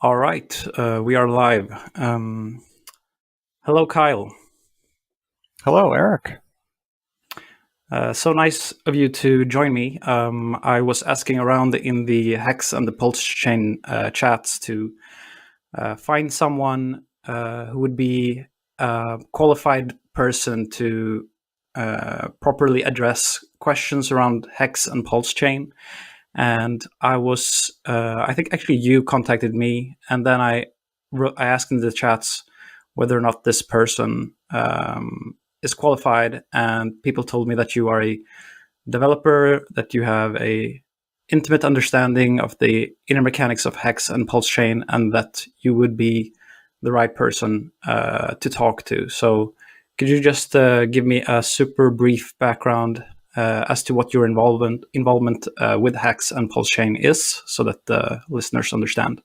All right, we are live. Hello, Kyle. Hello, Eric. So nice of you to join me. I was asking around in the Hex and the PulseChain chats to find someone who would be a qualified person to properly address questions around Hex and PulseChain. And I think actually you contacted me, and then I asked in the chats whether or not this person is qualified, and people told me that you are a developer, that you have a intimate understanding of the inner mechanics of Hex and PulseChain, and that you would be the right person to talk to. So could you just give me a super brief background as to what your involvement with Hex and PulseChain is, so that the listeners understand?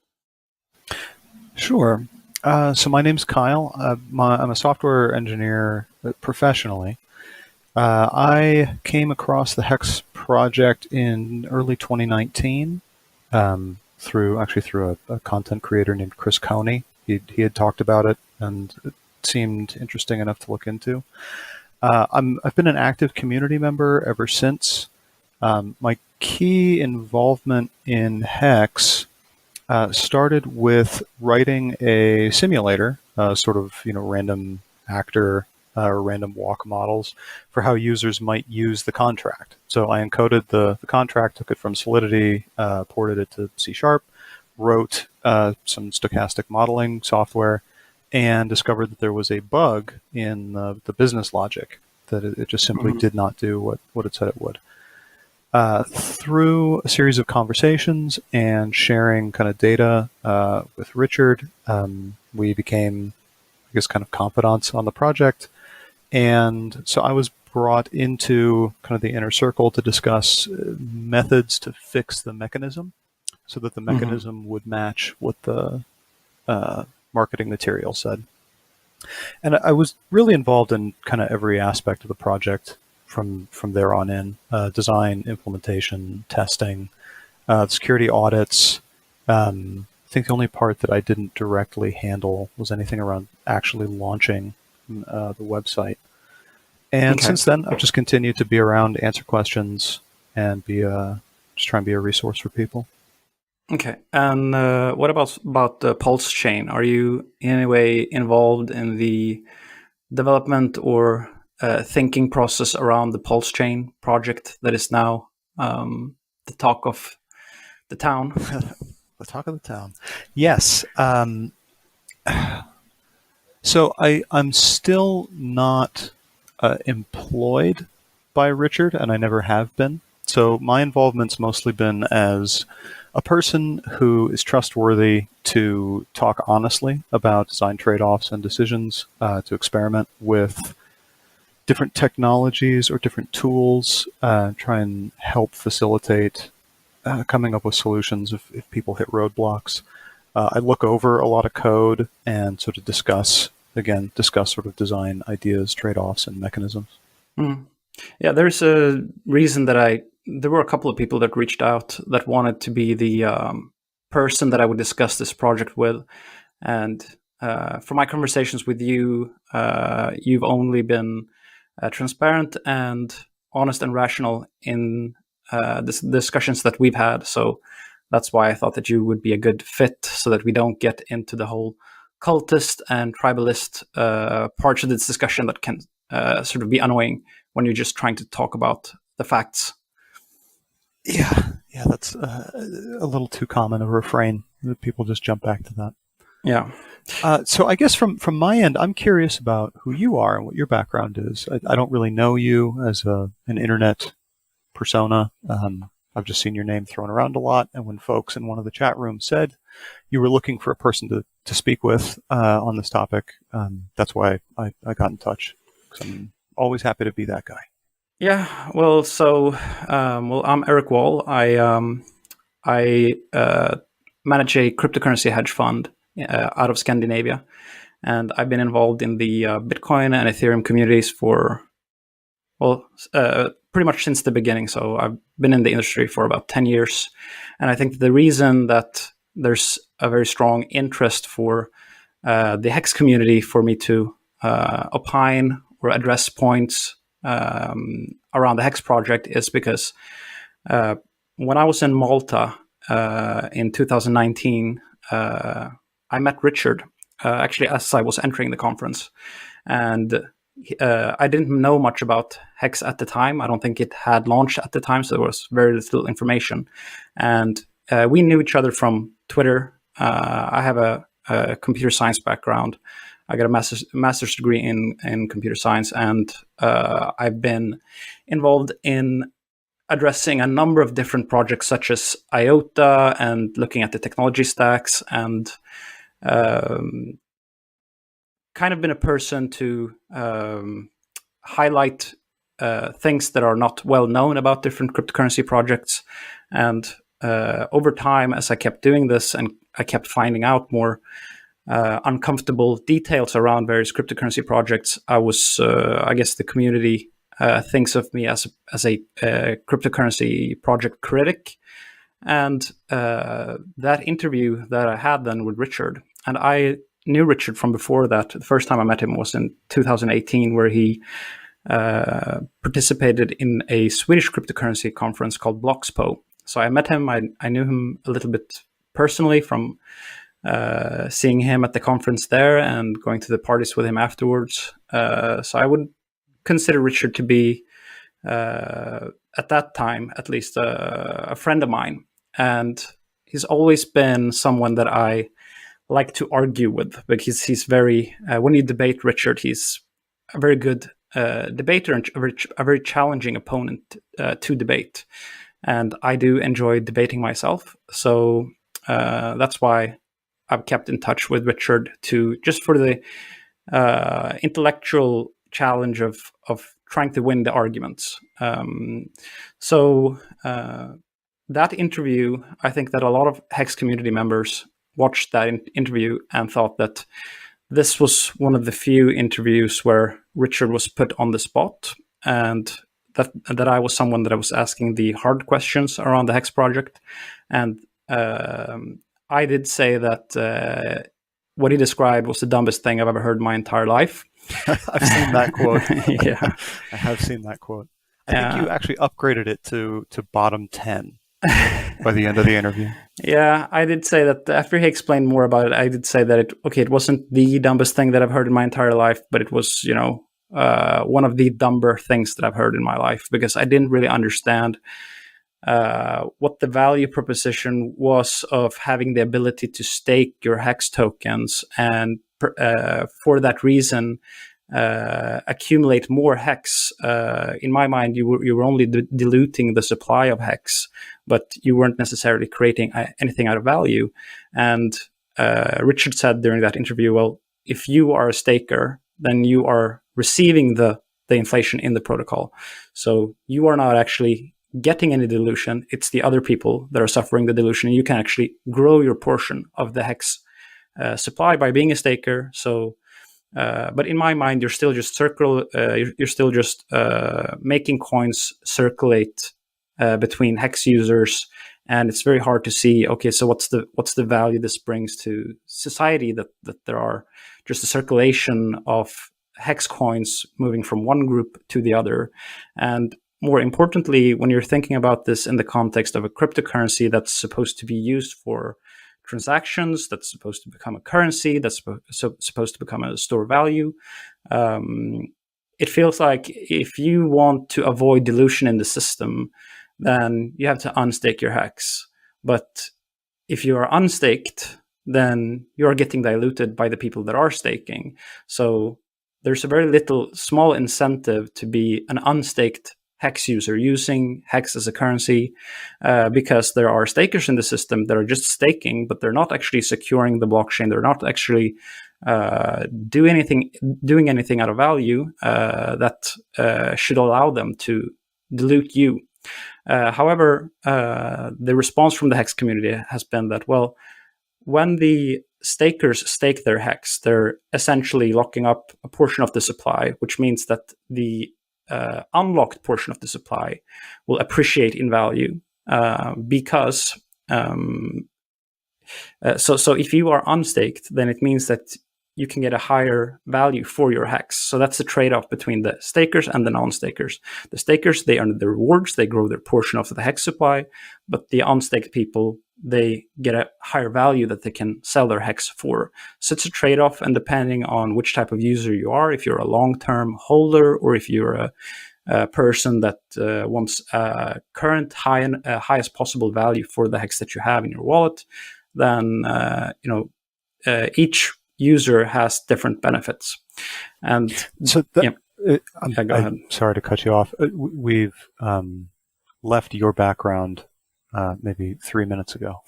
Sure. So my name's Kyle. I'm a software engineer professionally. I came across the Hex project in early 2019 through a content creator named Chris Coney. He had talked about it, and it seemed interesting enough to look into. I've been an active community member ever since. My key involvement in Hex started with writing a simulator, random actor or random walk models for how users might use the contract. So I encoded the contract, took it from Solidity, ported it to C#, wrote some stochastic modeling software, and discovered that there was a bug in the business logic, that it just simply did not do what it said it would. Through a series of conversations and sharing kind of data with Richard, we became, I guess, kind of confidants on the project. And so I was brought into kind of the inner circle to discuss methods to fix the mechanism so that the mechanism would match what the marketing material said. And I was really involved in kind of every aspect of the project from there on in: design, implementation, testing, security audits. I think the only part that I didn't directly handle was anything around actually launching the website. And since then, I've just continued to be around, answer questions, and just try and be a resource for people. Okay. And what about the PulseChain? Are you in any way involved in the development or thinking process around the PulseChain project that is now the talk of the town? The talk of the town. Yes. So I'm still not employed by Richard, and I never have been. So my involvement's mostly been as a person who is trustworthy to talk honestly about design trade-offs and decisions, to experiment with different technologies or different tools, try and help facilitate coming up with solutions if people hit roadblocks. I look over a lot of code and sort of discuss sort of design ideas, trade-offs, and mechanisms. Yeah, there's a reason that there were a couple of people that reached out that wanted to be the person that I would discuss this project with. And from my conversations with you, you've only been transparent and honest and rational in the discussions that we've had. So that's why I thought that you would be a good fit, so that we don't get into the whole cultist and tribalist parts of this discussion that can sort of be annoying when you're just trying to talk about the facts. Yeah, that's a little too common a refrain. People just jump back to that. Yeah. So I guess from my end, I'm curious about who you are and what your background is. I don't really know you as an internet persona. I've just seen your name thrown around a lot, and when folks in one of the chat rooms said you were looking for a person to speak with on this topic, that's why I got in touch, because I'm always happy to be that guy. Yeah, well, so I'm Eric Wall. I manage a cryptocurrency hedge fund out of Scandinavia, and I've been involved in the Bitcoin and Ethereum communities for pretty much since the beginning. So I've been in the industry for about 10 years, and I think the reason that there's a very strong interest for the Hex community for me to opine or address points around the Hex project is because when I was in Malta in 2019, I met Richard actually as I was entering the conference, and I didn't know much about Hex at the time. I don't think it had launched at the time, so there was very little information. And we knew each other from Twitter. I have a computer science background. I got a master's degree in computer science, and I've been involved in addressing a number of different projects such as IOTA and looking at the technology stacks, and kind of been a person to highlight things that are not well known about different cryptocurrency projects. And over time, as I kept doing this and I kept finding out more uncomfortable details around various cryptocurrency projects, I was, I guess the community thinks of me as a cryptocurrency project critic. And that interview that I had then with Richard, and I knew Richard from before that. The first time I met him was in 2018, where he participated in a Swedish cryptocurrency conference called Bloxpo. So I met him. I knew him a little bit personally from seeing him at the conference there and going to the parties with him afterwards. So I would consider Richard to be, at that time, at least, a friend of mine. And he's always been someone that I like to argue with, because he's very, when you debate Richard, he's a very good debater and a very challenging opponent to debate. And I do enjoy debating myself. So that's why I've kept in touch with Richard, to just for the intellectual challenge of trying to win the arguments. So that interview, I think that a lot of Hex community members watched that interview and thought that this was one of the few interviews where Richard was put on the spot, and that I was someone that I was asking the hard questions around the Hex project. And I did say that what he described was the dumbest thing I've ever heard in my entire life. I've seen that quote. Yeah, I have seen that quote. I think you actually upgraded it to bottom 10 by the end of the interview. Yeah, I did say that after he explained more about it. I did say that it wasn't the dumbest thing that I've heard in my entire life, but it was, one of the dumber things that I've heard in my life, because I didn't really understand what the value proposition was of having the ability to stake your Hex tokens, and for that reason accumulate more Hex. In my mind, you were only diluting the supply of Hex, but you weren't necessarily creating anything out of value. And Richard said during that interview, well, if you are a staker, then you are receiving the inflation in the protocol. So you are not actually getting any dilution. It's the other people that are suffering the dilution, and you can actually grow your portion of the Hex supply by being a staker. So but in my mind, you're still just making coins circulate between Hex users, and it's very hard to see, okay, so what's the value this brings to society, that there are just a circulation of Hex coins moving from one group to the other. And more importantly, when you're thinking about this in the context of a cryptocurrency that's supposed to be used for transactions, that's supposed to become a currency, that's supposed to become a store of value, it feels like if you want to avoid dilution in the system, then you have to unstake your Hex. But if you are unstaked, then you're getting diluted by the people that are staking. So there's a very small incentive to be an unstaked Hex user using Hex as a currency, because there are stakers in the system that are just staking, but they're not actually securing the blockchain. They're not actually doing anything out of value that should allow them to dilute you. However, the response from the Hex community has been that, well, when the stakers stake their Hex, they're essentially locking up a portion of the supply, which means that the unlocked portion of the supply will appreciate in value, because So if you are unstaked, then it means that you can get a higher value for your hex. So that's the trade-off between the stakers and the non-stakers. The stakers, they earn the rewards, they grow their portion of the hex supply, but the unstaked people, they get a higher value that they can sell their hex for. So it's a trade-off, and depending on which type of user you are, if you're a long-term holder or if you're a person that wants current highest possible value for the hex that you have in your wallet, then each user has different benefits. And so go ahead. Sorry to cut you off. We've left your background maybe 3 minutes ago.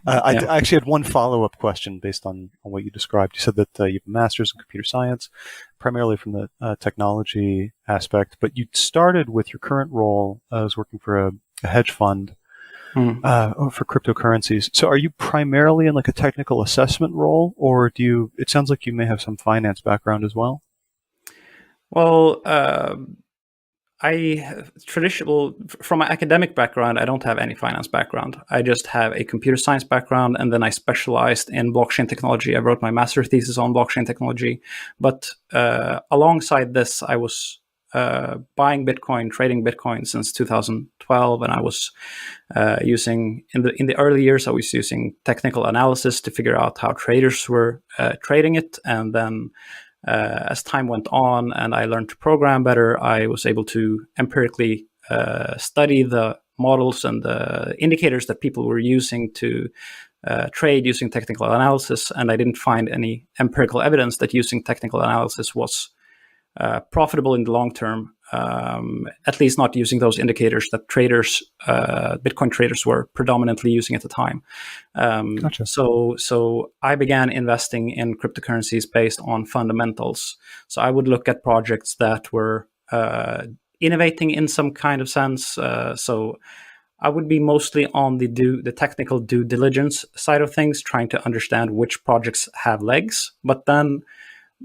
I actually had one follow-up question based on what you described. You said that you have a master's in computer science, primarily from the technology aspect, but you started with your current role as working for a hedge fund for cryptocurrencies. So are you primarily in like a technical assessment role, or it sounds like you may have some finance background as well? Well, from my academic background, I don't have any finance background. I just have a computer science background, and then I specialized in blockchain technology. I wrote my master's thesis on blockchain technology. But alongside this, I was buying Bitcoin, trading Bitcoin since 2012, and I was using in the early years, I was using technical analysis to figure out how traders were trading it, and then as time went on and I learned to program better, I was able to empirically study the models and the indicators that people were using to trade using technical analysis, and I didn't find any empirical evidence that using technical analysis was profitable in the long term, at least not using those indicators that Bitcoin traders were predominantly using at the time. Gotcha. So I began investing in cryptocurrencies based on fundamentals. So I would look at projects that were innovating in some kind of sense. So I would be mostly on the technical due diligence side of things, trying to understand which projects have legs. But then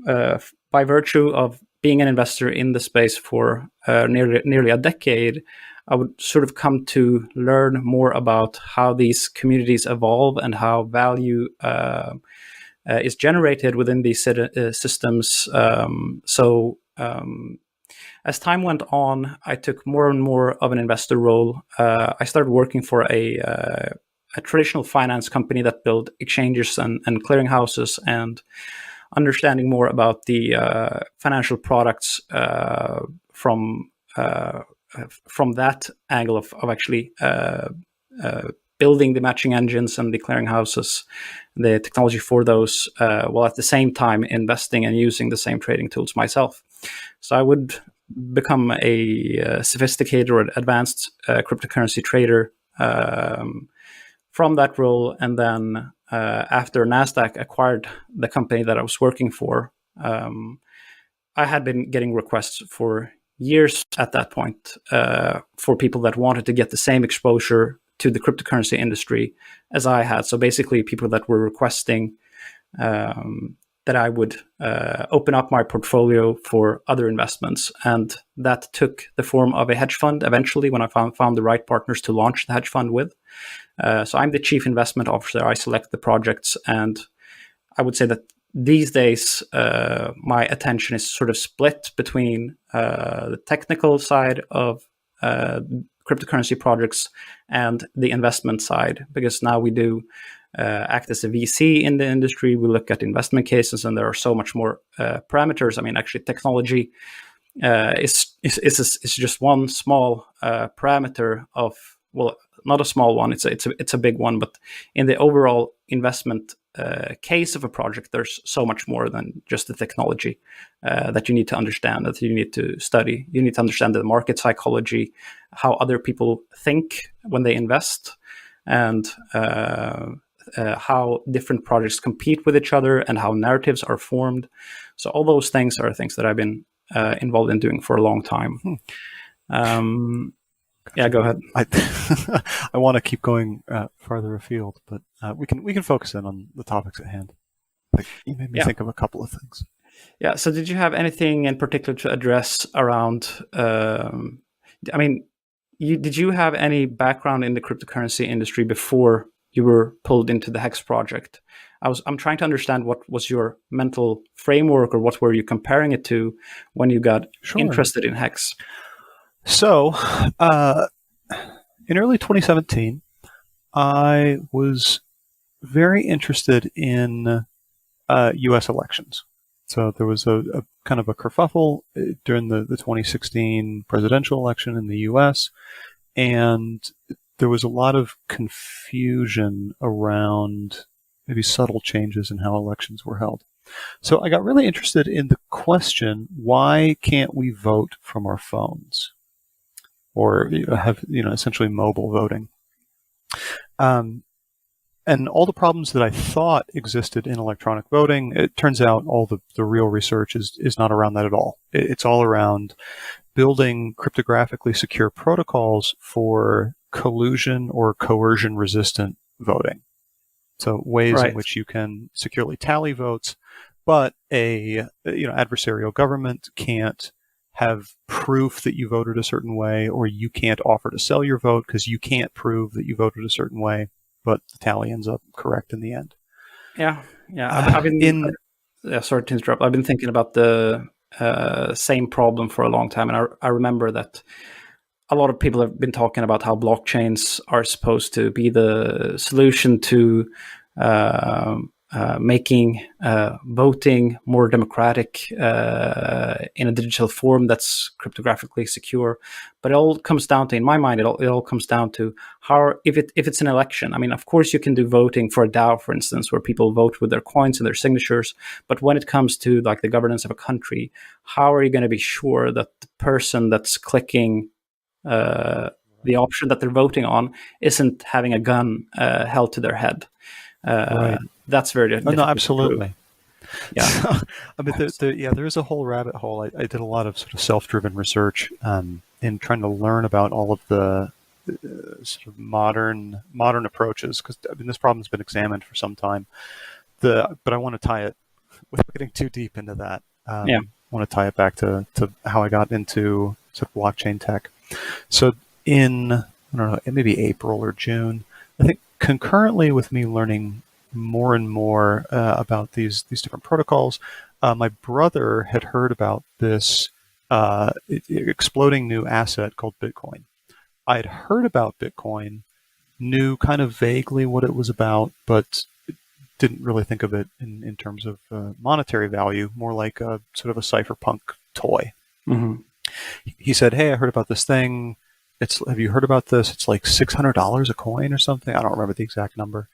by virtue of being an investor in the space for nearly a decade, I would sort of come to learn more about how these communities evolve and how value is generated within these systems. As time went on, I took more and more of an investor role. I started working for a traditional finance company that built exchanges and clearinghouses, and understanding more about the financial products from that angle of actually building the matching engines and the clearinghouses, the technology for those, while at the same time investing and using the same trading tools myself. So I would become a sophisticated or advanced cryptocurrency trader from that role, and then after NASDAQ acquired the company that I was working for, I had been getting requests for years at that point for people that wanted to get the same exposure to the cryptocurrency industry as I had. So basically people that were requesting that I would open up my portfolio for other investments. And that took the form of a hedge fund eventually when I found the right partners to launch the hedge fund with. So I'm the chief investment officer. I select the projects, and I would say that these days my attention is sort of split between the technical side of cryptocurrency projects and the investment side, because now we do act as a VC in the industry. We look at investment cases, and there are so much more parameters. I mean, actually, technology is just one small parameter of, well, not a small one. It's a big one, but in the overall investment case of a project, there's so much more than just the technology that you need to understand, that you need to study. You need to understand the market psychology, how other people think when they invest, and how different projects compete with each other, and how narratives are formed. So all those things are things that I've been involved in doing for a long time. Yeah, go ahead. I want to keep going farther afield, but we can focus in on the topics at hand. Like, you made me think of a couple of things. Yeah. So, did you have anything in particular to address around? I mean, did you have any background in the cryptocurrency industry before you were pulled into the Hex project. I'm trying to understand what was your mental framework, or what were you comparing it to when you got interested in Hex? So, in early 2017, I was very interested in U.S. elections. So there was a kind of a kerfuffle during the 2016 presidential election in the U.S., and there was a lot of confusion around maybe subtle changes in how elections were held. So I got really interested in the question, why can't we vote from our phones? Or have essentially mobile voting. And all the problems that I thought existed in electronic voting, it turns out all the real research is not around that at all. It's all around building cryptographically secure protocols for collusion or coercion resistant voting. So ways in which you can securely tally votes, but a adversarial government can't have proof that you voted a certain way, or you can't offer to sell your vote because you can't prove that you voted a certain way, but the tally ends up correct in the end. Yeah. I've been sorry to interrupt. I've been thinking about the same problem for a long time, and I remember that a lot of people have been talking about how blockchains are supposed to be the solution to making voting more democratic in a digital form that's cryptographically secure. But it all comes down to, in my mind, it all comes down to how, if it's an election. I mean, of course, you can do voting for a DAO, for instance, where people vote with their coins and their signatures. But when it comes to like the governance of a country, how are you going to be sure that the person that's clicking the option that they're voting on isn't having a gun held to their head? That's very difficult. No, absolutely. Yeah. So, I mean, there is a whole rabbit hole. I did a lot of sort of self-driven research in trying to learn about all of the sort of modern approaches, because I mean, this problem's been examined for some time. But I want to tie it, without getting too deep into that. I want to tie it back to how I got into sort of blockchain tech. So in, I don't know, maybe April or June, I think concurrently with me learning more and more about these different protocols, my brother had heard about this exploding new asset called Bitcoin. I had heard about Bitcoin, knew kind of vaguely what it was about, but didn't really think of it in terms of monetary value, more like a sort of a cypherpunk toy. Mm-hmm. He said, "Hey, I heard about this thing. Have you heard about this? It's like $600 a coin or something." I don't remember the exact number.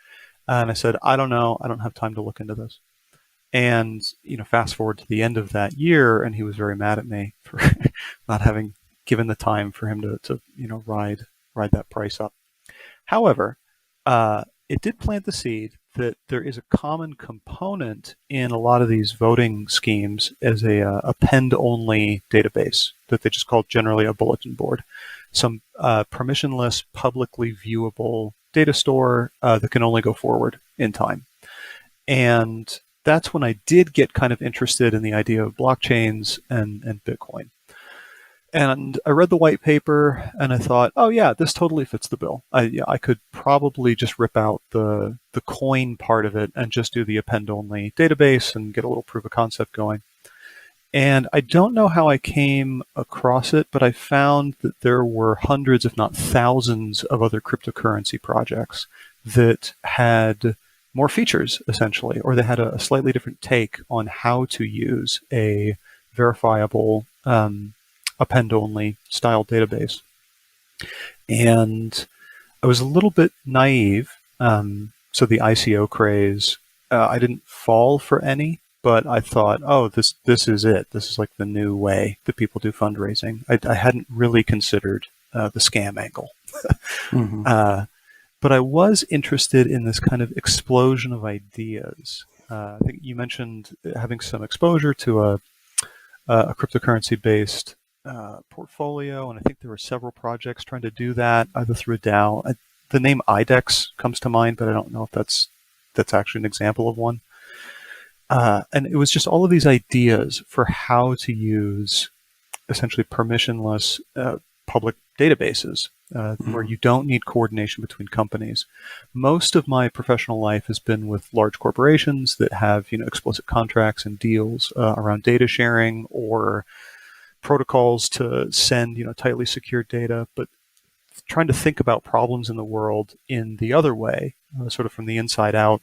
And I said, "I don't know. I don't have time to look into this." And, fast forward to the end of that year, and he was very mad at me for not having given the time for him to ride that price up. However, it did plant the seed that there is a common component in a lot of these voting schemes as a append-only database that they just call generally a bulletin board. Some permissionless, publicly viewable data store that can only go forward in time. And that's when I did get kind of interested in the idea of blockchains and Bitcoin. And I read the white paper and I thought, oh yeah, this totally fits the bill. I could probably just rip out the coin part of it and just do the append-only database and get a little proof of concept going. And I don't know how I came across it, but I found that there were hundreds, if not thousands, of other cryptocurrency projects that had more features, essentially, or they had a slightly different take on how to use a verifiable append-only style database. And I was a little bit naive. So the ICO craze, I didn't fall for any, but I thought, oh, this is it. This is like the new way that people do fundraising. I hadn't really considered the scam angle. Mm-hmm. But I was interested in this kind of explosion of ideas. I think you mentioned having some exposure to a cryptocurrency-based portfolio, and I think there were several projects trying to do that, either through a DAO. The name IDEX comes to mind, but I don't know if that's actually an example of one. And it was just all of these ideas for how to use essentially permissionless public databases where you don't need coordination between companies. Most of my professional life has been with large corporations that have explicit contracts and deals around data sharing or protocols to send tightly secured data, but trying to think about problems in the world in the other way, sort of from the inside out,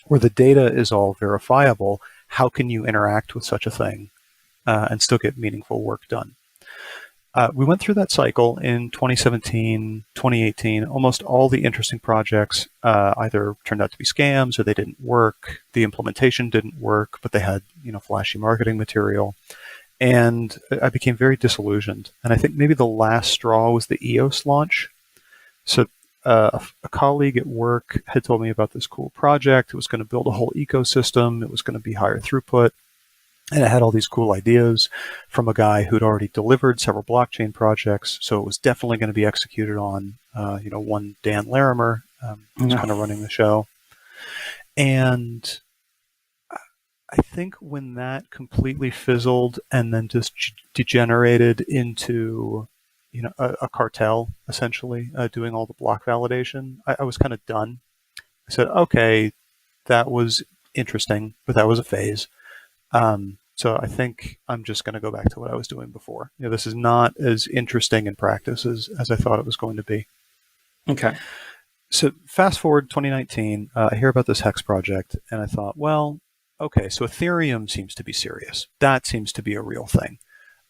where the data is all verifiable. How can you interact with such a thing and still get meaningful work done? We went through that cycle in 2017, 2018. Almost all the interesting projects either turned out to be scams or they didn't work. The implementation didn't work, but they had flashy marketing material. And I became very disillusioned. And I think maybe the last straw was the EOS launch. So a colleague at work had told me about this cool project. It was going to build a whole ecosystem. It was going to be higher throughput. And it had all these cool ideas from a guy who'd already delivered several blockchain projects. So it was definitely going to be executed on, one Dan Larimer, who's kind of running the show. And I think when that completely fizzled and then just degenerated into, a cartel, essentially, doing all the block validation, I was kind of done. I said, okay, that was interesting, but that was a phase. So I think I'm just going to go back to what I was doing before. This is not as interesting in practice as I thought it was going to be. Okay. So fast forward 2019, I hear about this Hex project, and I thought, well, okay, so Ethereum seems to be serious. That seems to be a real thing.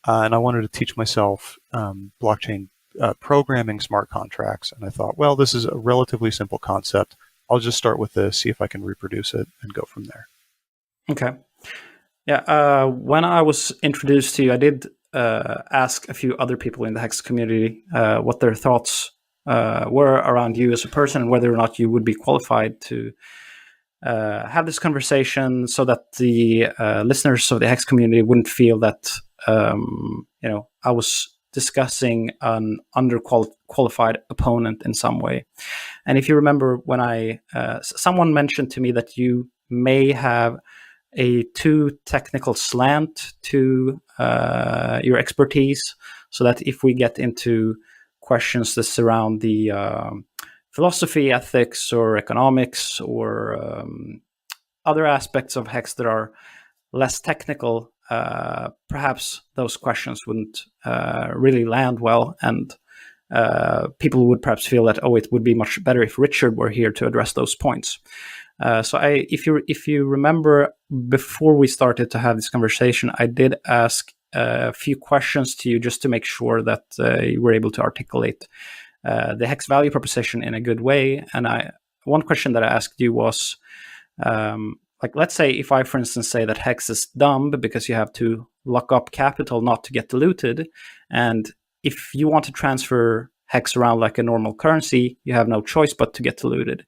And I wanted to teach myself blockchain programming smart contracts. And I thought, well, this is a relatively simple concept. I'll just start with this, see if I can reproduce it, and go from there. Okay. Yeah, when I was introduced to you, I did ask a few other people in the Hex community what their thoughts were around you as a person and whether or not you would be qualified to have this conversation so that the listeners of the Hex community wouldn't feel that, I was discussing an underqualified opponent in some way. And if you remember when someone mentioned to me that you may have a too technical slant to your expertise, so that if we get into questions that surround the philosophy, ethics, or economics, or other aspects of Hex that are less technical, perhaps those questions wouldn't really land well, and people would perhaps feel that, it would be much better if Richard were here to address those points. If you remember, before we started to have this conversation, I did ask a few questions to you just to make sure that you were able to articulate the Hex value proposition in a good way. And one question that I asked you was, let's say if I, for instance, say that Hex is dumb because you have to lock up capital not to get diluted, and if you want to transfer Hex around like a normal currency, you have no choice but to get diluted.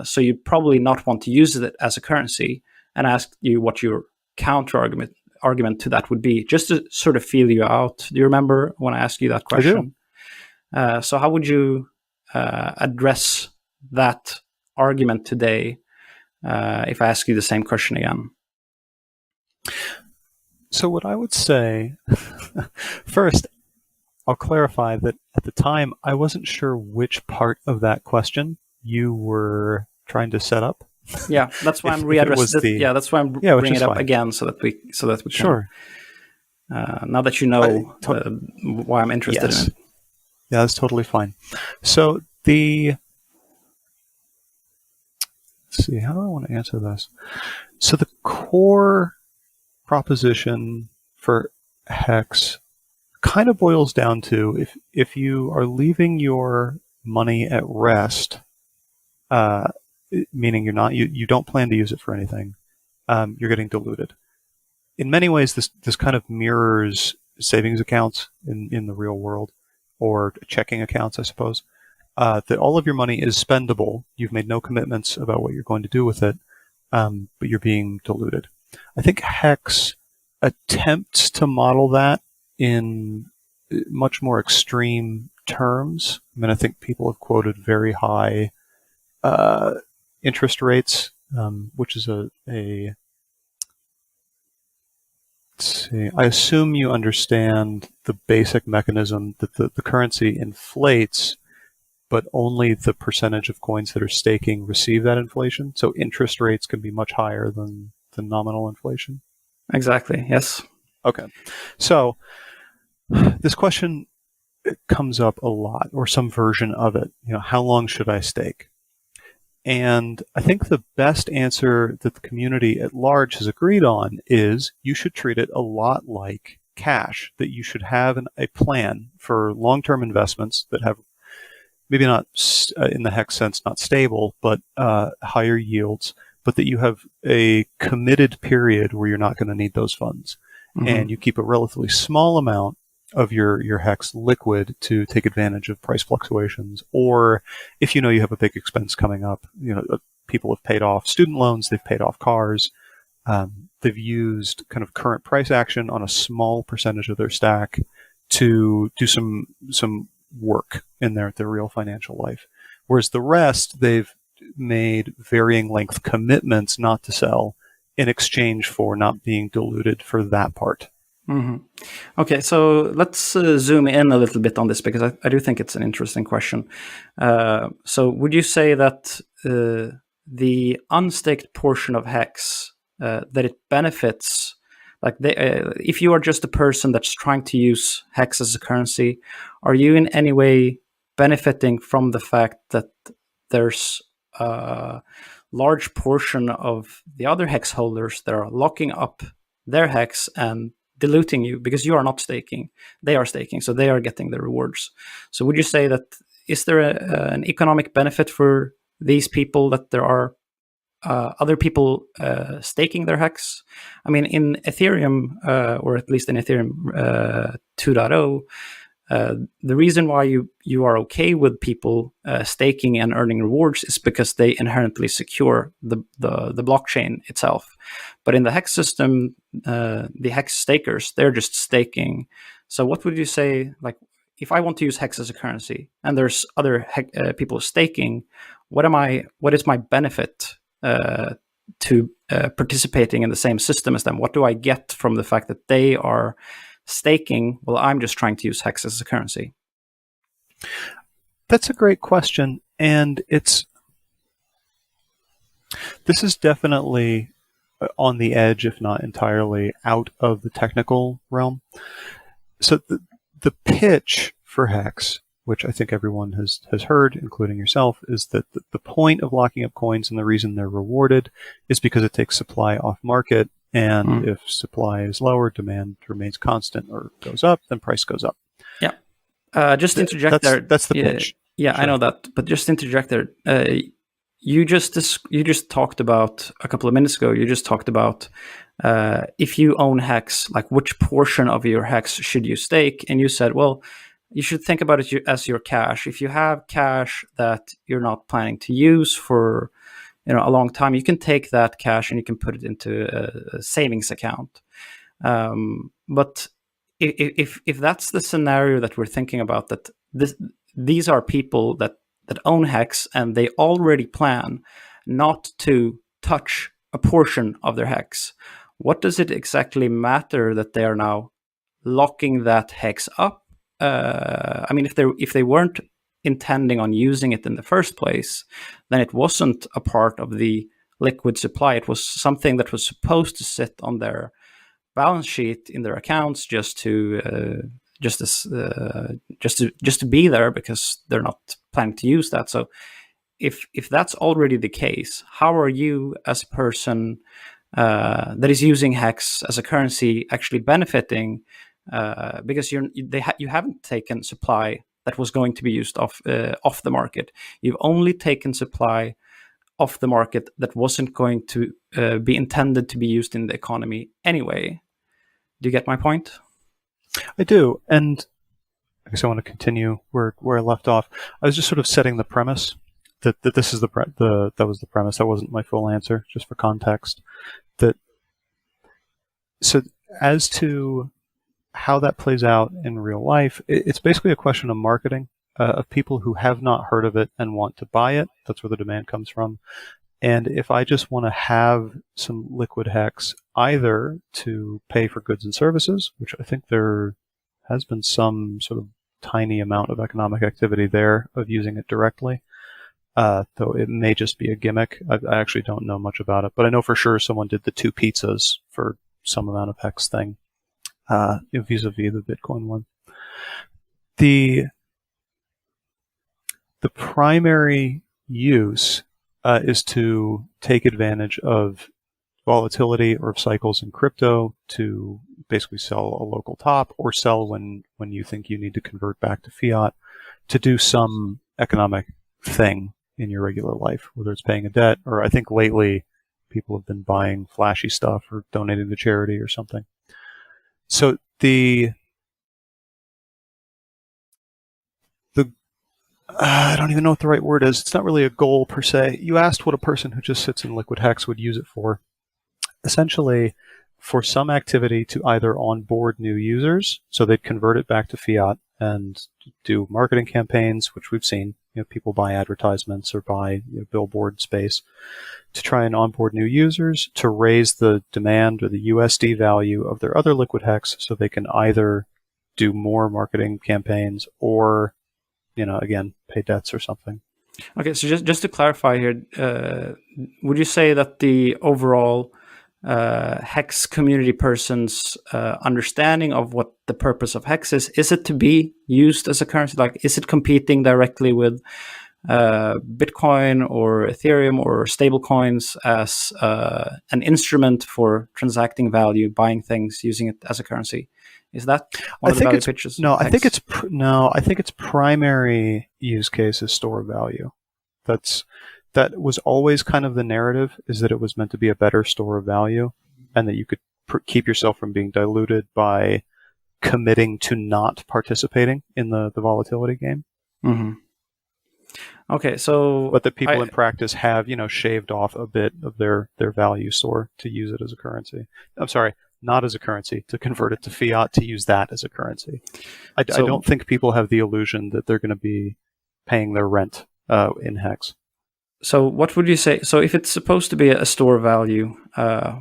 So you probably not want to use it as a currency, and ask you what your counter argument to that would be, just to sort of feel you out. Do you remember when I asked you that question? I do. So how would you address that argument today if I ask you the same question again? So what I would say, first, I'll clarify that at the time, I wasn't sure which part of that question you were trying to set up. Yeah, that's why I'm readdressing. That's why I'm bringing it up again, so that we can. Sure. Now that you know why I'm interested in it. Yeah, that's totally fine. So let's see, how do I want to answer this? So the core proposition for Hex kind of boils down to if you are leaving your money at rest, meaning you don't plan to use it for anything, you're getting diluted. In many ways, this kind of mirrors savings accounts in the real world, or checking accounts, I suppose. That all of your money is spendable. You've made no commitments about what you're going to do with it, but you're being diluted. I think Hex attempts to model that in much more extreme terms. I mean, I think people have quoted very high interest rates, which is let's see. I assume you understand the basic mechanism that the currency inflates, but only the percentage of coins that are staking receive that inflation. So interest rates can be much higher than the nominal inflation. Exactly. Yes. Okay. So this question comes up a lot, or some version of it. How long should I stake? And I think the best answer that the community at large has agreed on is you should treat it a lot like cash, that you should have a plan for long-term investments that have maybe not, in the Hex sense, not stable, but higher yields, but that you have a committed period where you're not going to need those funds. Mm-hmm. And you keep a relatively small amount of your Hex liquid to take advantage of price fluctuations, or if you have a big expense coming up. People have paid off student loans, they've paid off cars, they've used kind of current price action on a small percentage of their stack to do some work in their real financial life. Whereas the rest, they've made varying length commitments not to sell in exchange for not being diluted for that part. Mm-hmm. Okay, so let's zoom in a little bit on this, because I do think it's an interesting question. So would you say that the unstaked portion of Hex, that it benefits, like if you are just a person that's trying to use Hex as a currency, are you in any way benefiting from the fact that there's a large portion of the other Hex holders that are locking up their Hex and diluting you because you are not staking, they are staking, so they are getting the rewards? So would you say that, is there an economic benefit for these people, that there are other people staking their Hex? I mean, in Ethereum, or at least in Ethereum 2.0, the reason why you are okay with people staking and earning rewards is because they inherently secure the blockchain itself. But in the Hex system, the Hex stakers, they're just staking. So what would you say, like, if I want to use Hex as a currency and there's other people staking, what is my benefit to participating in the same system as them? What do I get from the fact that they are staking while I'm just trying to use Hex as a currency? That's a great question, and this is definitely on the edge, if not entirely out of the technical realm. So the pitch for Hex, which I think everyone has heard, including yourself, is that the point of locking up coins and the reason they're rewarded is because it takes supply off market. And if supply is lower, demand remains constant or goes up, then price goes up. Yeah. Just interject there. That's the pitch. Yeah, sure. I know that, but just interject there. You just talked about a couple of minutes ago. You just talked about if you own Hex, like which portion of your Hex should you stake? And you said, well, you should think about it as your cash. If you have cash that you're not planning to use for a long time, you can take that cash and you can put it into a savings account. But if that's the scenario that we're thinking about, that these are people that own Hex and they already plan not to touch a portion of their Hex, what does it exactly matter that they are now locking that Hex up? I mean, if they weren't intending on using it in the first place, then it wasn't a part of the liquid supply. It was something that was supposed to sit on their balance sheet in their accounts just to be there, because they're not planning to use that. So if that's already the case, how are you as a person that is using Hex as a currency actually benefiting? Because you haven't taken supply that was going to be used off the market. You've only taken supply off the market that wasn't going to be intended to be used in the economy anyway. Do you get my point? I do, and I guess I want to continue where I left off. I was just sort of setting the premise that this is that was the premise. That wasn't my full answer, just for context. So as to how that plays out in real life, it's basically a question of marketing, of people who have not heard of it and want to buy it. That's where the demand comes from. And if I just want to have some liquid hex, either to pay for goods and services, which I think there has been some sort of tiny amount of economic activity there of using it directly, though it may just be a gimmick. I actually don't know much about it, but I know for sure someone did the 2 pizzas for some amount of hex thing, vis-a-vis the Bitcoin one. The primary use is to take advantage of volatility or of cycles in crypto to basically sell a local top, or sell when you think you need to convert back to fiat to do some economic thing in your regular life, whether it's paying a debt, or I think lately people have been buying flashy stuff or donating to charity or something. So I don't even know what the right word is. It's not really a goal per se. You asked what a person who just sits in liquid hex would use it for. Essentially, for some activity to either onboard new users, so they'd convert it back to fiat and do marketing campaigns, which we've seen. People buy advertisements or buy billboard space to try and onboard new users, to raise the demand or the USD value of their other liquid hex, so they can either do more marketing campaigns or, again, pay debts or something. Okay, so just to clarify here, would you say that the overall Hex community person's understanding of what the purpose of Hex is it to be used as a currency? Like, is it competing directly with Bitcoin or Ethereum or stable coins as an instrument for transacting value, buying things, using it as a currency? Is that one of the value pitches? No, I think its primary use case is store of value. That was always kind of the narrative, is that it was meant to be a better store of value, and that you could keep yourself from being diluted by committing to not participating in the volatility game. Mm-hmm. Okay, so but that people in practice have shaved off a bit of their value store to use it as a currency. I'm sorry, not as a currency, to convert it to fiat to use that as a currency. I don't think people have the illusion that they're going to be paying their rent in Hex. So what would you say? So if it's supposed to be a store value,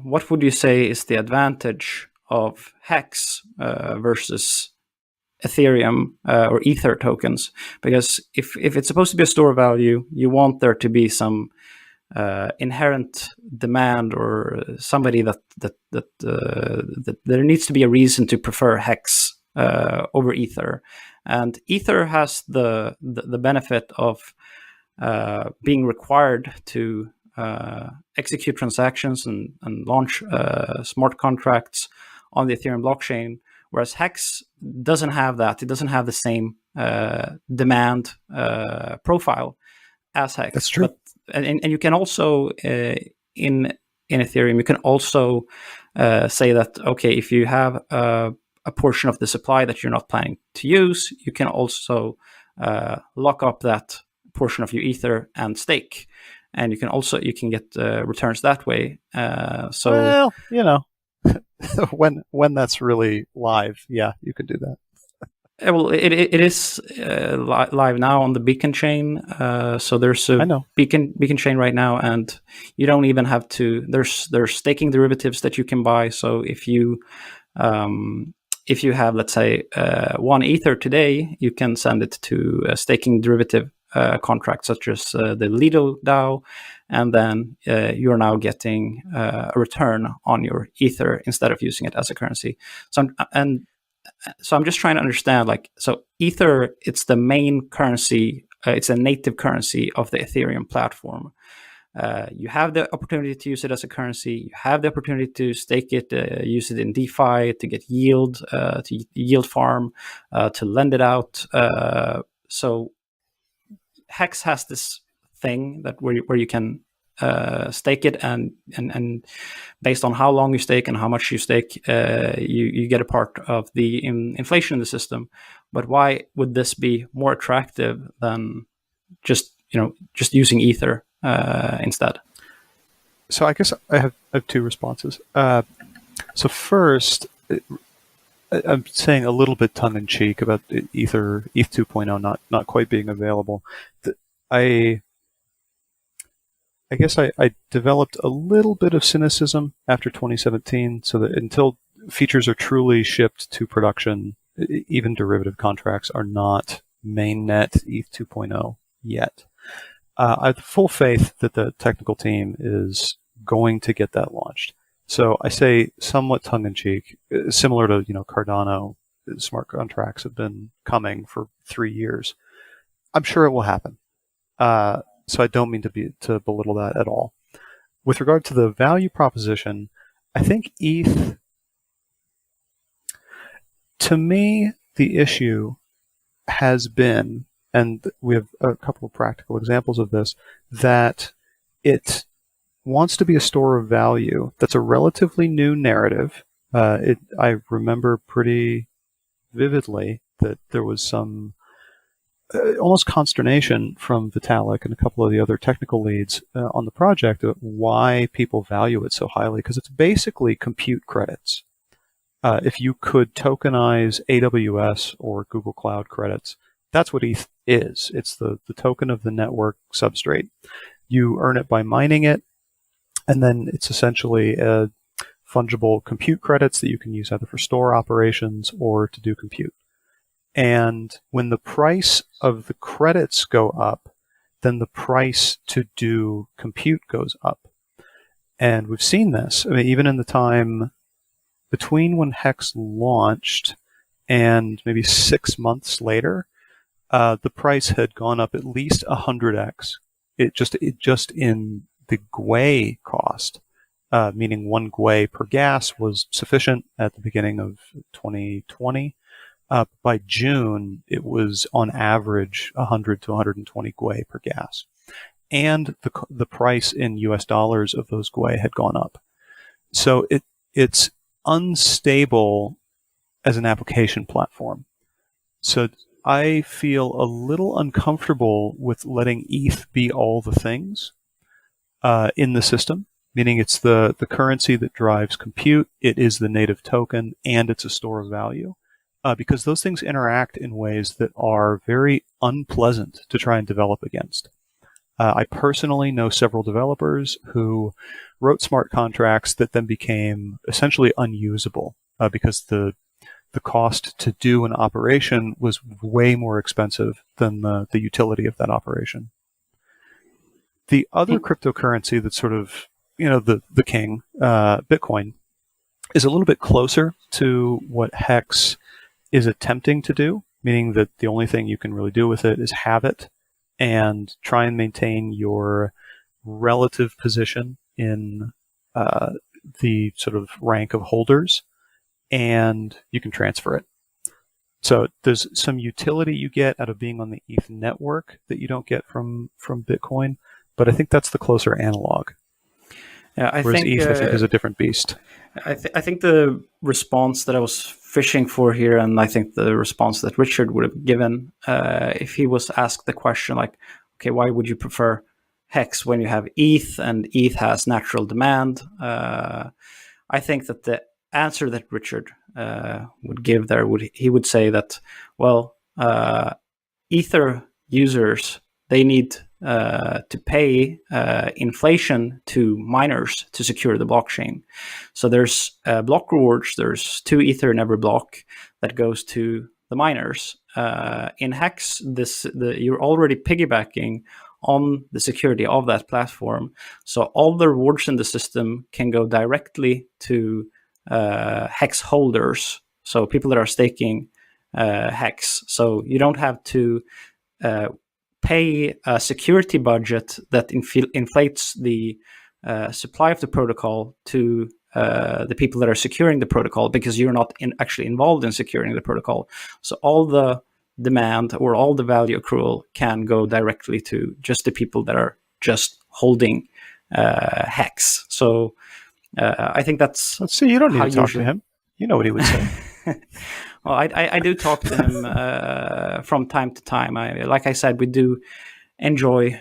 what would you say is the advantage of Hex versus Ethereum or Ether tokens? Because if it's supposed to be a store value, you want there to be some inherent demand, or somebody that there needs to be a reason to prefer Hex over Ether. And Ether has the benefit of being required to execute transactions and launch smart contracts on the Ethereum blockchain, whereas Hex doesn't have that. It doesn't have the same demand profile as Hex. That's true. And you can also, in Ethereum, you can also say that, okay, if you have a portion of the supply that you're not planning to use, you can also lock up that portion of your Ether and stake, and you can get returns that way. Well, when that's really live, yeah, you can do that. Well, it is live now on the Beacon chain. So there's a Beacon chain right now, and you don't even have to. There's staking derivatives that you can buy. So if you have, let's say, 1 Ether today, you can send it to a staking derivative contract, such as the Lido DAO, and then you're now getting a return on your Ether instead of using it as a currency. So I'm just trying to understand, so Ether, it's the main currency, it's a native currency of the Ethereum platform. You have the opportunity to use it as a currency. You have the opportunity to stake it, use it in DeFi to get yield, to yield farm, to lend it out. So Hex has this thing that where you can stake it, and based on how long you stake and how much you stake, you get a part of the inflation in the system. But why would this be more attractive than just using Ether instead? So I guess I have 2 responses. So first, I'm saying a little bit tongue-in-cheek about ETH 2.0 not quite being available. I guess I developed a little bit of cynicism after 2017, so that until features are truly shipped to production, even derivative contracts are not mainnet ETH 2.0 yet. I have full faith that the technical team is going to get that launched. So I say somewhat tongue-in-cheek, similar to Cardano, smart contracts have been coming for 3 years. I'm sure it will happen. So I don't mean to belittle that at all. With regard to the value proposition, I think ETH, to me, the issue has been, and we have a couple of practical examples of this, that it wants to be a store of value. That's a relatively new narrative. I remember pretty vividly that there was some almost consternation from Vitalik and a couple of the other technical leads on the project of why people value it so highly, because it's basically compute credits. If you could tokenize AWS or Google Cloud credits, that's what ETH is. It's the token of the network substrate. You earn it by mining it, and then it's essentially fungible compute credits that you can use either for store operations or to do compute. And when the price of the credits go up, then the price to do compute goes up. And we've seen this. I mean, even in the time between when Hex launched and maybe 6 months later, the price had gone up at least 100x. It just in the GWEI cost, meaning 1 GWEI per gas was sufficient at the beginning of 2020. By June, it was on average 100 to 120 GWEI per gas. And the price in US dollars of those GWEI had gone up. So it's unstable as an application platform. So I feel a little uncomfortable with letting ETH be all the things in the system, meaning it's the currency that drives compute, it is the native token, and it's a store of value. Because those things interact in ways that are very unpleasant to try and develop against. I personally know several developers who wrote smart contracts that then became essentially unusable because the cost to do an operation was way more expensive than the utility of that operation. The other cryptocurrency that's sort of, the king, Bitcoin, is a little bit closer to what Hex is attempting to do, meaning that the only thing you can really do with it is have it and try and maintain your relative position in the sort of rank of holders, and you can transfer it. So there's some utility you get out of being on the ETH network that you don't get from Bitcoin, but I think that's the closer analog. Yeah, Whereas ETH, I think, is a different beast. I think the response that I was fishing for here, and I think the response that Richard would have given if he was asked the question like, okay, why would you prefer Hex when you have ETH and ETH has natural demand? I think that the answer that Richard would give there he would say that, well, Ether users, they need to pay inflation to miners to secure the blockchain. So there's block rewards. There's 2 Ether in every block that goes to the miners. In Hex, you're already piggybacking on the security of that platform. So all the rewards in the system can go directly to Hex holders. So people that are staking Hex. So you don't have to pay a security budget that inflates the supply of the protocol to the people that are securing the protocol, because you're not actually involved in securing the protocol. So all the demand or all the value accrual can go directly to just the people that are just holding Hex. So I think that's... Let's see, you don't need to talk to him. You know what he would say. Well, I do talk to him from time to time. Like I said, we do enjoy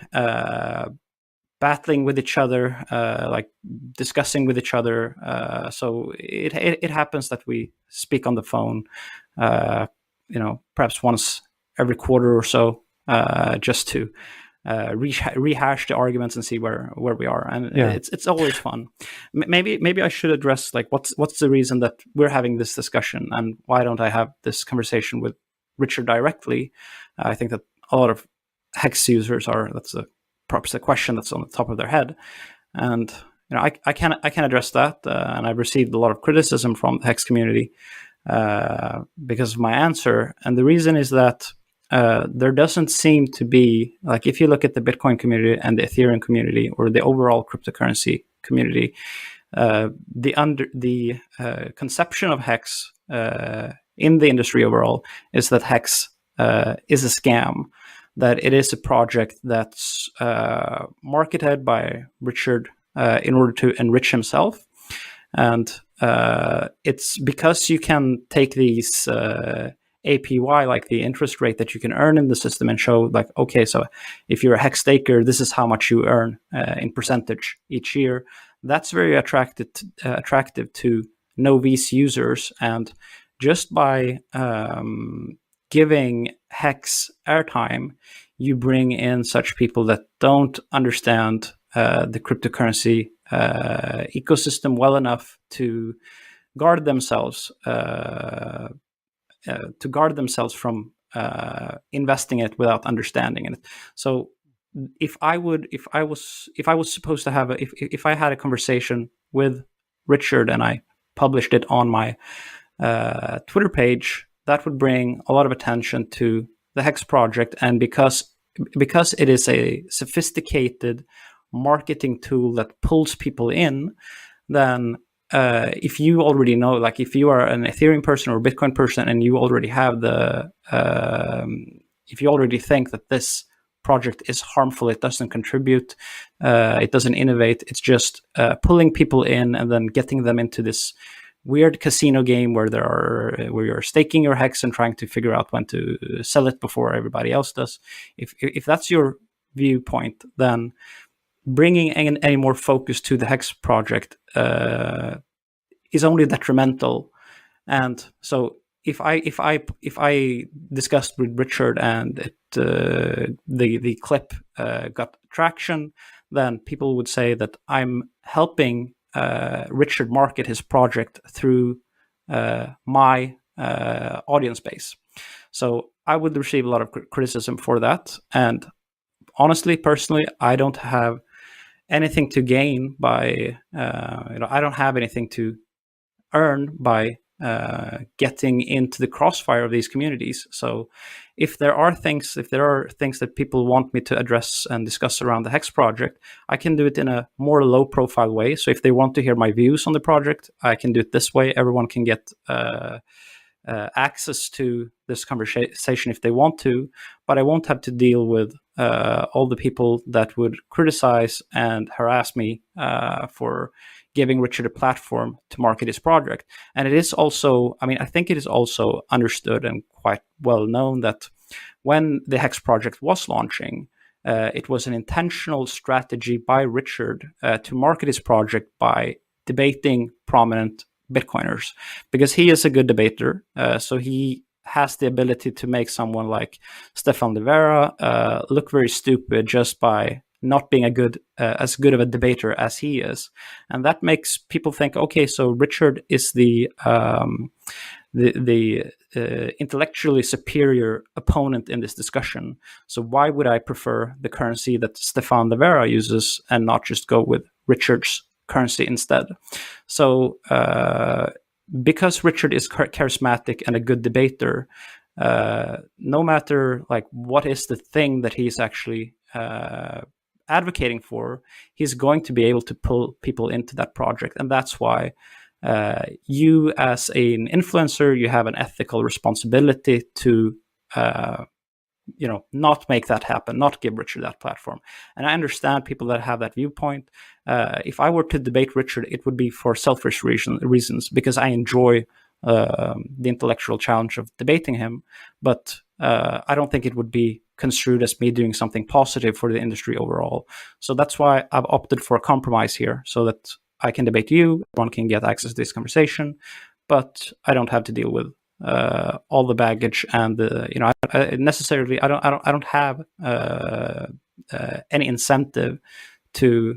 battling with each other, like discussing with each other. So it happens that we speak on the phone, perhaps once every quarter or so, just to rehash the arguments and see where we are, and Yeah. it's always fun. Maybe I should address like what's the reason that we're having this discussion, and why don't I have this conversation with Richard directly? I think that a lot of Hex users that's perhaps a question that's on the top of their head, and I can address that, and I've received a lot of criticism from the Hex community because of my answer, and the reason is that there doesn't seem to be, like, if you look at the Bitcoin community and the Ethereum community or the overall cryptocurrency community, the conception of Hex in the industry overall is that Hex is a scam, that it is a project that's marketed by Richard in order to enrich himself. And it's because you can take these APY, like the interest rate that you can earn in the system, and show like, okay, so if you're a Hex staker, this is how much you earn in percentage each year. That's very attractive to novice users. And just by giving Hex airtime, you bring in such people that don't understand the cryptocurrency ecosystem well enough to guard themselves from investing it without understanding it. So if I had a conversation with Richard and I published it on my Twitter page, that would bring a lot of attention to the Hex project. And because it is a sophisticated marketing tool that pulls people in, then if you already know, like if you are an Ethereum person or Bitcoin person and you already have if you already think that this project is harmful, it doesn't contribute, it doesn't innovate, it's just pulling people in and then getting them into this weird casino game where you're staking your Hex and trying to figure out when to sell it before everybody else does. If that's your viewpoint, then bringing any more focus to the Hex project is only detrimental. And so if I discussed with Richard and the clip got traction, then people would say that I'm helping Richard market his project through my audience base. So I would receive a lot of criticism for that. And honestly, personally, I don't have anything to gain by, I don't have anything to earn by getting into the crossfire of these communities. So if there are things that people want me to address and discuss around the Hex project, I can do it in a more low profile way. So if they want to hear my views on the project, I can do it this way. Everyone can get access to this conversation if they want to, but I won't have to deal with all the people that would criticize and harass me for giving Richard a platform to market his project. And it is also, I think it is also understood and quite well known that when the Hex project was launching, it was an intentional strategy by Richard to market his project by debating prominent Bitcoiners, because he is a good debater. So he has the ability to make someone like Stefan de Vera look very stupid just by not being as good of a debater as he is. And that makes people think, okay, so Richard is the intellectually superior opponent in this discussion. So why would I prefer the currency that Stefan de Vera uses and not just go with Richard's currency instead? So because Richard is charismatic and a good debater, no matter like what is the thing that he's actually advocating for, he's going to be able to pull people into that project. And that's why you as an influencer, you have an ethical responsibility to not make that happen, not give Richard that platform. And I understand people that have that viewpoint. If I were to debate Richard, it would be for selfish reasons, because I enjoy the intellectual challenge of debating him. But I don't think it would be construed as me doing something positive for the industry overall. So that's why I've opted for a compromise here, so that I can debate you, everyone can get access to this conversation, but I don't have to deal with all the baggage and I don't have any incentive to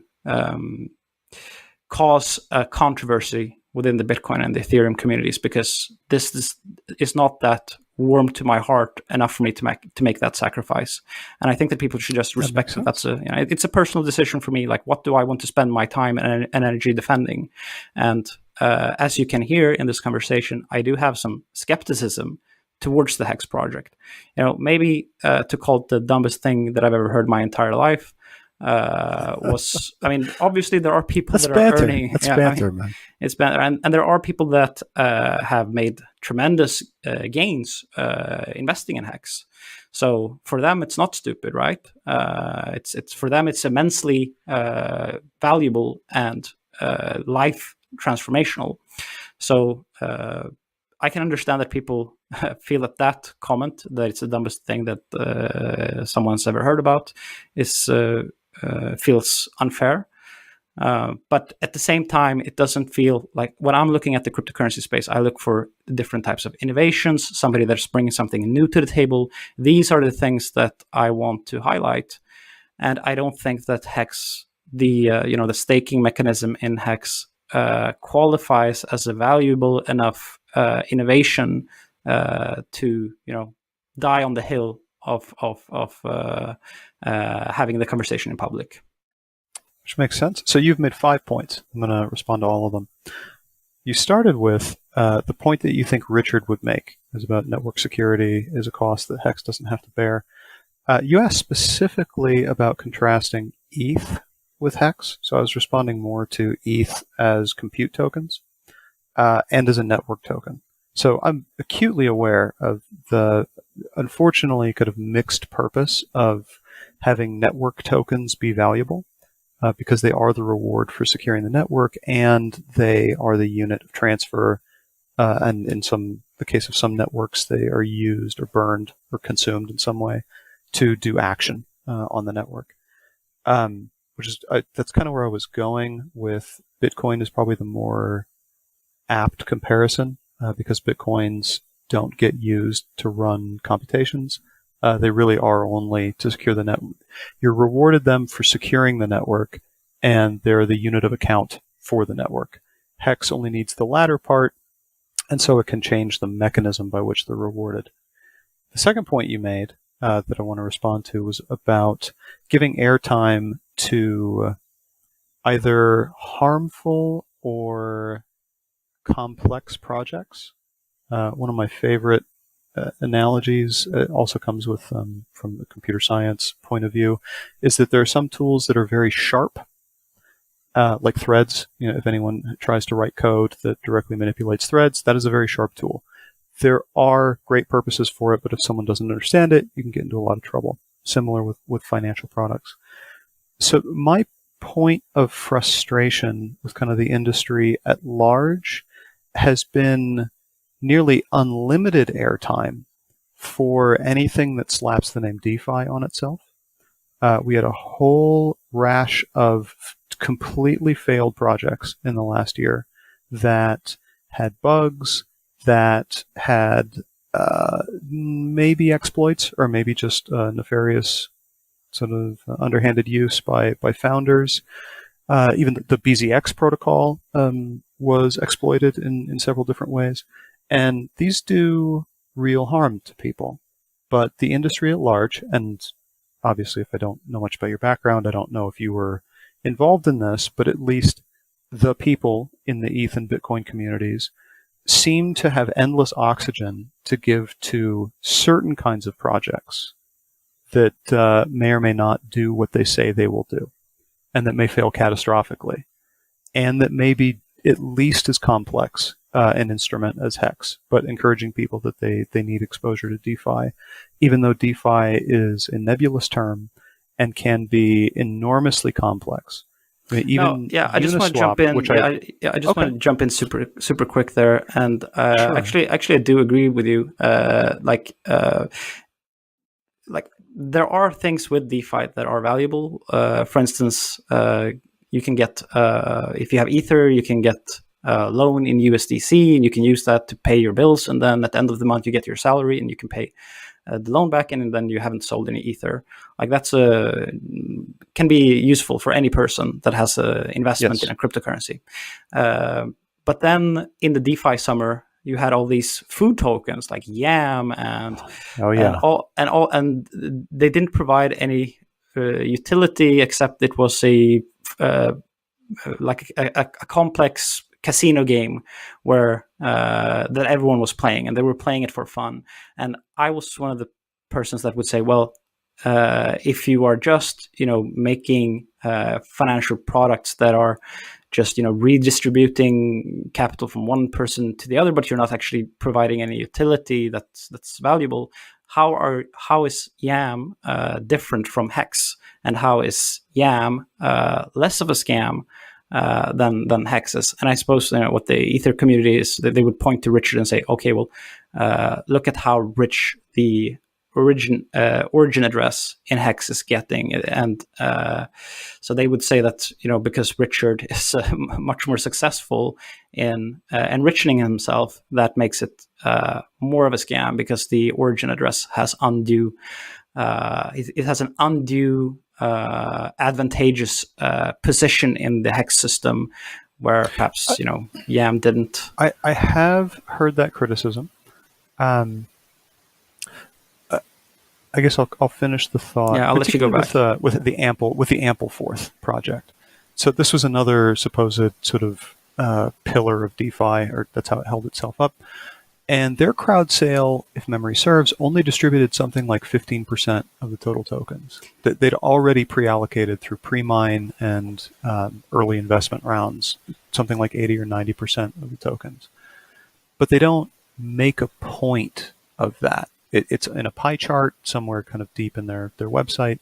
cause a controversy within the Bitcoin and the Ethereum communities, because this is not that warm to my heart enough for me to make that sacrifice. And I think that people should just respect that. That's it's a personal decision for me. Like, what do I want to spend my time and energy defending? And as you can hear in this conversation, I do have some skepticism towards the Hex project. Maybe to call it the dumbest thing that I've ever heard my entire life was, obviously there are people that are earning. That's banter, man. It's banter, and there are people that have made tremendous gains investing in Hex. So for them, it's not stupid, right? It's for them, it's immensely valuable and life transformational. So I can understand that people feel that comment, that it's the dumbest thing that someone's ever heard about, feels unfair. But at the same time, it doesn't feel like, when I'm looking at the cryptocurrency space, I look for different types of innovations, somebody that's bringing something new to the table. These are the things that I want to highlight. And I don't think that Hex, the staking mechanism in Hex, qualifies as a valuable enough innovation to die on the hill of having the conversation in public. Which makes sense. So you've made 5 points. I'm going to respond to all of them. You started with the point that you think Richard would make is about network security is a cost that Hex doesn't have to bear. You asked specifically about contrasting ETH with Hex. So I was responding more to ETH as compute tokens and as a network token. So I'm acutely aware of the, unfortunately, kind of mixed purpose of having network tokens be valuable because they are the reward for securing the network and they are the unit of transfer. And in the case of some networks, they are used or burned or consumed in some way to do action on the network. That's kind of where I was going with Bitcoin is probably the more apt comparison because Bitcoins don't get used to run computations. They really are only to secure the network. You're rewarded them for securing the network, and they're the unit of account for the network. Hex only needs the latter part, and so it can change the mechanism by which they're rewarded. The second point you made that I want to respond to was about giving airtime to either harmful or complex projects. One of my favorite analogies also comes with from a computer science point of view is that there are some tools that are very sharp, like threads. If anyone tries to write code that directly manipulates threads, that is a very sharp tool. There are great purposes for it, but if someone doesn't understand it, you can get into a lot of trouble. Similar with financial products. So my point of frustration with kind of the industry at large has been nearly unlimited airtime for anything that slaps the name DeFi on itself. We had a whole rash of completely failed projects in the last year that had bugs, that had maybe exploits or maybe just nefarious sort of underhanded use by founders. Even the BZX protocol was exploited in several different ways. And these do real harm to people. But the industry at large, and obviously if I don't know much about your background, I don't know if you were involved in this, but at least the people in the ETH and Bitcoin communities seem to have endless oxygen to give to certain kinds of projects that may or may not do what they say they will do, and that may fail catastrophically, and that may be at least as complex an instrument as Hex, but encouraging people that they need exposure to DeFi, even though DeFi is a nebulous term and can be enormously complex. I just want to jump in. I just want to jump in super quick there, and sure. Actually, I do agree with you. There are things with DeFi that are valuable. For instance, you can get if you have Ether, you can get a loan in USDC, and you can use that to pay your bills. And then at the end of the month, you get your salary, and you can pay the loan back, and then you haven't sold any ether. Like that's can be useful for any person that has an investment in a cryptocurrency. But then in the DeFi summer, you had all these food tokens like Yam and and they didn't provide any utility except it was a complex casino game where that everyone was playing, and they were playing it for fun. And I was one of the persons that would say, well, if you are just making financial products that are just redistributing capital from one person to the other, but you're not actually providing any utility that's valuable, how is Yam different from Hex, and how is Yam less of a scam than Hex is? And I suppose what the Ether community is, that they would point to Richard and say, okay, well, look at how rich the origin address in Hex is getting, and so they would say that because Richard is much more successful in enriching himself, that makes it more of a scam, because the origin address has undue it has an undue advantageous position in the Hex system, where perhaps Yam didn't. I have heard that criticism. I guess I'll finish the thought. Yeah, I'll let you go back with the Ampleforth project. So this was another supposed sort of pillar of DeFi, or that's how it held itself up. And their crowd sale, if memory serves, only distributed something like 15% of the total tokens that they'd already pre-allocated through pre-mine and early investment rounds, something like 80 or 90% of the tokens. But they don't make a point of that. It's in a pie chart somewhere kind of deep in their website.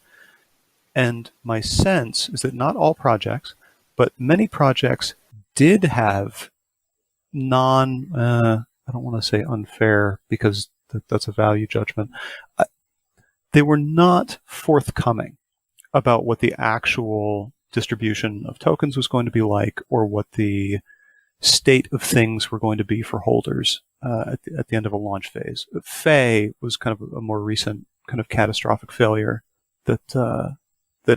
And my sense is that not all projects, but many projects did have I don't want to say unfair, because that's a value judgment. They were not forthcoming about what the actual distribution of tokens was going to be like, or what the state of things were going to be for holders at the end of a launch phase. Faye was kind of a more recent kind of catastrophic failure that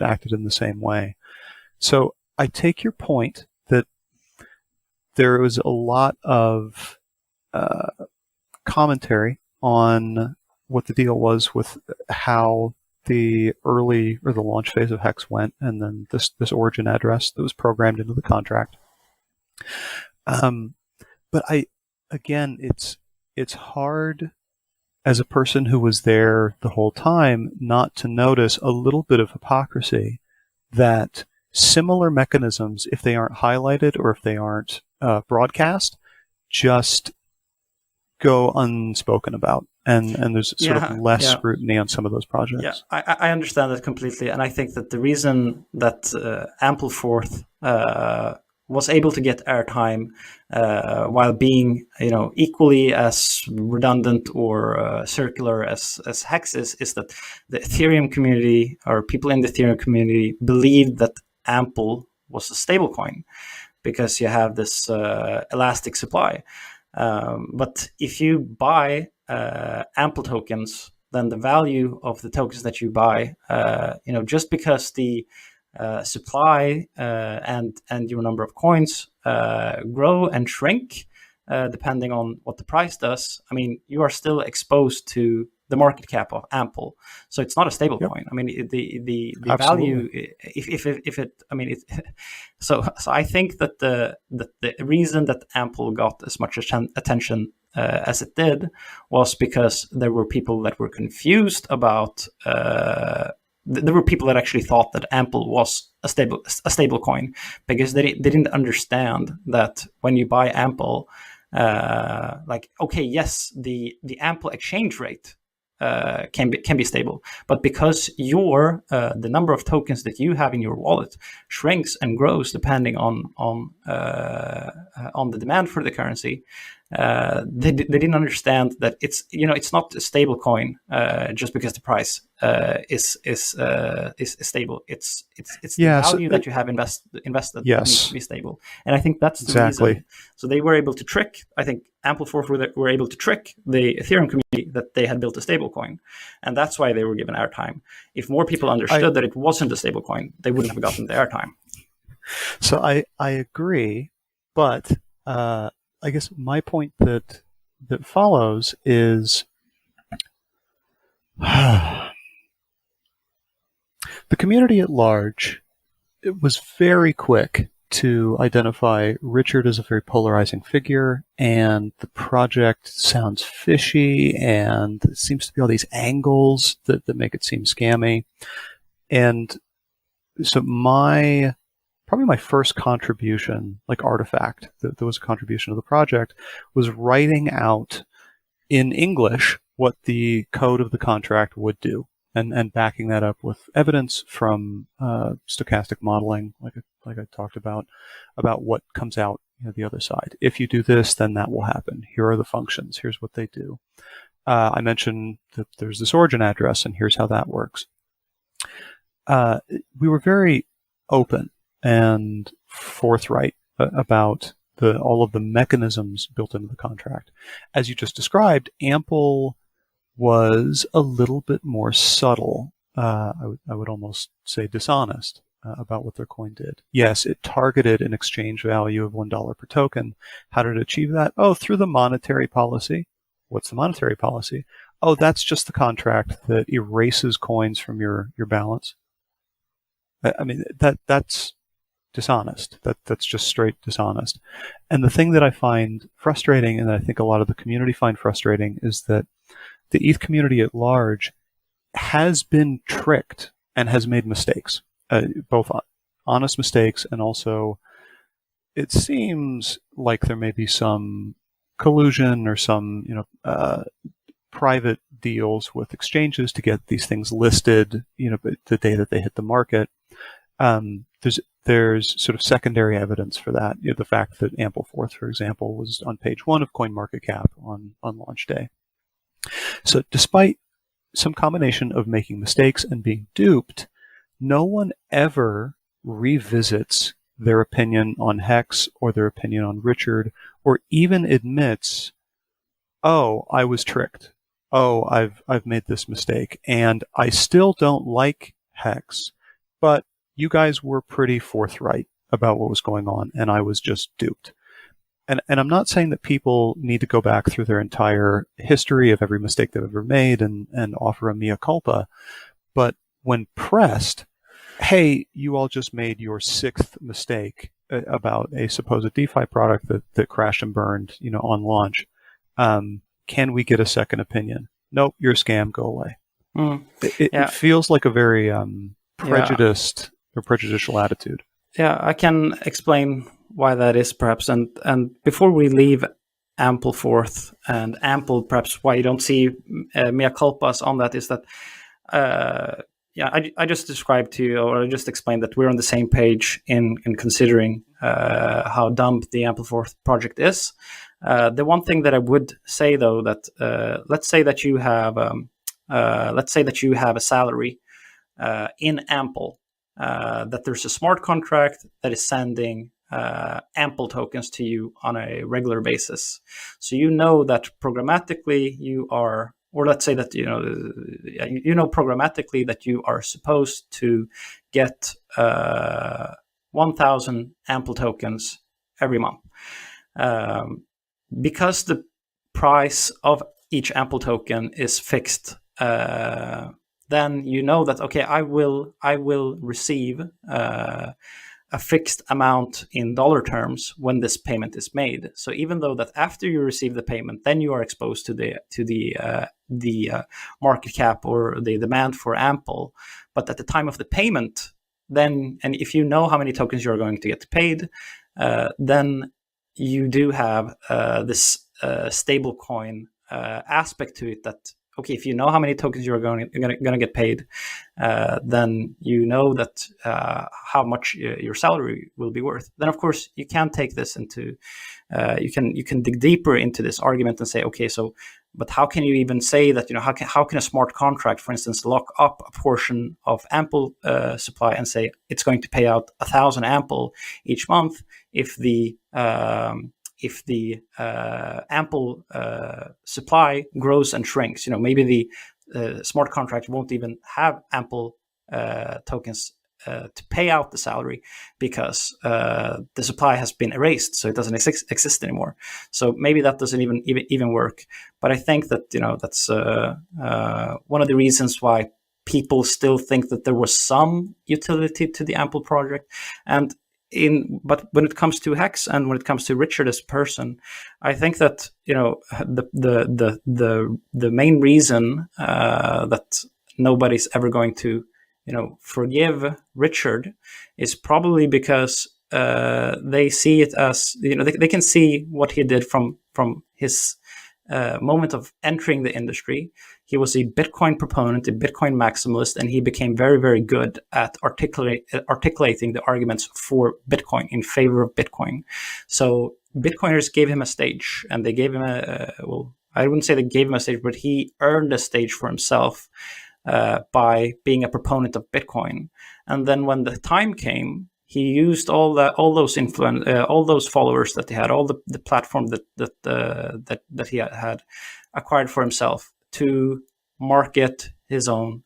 acted in the same way. So I take your point that there was a lot of commentary on what the deal was with how the early or the launch phase of Hex went, and then this origin address that was programmed into the contract. But again, it's hard as a person who was there the whole time not to notice a little bit of hypocrisy that similar mechanisms, if they aren't highlighted or if they aren't broadcast, just go unspoken about, and there's sort of less scrutiny on some of those projects. Yeah, I understand that completely, and I think that the reason that Ampleforth was able to get airtime while being equally as redundant or circular as Hex is that the Ethereum community, or people in the Ethereum community, believed that Ample was a stablecoin because you have this elastic supply. But if you buy Ample tokens, then the value of the tokens that you buy, just because the supply and your number of coins grow and shrink depending on what the price does, I mean, you are still exposed to the market cap of Ample, so it's not a stable coin. I mean, the value, if it, I mean, it. So I think that the reason that Ample got as much attention as it did was because there were people that were confused about. There were people that actually thought that Ample was a stable coin, because they didn't understand that when you buy Ample, the Ample exchange rate can be stable, but because the number of tokens that you have in your wallet shrinks and grows depending on the demand for the currency, they didn't understand that it's not a stable coin just because the price is stable. It's the value that you have invested that needs to be stable, and I think that's the reason. So they were able to trick. I think Ampleforth were able to trick the Ethereum community that they had built a stable coin, and that's why they were given airtime. If more people understood that it wasn't a stable coin, they wouldn't have gotten the airtime. So I agree, but I guess my point that follows is the community at large was very quick to identify Richard as a very polarizing figure, and the project sounds fishy, and there seems to be all these angles that make it seem scammy. And so probably my first contribution, like artifact, that was a contribution to the project, was writing out in English what the code of the contract would do, and backing that up with evidence from stochastic modeling, like I talked about what comes out the other side. If you do this, then that will happen. Here are the functions. Here's what they do. I mentioned that there's this origin address, and here's how that works. We were very open and forthright about all of the mechanisms built into the contract. As you just described, Ample was a little bit more subtle. I would almost say dishonest about what their coin did. Yes, it targeted an exchange value of $1 per token. How did it achieve that? Oh, through the monetary policy. What's the monetary policy? Oh, that's just the contract that erases coins from your balance. I mean, that's dishonest. That's just straight dishonest. And the thing that I find frustrating, and I think a lot of the community find frustrating, is that the ETH community at large has been tricked and has made mistakes, both honest mistakes, and also it seems like there may be some collusion or some private deals with exchanges to get these things listed the day that they hit the market. There's sort of secondary evidence for that. The fact that Ampleforth, for example, was on page 1 of CoinMarketCap on launch day. So despite some combination of making mistakes and being duped, no one ever revisits their opinion on Hex or their opinion on Richard, or even admits, oh, I was tricked. Oh, I've made this mistake, and I still don't like Hex, but you guys were pretty forthright about what was going on, and I was just duped. And I'm not saying that people need to go back through their entire history of every mistake they've ever made and offer a mea culpa, but when pressed, hey, you all just made your 6th mistake about a supposed DeFi product that crashed and burned, on launch. Can we get a second opinion? Nope, you're a scam, go away. It feels like a very prejudiced or prejudicial attitude. Yeah, I can explain why that is, perhaps. And before we leave Ampleforth and Ample, perhaps why you don't see mea culpas on that is that, I just described to you, or I just explained that we're on the same page in considering how dumb the Ampleforth project is. The one thing that I would say, though, that let's say that you have a salary in Ample, that there's a smart contract that is sending Ample tokens to you on a regular basis. So that programmatically you are, or let's say that programmatically that you are supposed to get 1,000 Ample tokens every month. Because the price of each Ample token is fixed, then that, okay, I will receive a fixed amount in dollar terms when this payment is made. So even though that after you receive the payment, then you are exposed to the market cap or the demand for Ample, but at the time of the payment, then, and if you know how many tokens you're going to get paid, then you do have this stable coin aspect to it, that okay, if you know how many tokens you're going to get paid, then you know that how much your salary will be worth. Then of course you can take this into you can dig deeper into this argument and say, okay, so but how can you even say that, how can a smart contract, for instance, lock up a portion of ample supply and say it's going to pay out 1,000 ample each month if the ample supply grows and shrinks? Maybe the smart contract won't even have ample tokens to pay out the salary because the supply has been erased, so it doesn't exist anymore. So maybe that doesn't even work. But I think that that's one of the reasons why people still think that there was some utility to the Ample project. But when it comes to Hex and when it comes to Richard as a person, I think that the main reason that nobody's ever going to forgive Richard is probably because they see it as they can see what he did from his moment of entering the industry. He was a Bitcoin proponent, a Bitcoin maximalist, and he became very, very good at articulating the arguments for Bitcoin, in favor of Bitcoin. So Bitcoiners gave him a stage, and they gave him I wouldn't say they gave him a stage, but he earned a stage for himself by being a proponent of Bitcoin. And then when the time came, he used all those followers that he had, all the platform that he had acquired for himself to market his own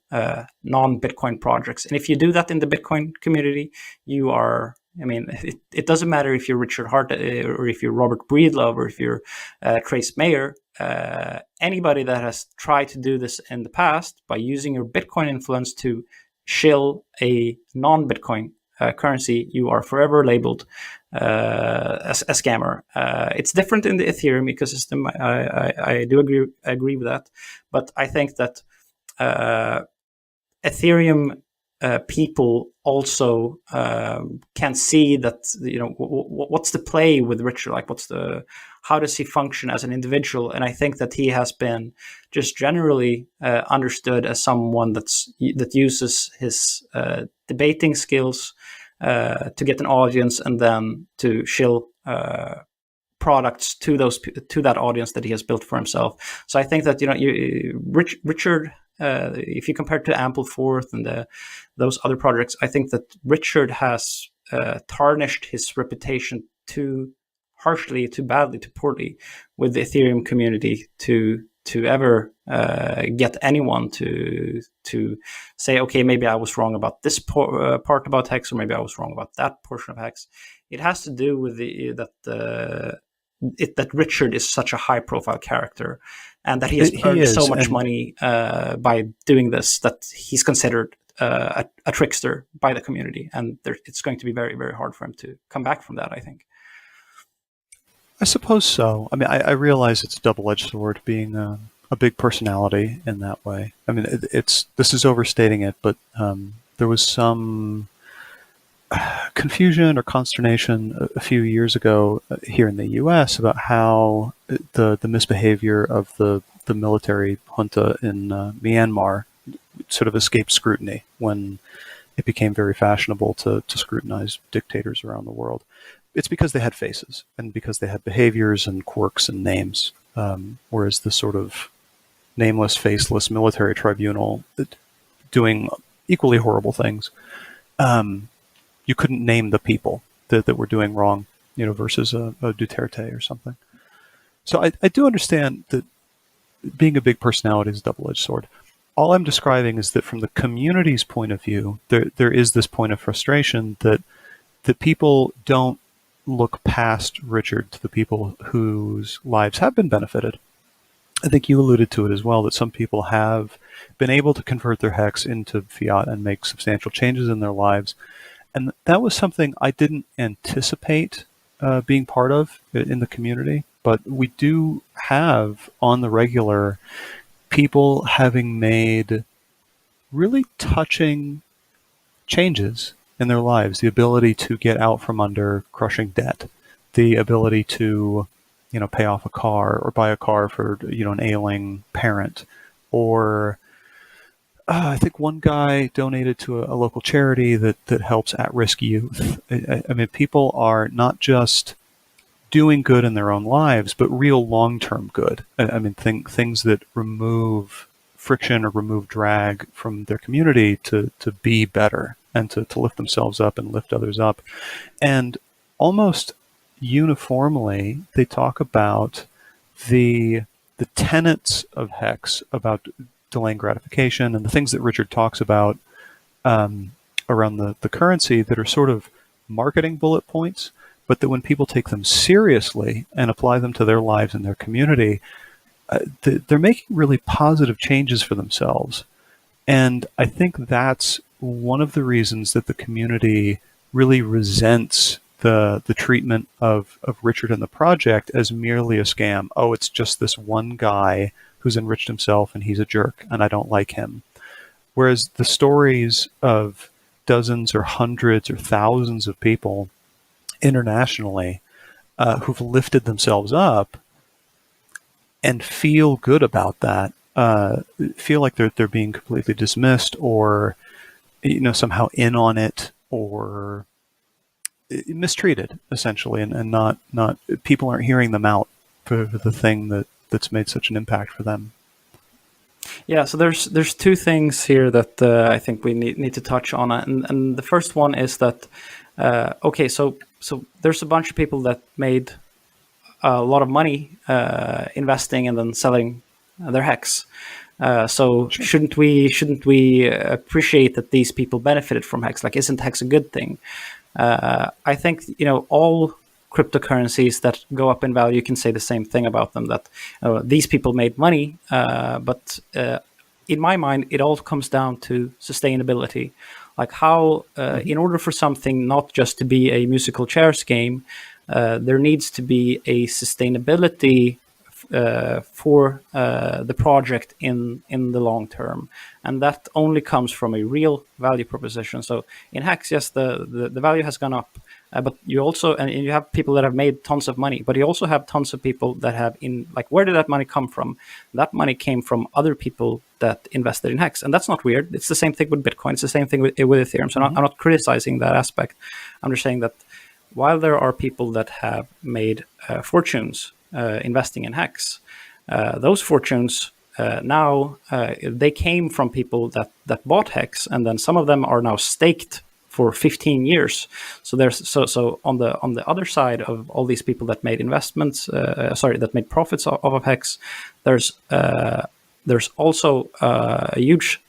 non-Bitcoin projects. And if you do that in the Bitcoin community, you are, it doesn't matter if you're Richard Hart or if you're Robert Breedlove or if you're Trace Mayer. Anybody that has tried to do this in the past by using your Bitcoin influence to shill a non-Bitcoin currency, you are forever labeled as a scammer. It's different in the Ethereum ecosystem. I do agree with that, but I think that Ethereum people also can see that what's the play with Richard, like how does he function as an individual. And I think that he has been just generally understood as someone that uses his debating skills to get an audience and then to shill products to that audience that he has built for himself. So I think that Richard, if you compare it to Ampleforth and those other projects, I think that Richard has tarnished his reputation too harshly, too badly, too poorly with the Ethereum community to ever get anyone to say, okay, maybe I was wrong about this part about Hex, or maybe I was wrong about that portion of Hex. It has to do with that Richard is such a high-profile character, and that he has earned so much money by doing this, that he's considered a trickster by the community, and it's going to be very, very hard for him to come back from that, I think. I suppose so. I realize it's a double-edged sword, being a big personality in that way. This is overstating it, but there was some confusion or consternation a few years ago here in the U.S. about how the misbehavior of the military junta in Myanmar sort of escaped scrutiny when it became very fashionable to scrutinize dictators around the world. It's because they had faces and because they had behaviors and quirks and names, whereas the sort of nameless, faceless military tribunal doing equally horrible things, you couldn't name the people that were doing wrong, versus a Duterte or something. So I do understand that being a big personality is a double-edged sword. All I'm describing is that from the community's point of view, there is this point of frustration that people don't look past Richard to the people whose lives have been benefited. I think you alluded to it as well, that some people have been able to convert their Hex into fiat and make substantial changes in their lives. And that was something I didn't anticipate being part of in the community. But we do have, on the regular, people having made really touching changes in their lives. The ability to get out from under crushing debt, the ability to pay off a car or buy a car for an ailing parent, or I think one guy donated to a local charity that helps at-risk youth. I mean, people are not just doing good in their own lives, but real long-term good. I mean, things that remove friction or remove drag from their community to be better and to lift themselves up and lift others up. And almost uniformly, they talk about the tenets of Hex about delaying gratification and the things that Richard talks about around the currency that are sort of marketing bullet points, but that when people take them seriously and apply them to their lives and their community, they're making really positive changes for themselves. And I think that's one of the reasons that the community really resents the treatment of Richard and the project as merely a scam. Oh, it's just this one guy who's enriched himself and he's a jerk and I don't like him. Whereas the stories of dozens or hundreds or thousands of people internationally who've lifted themselves up and feel good about that, feel like they're being completely dismissed or somehow in on it or mistreated, essentially, and not people aren't hearing them out for the thing that's made such an impact for them. Yeah, so there's two things here that I think we need to touch on, and the first one is that okay, so there's a bunch of people that made a lot of money investing and then selling their Hex. So Sure. shouldn't we appreciate that these people benefited from Hex? Like, isn't Hex a good thing? I think all cryptocurrencies that go up in value, you can say the same thing about them, that these people made money, but in my mind, it all comes down to sustainability. Like how, in order for something not just to be a musical chairs game, there needs to be a sustainability for the project in the long term, and that only comes from a real value proposition. So in Hex, yes, the value has gone up, but you also and you have people that have made tons of money, but you also have tons of people that have where did that money come from? That money came from other people that invested in Hex, and that's not weird. It's the same thing with Bitcoin. It's the same thing with Ethereum. So I'm not criticizing that aspect. I'm just saying that while there are people that have made fortunes investing in Hex, those fortunes now they came from people that bought Hex, and then some of them are now staked for 15 years. So there's so on the other side of all these people that made investments, that made profits off of Hex, there's also a huge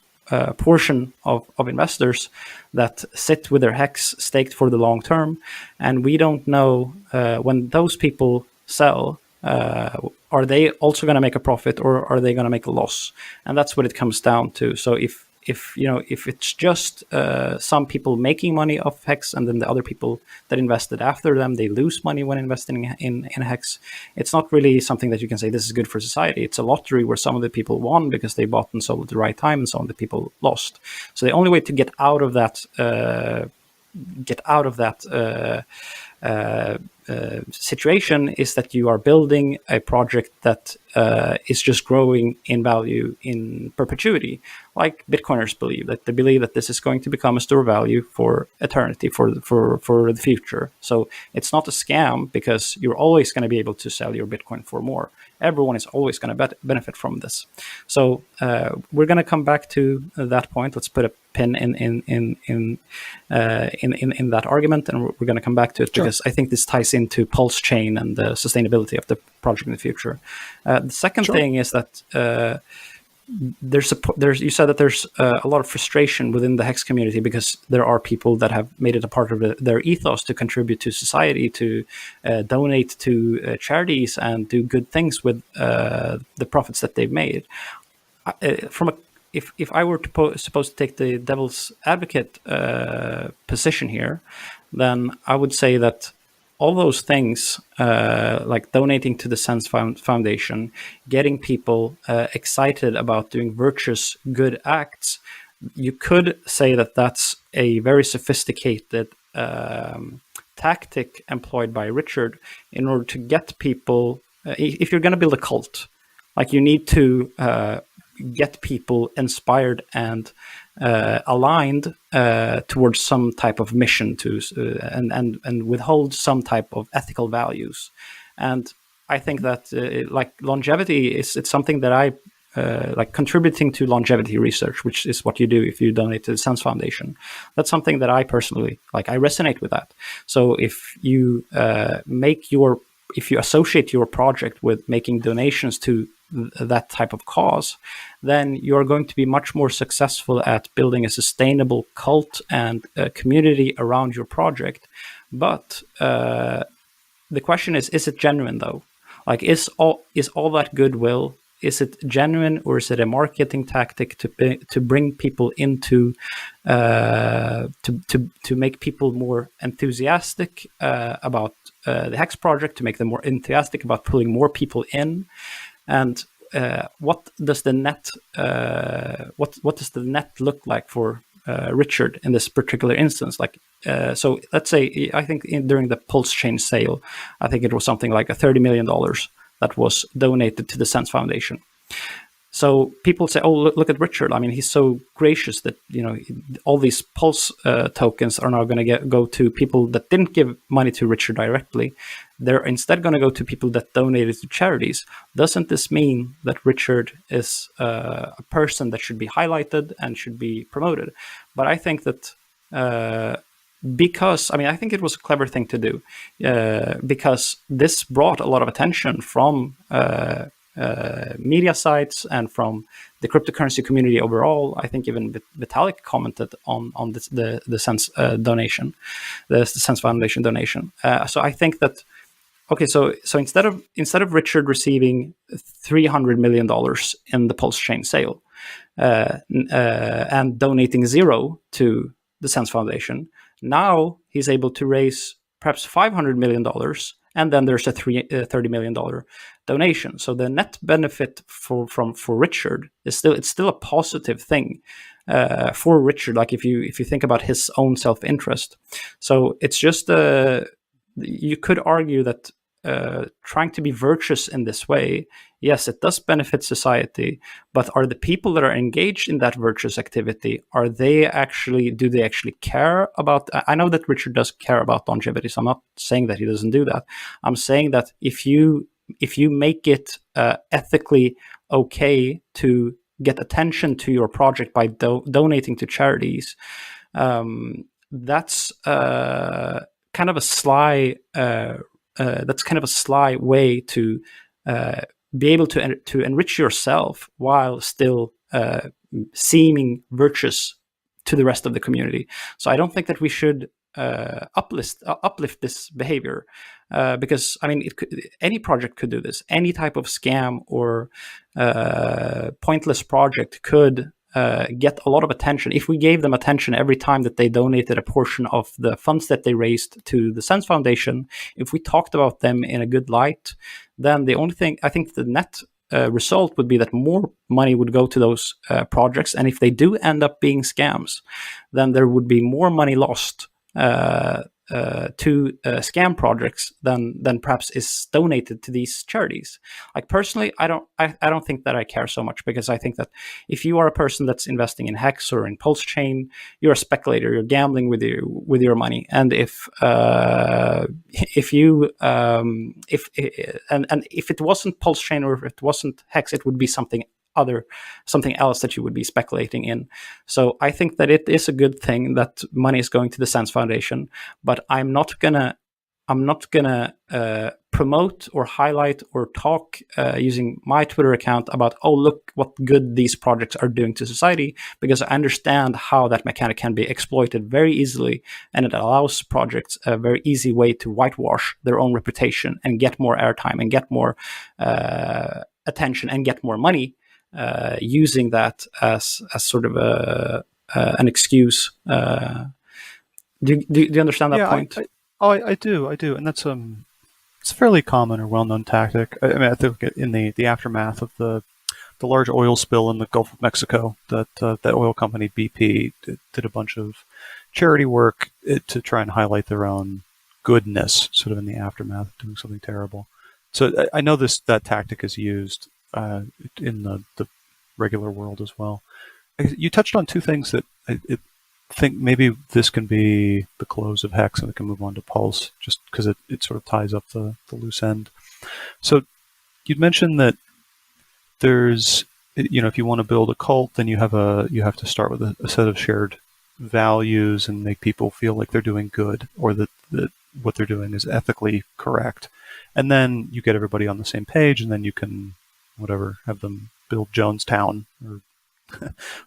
portion of investors that sit with their Hex staked for the long term, and we don't know when those people sell, are they also going to make a profit or are they going to make a loss? And that's what it comes down to. So if it's just some people making money off Hex and then the other people that invested after them, they lose money when investing in Hex, it's not really something that you can say this is good for society. It's a lottery where some of the people won because they bought and sold at the right time, and some of the people lost. So the only way to get out of that situation is that you are building a project that is just growing in value in perpetuity, like Bitcoiners believe, that they believe that this is going to become a store value for eternity, for the future. So it's not a scam because you're always going to be able to sell your Bitcoin for more. Everyone is always going to benefit from this. So we're going to come back to that point. Let's put a pin in that argument, and we're going to come back to it. Sure. Because I think this ties into PulseChain and the sustainability of the project in the future. The second Sure. thing is that you said that there's a lot of frustration within the Hex community because there are people that have made it a part of their ethos to contribute to society, to donate to charities and do good things with the profits that they've made. If I were supposed to take the devil's advocate position here, then I would say that all those things, like donating to the Sense Foundation, getting people excited about doing virtuous, good acts, you could say that that's a very sophisticated tactic employed by Richard in order to get people, if you're going to build a cult, like you need to get people inspired and aligned towards some type of mission and withhold some type of ethical values. And I think that like longevity it's something that I like contributing to longevity research, which is what you do if you donate to the Sense Foundation. That's something that I personally like. I resonate with that. So if you if you associate your project with making donations to that type of cause, then you're going to be much more successful at building a sustainable cult and community around your project. But the question is it genuine though? Like, is all that goodwill, is it genuine, or is it a marketing tactic to bring people into to make people more enthusiastic about the Hex project, to make them more enthusiastic about pulling more people in? And what does the net look like for Richard in this particular instance? Like, so let's say I think during the PulseChain sale, I think it was something like $30 million that was donated to the Sense Foundation. So people say, "Oh, look at Richard. I mean, he's so gracious that all these Pulse tokens are now going to go to people that didn't give money to Richard directly. They're instead going to go to people that donated to charities. Doesn't this mean that Richard is a person that should be highlighted and should be promoted?" But I think that because I think it was a clever thing to do because this brought a lot of attention from media sites and from the cryptocurrency community overall. I think even Vitalik commented on this, the Sense donation, the Sense Foundation donation. So I think that so instead of Richard receiving $300 million in the PulseChain sale and donating zero to the Sense Foundation, now he's able to raise perhaps $500 million, and then there's a $30 million donation. So the net benefit for Richard is still a positive thing for Richard. Like if you think about his own self-interest, so it's just you could argue that trying to be virtuous in this way, yes, it does benefit society, but are the people that are engaged in that virtuous activity, do they actually care about? I know that Richard does care about longevity, so I'm not saying that he doesn't do that. I'm saying that if you make it ethically okay to get attention to your project by donating to charities, that's kind of a sly way to be able to enrich yourself while still seeming virtuous to the rest of the community. So I don't think that we should uplift this behavior because any project could do this. Any type of scam or pointless project could get a lot of attention. If we gave them attention every time that they donated a portion of the funds that they raised to the Sense Foundation, if we talked about them in a good light, then the only thing, I think the net result would be that more money would go to those projects. And if they do end up being scams, then there would be more money lost to scam projects than perhaps is donated to these charities. Like personally, I don't think that I care so much, because I think that if you are a person that's investing in Hex or in PulseChain, you're a speculator. You're gambling with your money, and if it wasn't PulseChain or if it wasn't Hex, it would be something else that you would be speculating in. So I think that it is a good thing that money is going to the Sense Foundation, but I'm not gonna promote or highlight or talk using my Twitter account about, oh, look what good these projects are doing to society, because I understand how that mechanic can be exploited very easily, and it allows projects a very easy way to whitewash their own reputation and get more airtime and get more attention and get more money, using that as sort of an excuse. Do you understand that point? I do, and that's it's a fairly common or well-known tactic. I think in the aftermath of the large oil spill in the Gulf of Mexico, that oil company BP did a bunch of charity work to try and highlight their own goodness, sort of in the aftermath of doing something terrible. So I know that tactic is used in the regular world as well. You touched on two things that I think maybe this can be the close of Hex, and we can move on to Pulse, just because it sort of ties up the loose end. So you'd mentioned that there's, if you want to build a cult, then you have to start with a set of shared values and make people feel like they're doing good, or that what they're doing is ethically correct. And then you get everybody on the same page, and then you can, have them build Jonestown, or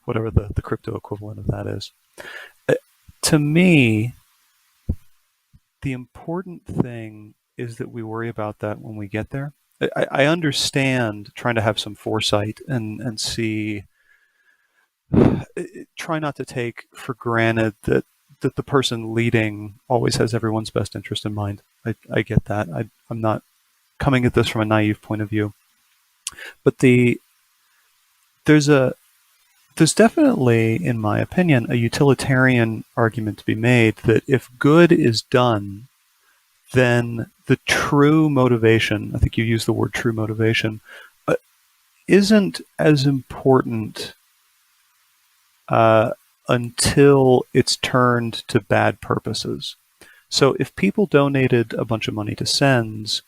whatever the crypto equivalent of that is. To me, the important thing is that we worry about that when we get there. I understand trying to have some foresight and see, try not to take for granted that the person leading always has everyone's best interest in mind. I get that. I'm not coming at this from a naive point of view. But there's definitely, in my opinion, a utilitarian argument to be made that if good is done, then the true motivation, I think you used the word true motivation, isn't as important until it's turned to bad purposes. So if people donated a bunch of money to Sens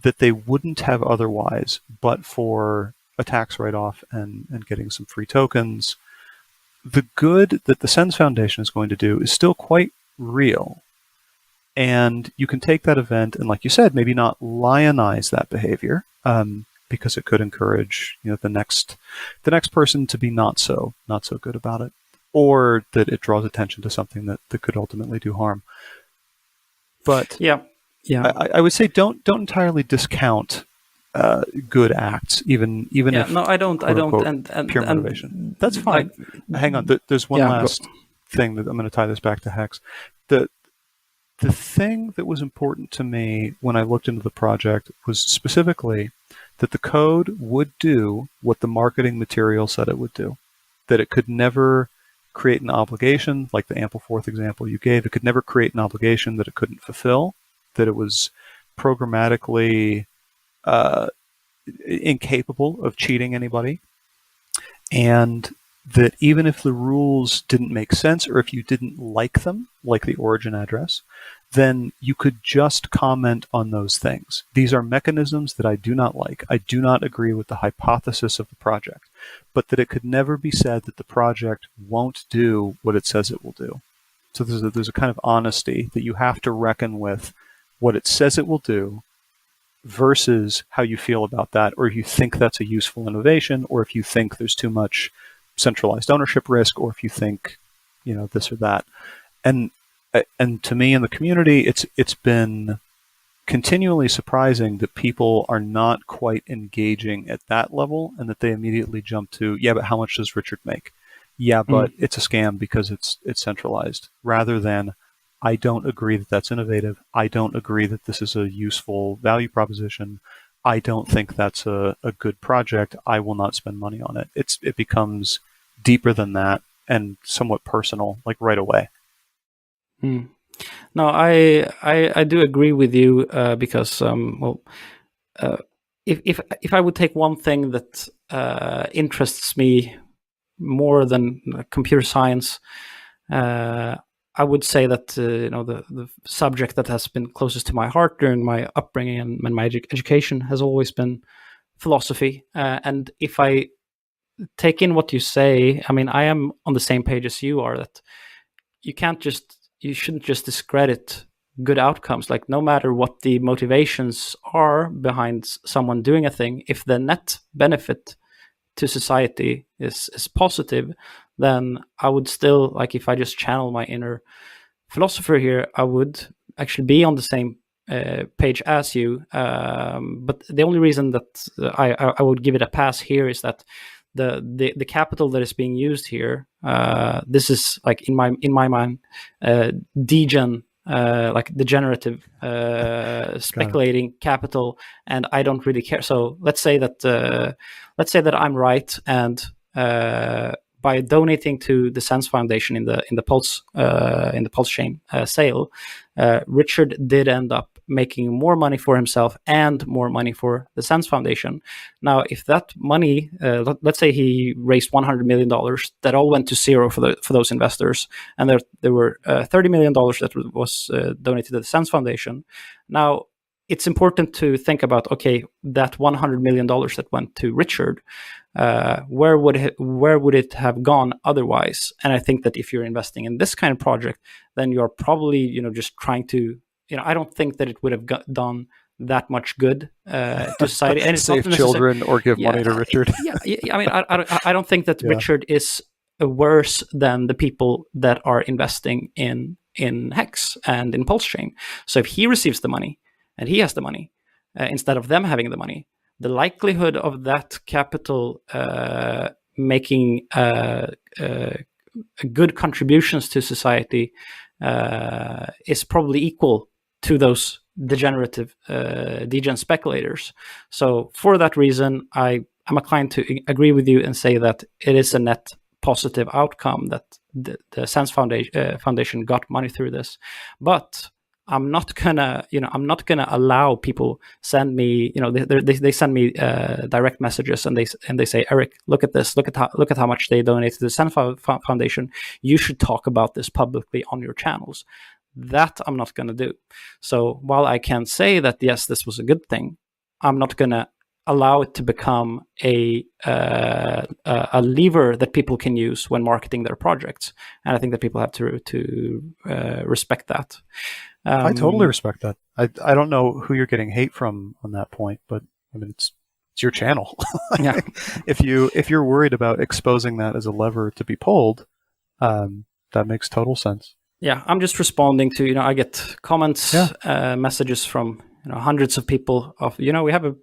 that they wouldn't have otherwise, but for a tax write-off and getting some free tokens, the good that the Sens Foundation is going to do is still quite real. And you can take that event and, like you said, maybe not lionize that behavior, because it could encourage the next person to be not so good about it, or that it draws attention to something that could ultimately do harm. But yeah, I would say don't entirely discount good acts, even if no, I don't, and pure motivation. That's fine. Hang on, there's one last thing that I'm going to tie this back to Hex. The thing that was important to me when I looked into the project was specifically that the code would do what the marketing material said it would do, that it could never create an obligation, like the Ampleforth example you gave. It could never create an obligation that it couldn't fulfill, that it was programmatically incapable of cheating anybody, and that even if the rules didn't make sense, or if you didn't like them, like the origin address, then you could just comment on those things. These are mechanisms that I do not like. I do not agree with the hypothesis of the project, but that it could never be said that the project won't do what it says it will do. So there's a kind of honesty that you have to reckon with what it says it will do versus how you feel about that, or if you think that's a useful innovation, or if you think there's too much centralized ownership risk, or if you think, this or that. And to me in the community, it's been continually surprising that people are not quite engaging at that level, and that they immediately jump to, yeah, but how much does Richard make? Yeah, but it's a scam because it's centralized, rather than, I don't agree that that's innovative. I don't agree that this is a useful value proposition. I don't think that's a good project. I will not spend money on it. It becomes deeper than that and somewhat personal, like right away. No, I do agree with you, because if I would take one thing that interests me more than computer science, I would say that the subject that has been closest to my heart during my upbringing and my education has always been philosophy. And if I take in what you say, I mean, I am on the same page as you are, that you shouldn't just discredit good outcomes. Like, no matter what the motivations are behind someone doing a thing, if the net benefit to society is positive, then I would still, like, if I just channel my inner philosopher here, I would actually be on the same page as you. But the only reason that I would give it a pass here is that the capital that is being used here, this is, like, in my mind, degen, like degenerative speculating capital, and I don't really care. So let's say that I'm right, and by donating to the Sense Foundation in the PulseChain sale, Richard did end up making more money for himself and more money for the Sense Foundation. Now, if that money, let's say he raised $100 million, that all went to zero for those investors, and there were $30 million that was donated to the Sense Foundation. Now, it's important to think about, okay, that $100 million that went to Richard, where would it have gone otherwise? And I think that if you're investing in this kind of project, then you're probably, just trying to, I don't think that it would have done that much good to society. And it's save children or give money to Richard. I mean, I don't think that Richard is worse than the people that are investing in Hex and in PulseChain. So if he receives the money and he has the money instead of them having the money, the likelihood of that capital making good contributions to society is probably equal to those degenerative degen speculators. So for that reason, I'm inclined to agree with you and say that it is a net positive outcome that the Sense Foundation got money through this. But I'm not gonna allow people send me, they send me direct messages and they say, Eric, look at this, look at how much they donated to the Sense Foundation. You should talk about this publicly on your channels. That I'm not going to do. So while I can say that, yes, this was a good thing, I'm not going to allow it to become a lever that people can use when marketing their projects. And I think that people have to respect that. I totally respect that. I don't know who you're getting hate from on that point, but I mean, it's your channel. Yeah. If you're worried about exposing that as a lever to be pulled, that makes total sense. Yeah, I'm just responding to, I get comments, messages from, hundreds of people we have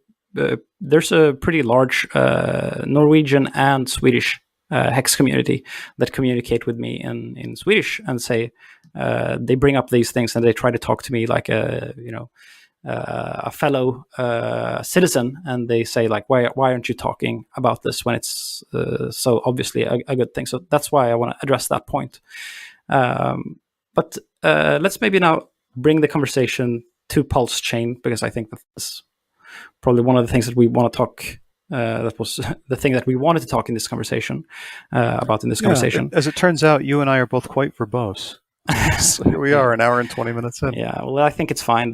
there's a pretty large Norwegian and Swedish Hex community that communicate with me in Swedish and say, they bring up these things and they try to talk to me like a fellow citizen, and they say like, why aren't you talking about this when it's so obviously a good thing? So that's why I want to address that point. But let's maybe now bring the conversation to PulseChain, because I think that's probably one of the things that we want to talk. That was the thing that we wanted to talk in this conversation about in this conversation. As it turns out, you and I are both quite verbose. So here we are, an hour and 20 minutes in. Yeah, well, I think it's fine.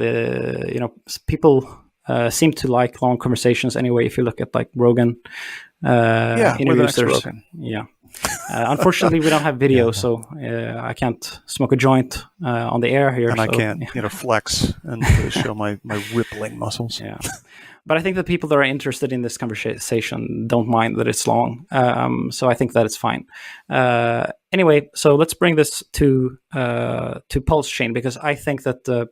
People seem to like long conversations anyway. If you look at like Rogan interviews, Rogan. Yeah. Unfortunately, we don't have video, so I can't smoke a joint on the air here. And I can't, flex and show my rippling muscles. Yeah. But I think the people that are interested in this conversation don't mind that it's long. So I think that it's fine. Anyway, so let's bring this to PulseChain, because I think that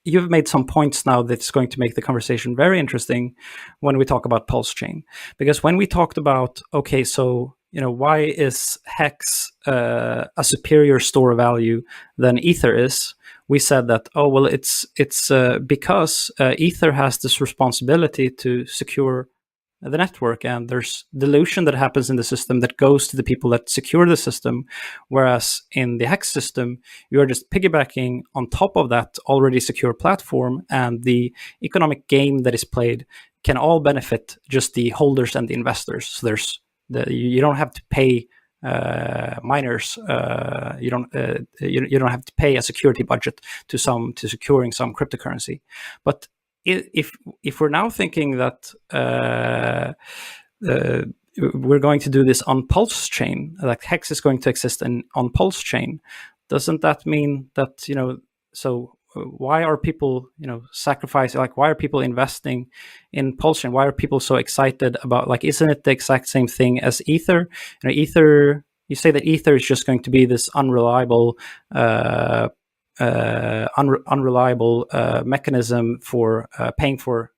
you've made some points now that's going to make the conversation very interesting when we talk about PulseChain. Because when we talked about, okay, so why is Hex a superior store of value than Ether is? We said that, it's because Ether has this responsibility to secure the network, and there's dilution that happens in the system that goes to the people that secure the system, whereas in the Hex system, you're just piggybacking on top of that already secure platform, and the economic game that is played can all benefit just the holders and the investors. So you don't have to pay miners. You don't have to pay a security budget to securing some cryptocurrency. But if we're now thinking that we're going to do this on PulseChain, like Hex is going to exist on PulseChain, doesn't that mean that so? Why are people, sacrificing? Like, why are people investing in PulseChain? Why are people so excited about? Like, isn't it the exact same thing as Ether? Ether. You say that Ether is just going to be this unreliable mechanism for paying for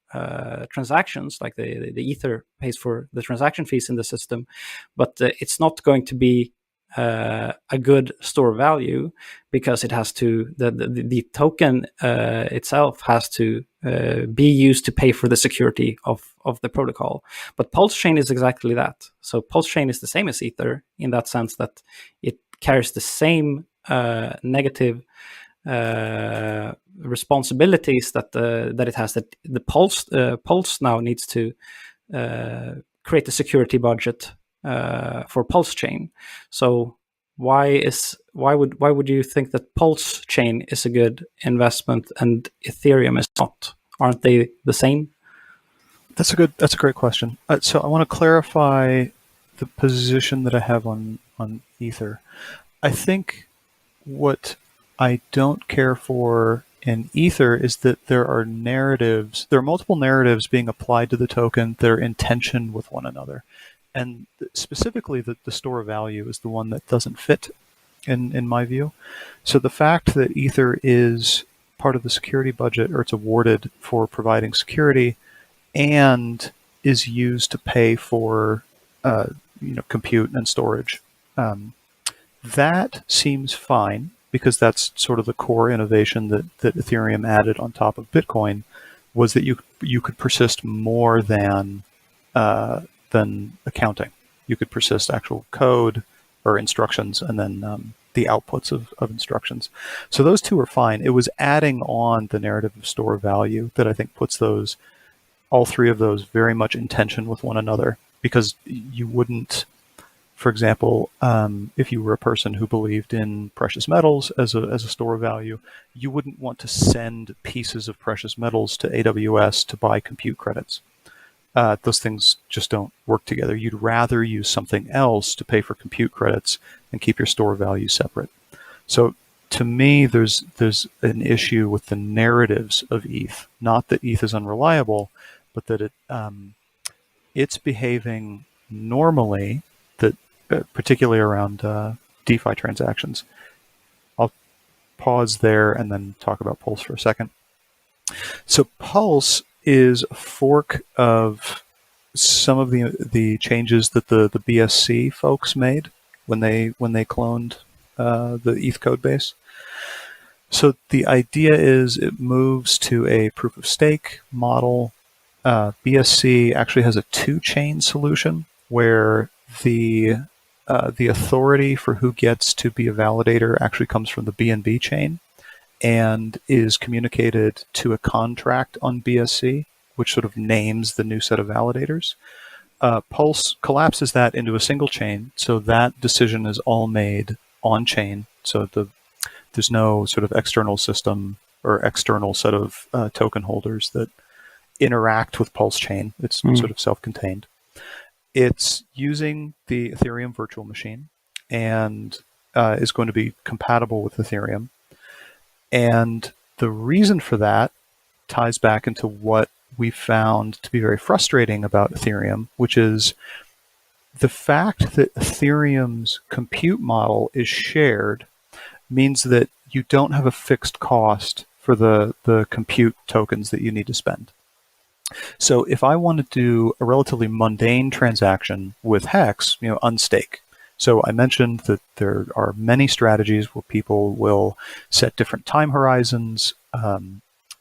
transactions. Like the Ether pays for the transaction fees in the system, but it's not going to be a good store value, because it has to the token itself has to be used to pay for the security of the protocol. But PulseChain is exactly that. So PulseChain is the same as Ether in that sense that it carries the same negative responsibilities that it has. That the Pulse now needs to create a security budget for PulseChain. So why would you think that PulseChain is a good investment and Ethereum is not? Aren't they the same? That's a great question. So I want to clarify the position that I have on Ether. I think what I don't care for in Ether is that there are multiple narratives being applied to the token that are in tension with one another. And specifically, the store of value is the one that doesn't fit in my view. So the fact that Ether is part of the security budget, or it's awarded for providing security, and is used to pay for compute and storage, that seems fine, because that's sort of the core innovation that Ethereum added on top of Bitcoin, was that you could persist more than accounting. You could persist actual code or instructions, and then the outputs of instructions. So those two are fine. It was adding on the narrative of store of value that I think puts all three of those very much in tension with one another, because you wouldn't, for example, if you were a person who believed in precious metals as a store of value, you wouldn't want to send pieces of precious metals to AWS to buy compute credits. Those things just don't work together. You'd rather use something else to pay for compute credits and keep your store of value separate. So to me, there's an issue with the narratives of ETH. Not that ETH is unreliable, but that it's behaving normally, that particularly around DeFi transactions. I'll pause there and then talk about Pulse for a second. So Pulse is a fork of some of the changes that the BSC folks made when they cloned the ETH code base. So the idea is it moves to a proof of stake model. BSC actually has a two-chain solution where the authority for who gets to be a validator actually comes from the BNB chain and is communicated to a contract on BSC, which sort of names the new set of validators. Pulse collapses that into a single chain, so that decision is all made on chain. So there's no sort of external system or external set of token holders that interact with PulseChain. It's sort of self-contained. It's using the Ethereum virtual machine and is going to be compatible with Ethereum. And the reason for that ties back into what we found to be very frustrating about Ethereum, which is the fact that Ethereum's compute model is shared means that you don't have a fixed cost for the compute tokens that you need to spend. So if I want to do a relatively mundane transaction with Hex, unstake. So I mentioned that there are many strategies where people will set different time horizons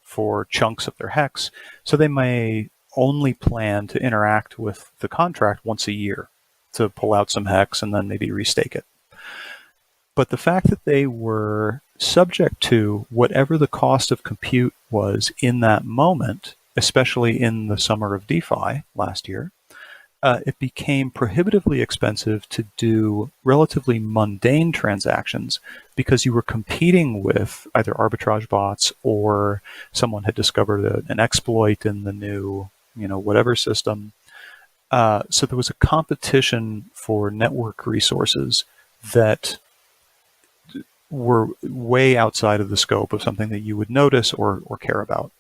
for chunks of their Hex. So they may only plan to interact with the contract once a year to pull out some Hex and then maybe restake it. But the fact that they were subject to whatever the cost of compute was in that moment, especially in the summer of DeFi last year, it became prohibitively expensive to do relatively mundane transactions because you were competing with either arbitrage bots or someone had discovered an exploit in the new, whatever system. So there was a competition for network resources that were way outside of the scope of something that you would notice or care about.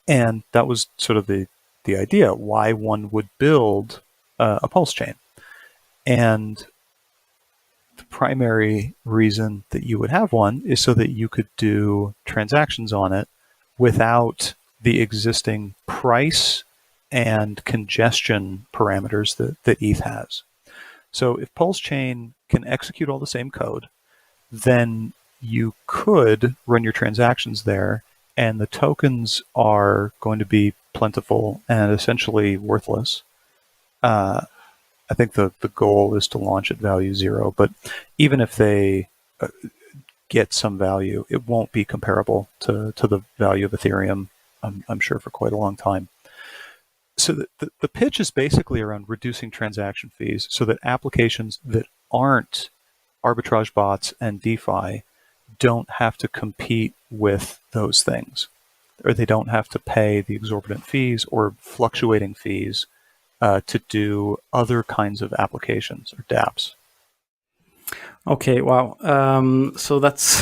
And that was sort of the idea, why one would build a pulse chain. And the primary reason that you would have one is so that you could do transactions on it without the existing price and congestion parameters that ETH has. So if PulseChain can execute all the same code, then you could run your transactions there and the tokens are going to be plentiful and essentially worthless. I think the goal is to launch at value 0, but even if they get some value, it won't be comparable to the value of Ethereum, I'm sure, for quite a long time. So the pitch is basically around reducing transaction fees so that applications that aren't arbitrage bots and DeFi don't have to compete with those things, or they don't have to pay the exorbitant fees or fluctuating fees to do other kinds of applications or dApps. Okay, wow. So that's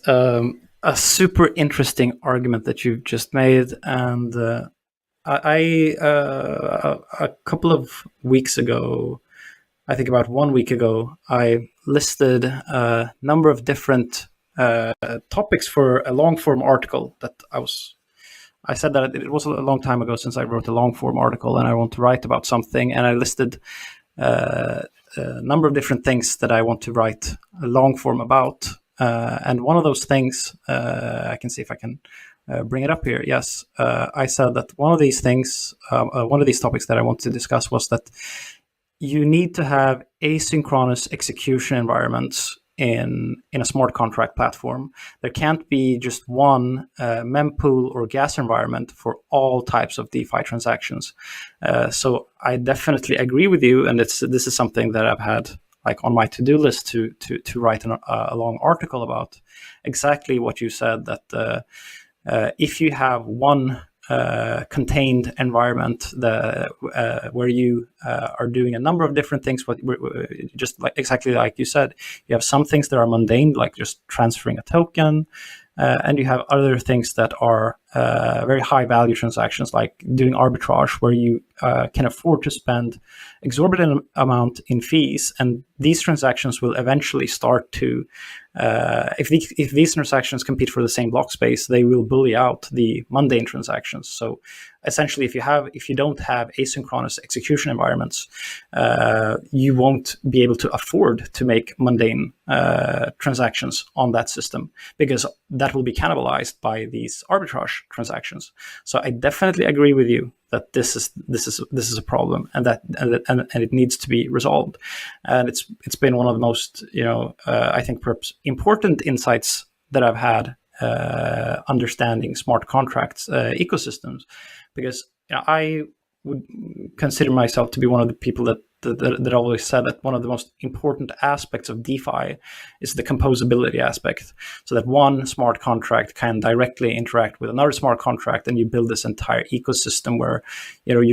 a super interesting argument that you've just made, and a couple of weeks ago, I think about 1 week ago, I listed a number of different topics for a long form article that I said that it was a long time ago since I wrote a long form article and I want to write about something, and I listed a number of different things that I want to write a long form about. And one of those things, I can see if I can bring it up here. Yes, I said that one of these things, one of these topics that I want to discuss was that you need to have asynchronous execution environments in a smart contract platform. There can't be just one mempool or gas environment for all types of DeFi transactions. So I definitely agree with you, and this is something that I've had like on my to-do list to write a long article about. Exactly what you said, that if you have one contained environment where you are doing a number of different things, but just like exactly like you said, you have some things that are mundane, like just transferring a token, and you have other things that are very high value transactions, like doing arbitrage, where you can afford to spend exorbitant amount in fees, and these transactions will eventually start to if these transactions compete for the same block space, they will bully out the mundane transactions. So essentially, if you don't have asynchronous execution environments, you won't be able to afford to make mundane transactions on that system, because that will be cannibalized by these arbitrage transactions. So I definitely agree with you that this is a problem, and it needs to be resolved. And it's been one of the most I think perhaps important insights that I've had understanding smart contracts ecosystems, because I would consider myself to be one of the people that always said that one of the most important aspects of DeFi is the composability aspect, so that one smart contract can directly interact with another smart contract, and you build this entire ecosystem where you're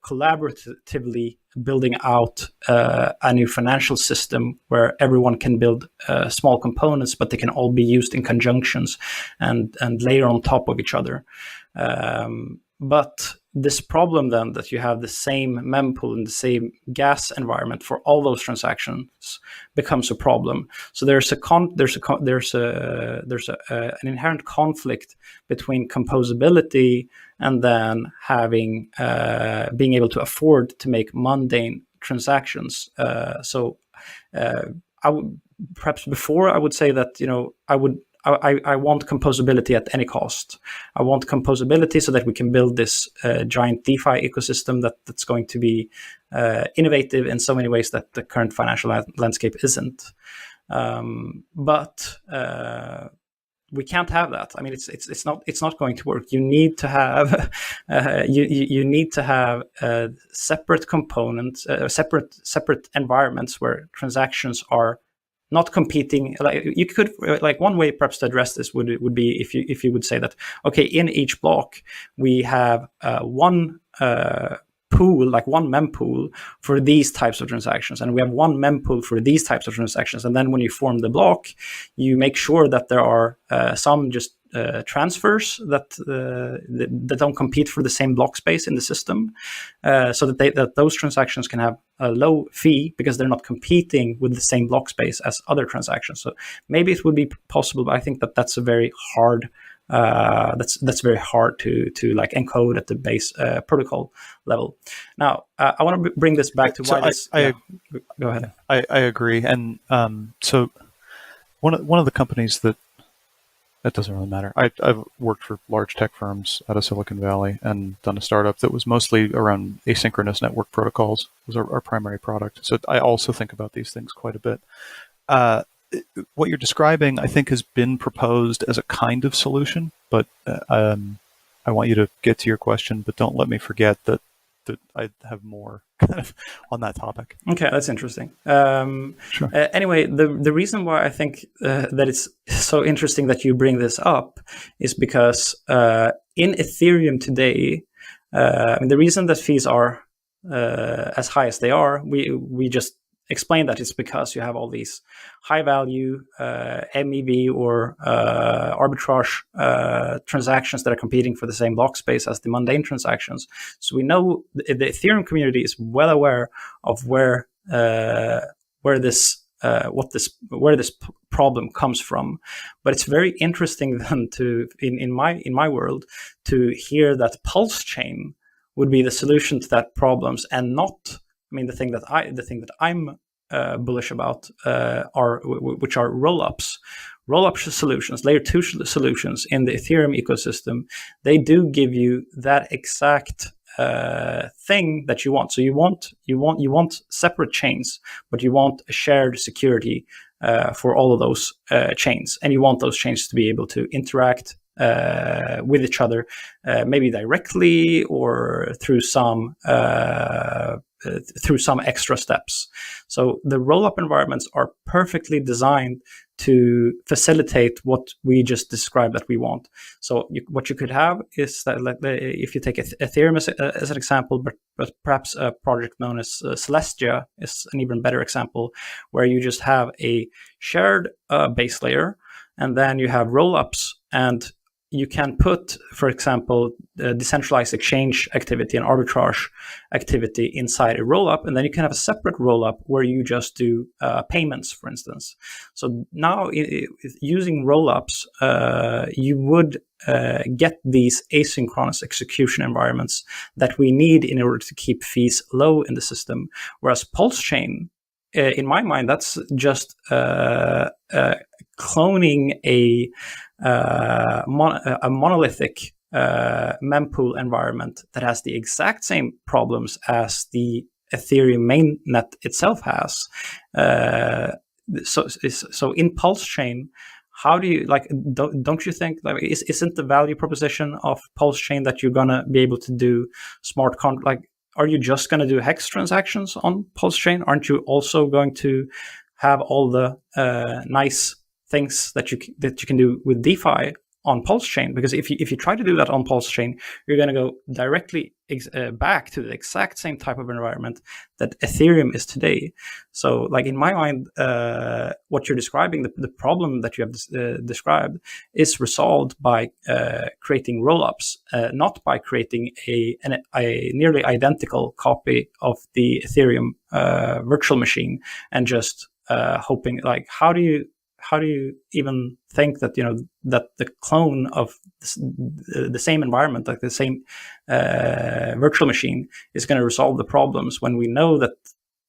collaboratively building out a new financial system where everyone can build small components, but they can all be used in conjunctions and layer on top of each other. But this problem then that you have the same mempool and the same gas environment for all those transactions becomes a problem. So there's an inherent conflict between composability and then having being able to afford to make mundane transactions. So I would perhaps before I would say that I want composability at any cost. I want composability so that we can build this giant DeFi ecosystem that's going to be innovative in so many ways that the current financial landscape isn't. But we can't have that. I mean, it's not going to work. You need to have you need to have separate components, separate environments where transactions are not competing. Like you could, like one way perhaps to address this would be if you would say that, okay, in each block we have one pool, like one mempool for these types of transactions, and we have one mempool for these types of transactions. And then when you form the block, you make sure that there are some just transfers that don't compete for the same block space in the system, so that those transactions can have a low fee because they're not competing with the same block space as other transactions. So maybe it would be possible, but I think that's a very hard that's very hard to like encode at the base protocol level. Now, I want to bring this back to why this. Go ahead. I agree, and so one of the companies that It doesn't really matter. I've worked for large tech firms out of Silicon Valley and done a startup that was mostly around asynchronous network protocols, was our primary product. So I also think about these things quite a bit. Uh, what you're describing, I think, has been proposed as a kind of solution, but I want you to get to your question, but don't let me forget that I have more kind of on that topic. Okay, that's interesting. Sure. Anyway, the reason why I think that it's so interesting that you bring this up is because in Ethereum today, the reason that fees are as high as they are, we just explained that it's because you have all these high value MEV or arbitrage transactions that are competing for the same block space as the mundane transactions. So we know the Ethereum community is well aware of where this problem comes from. But it's very interesting then in my world to hear that PulseChain would be the solution to that problems, and not. I mean, the thing that I'm bullish about which are rollups. Rollup solutions, layer 2 solutions in the Ethereum ecosystem. They do give you that exact thing that you want. So you want separate chains, but you want a shared security for all of those chains, and you want those chains to be able to interact with each other, maybe directly or through some extra steps. So the rollup environments are perfectly designed to facilitate what we just described that we want. So what you could have is that, like, if you take Ethereum as an example, but perhaps a project known as Celestia is an even better example, where you just have a shared base layer, and then you have rollups, and you can put, for example, decentralized exchange activity and arbitrage activity inside a rollup, and then you can have a separate rollup where you just do payments, for instance. So now, using rollups, you would get these asynchronous execution environments that we need in order to keep fees low in the system. Whereas PulseChain, in my mind, that's just cloning a monolithic mempool environment that has the exact same problems as the Ethereum mainnet itself has. So in PulseChain, how do you, like, don't you think, like, isn't the value proposition of PulseChain that you're gonna be able to do smart are you just going to do hex transactions on PulseChain? Aren't you also going to have all the nice things that you can do with DeFi on PulseChain? Because if you try to do that on PulseChain, you're going to go directly back to the exact same type of environment that Ethereum is today. So, like, in my mind, what you're describing, the problem that you have described, is resolved by creating rollups, not by creating a nearly identical copy of the Ethereum virtual machine and just hoping. Like, how do you even think that that the clone of the same environment, like the same virtual machine, is going to resolve the problems when we know that,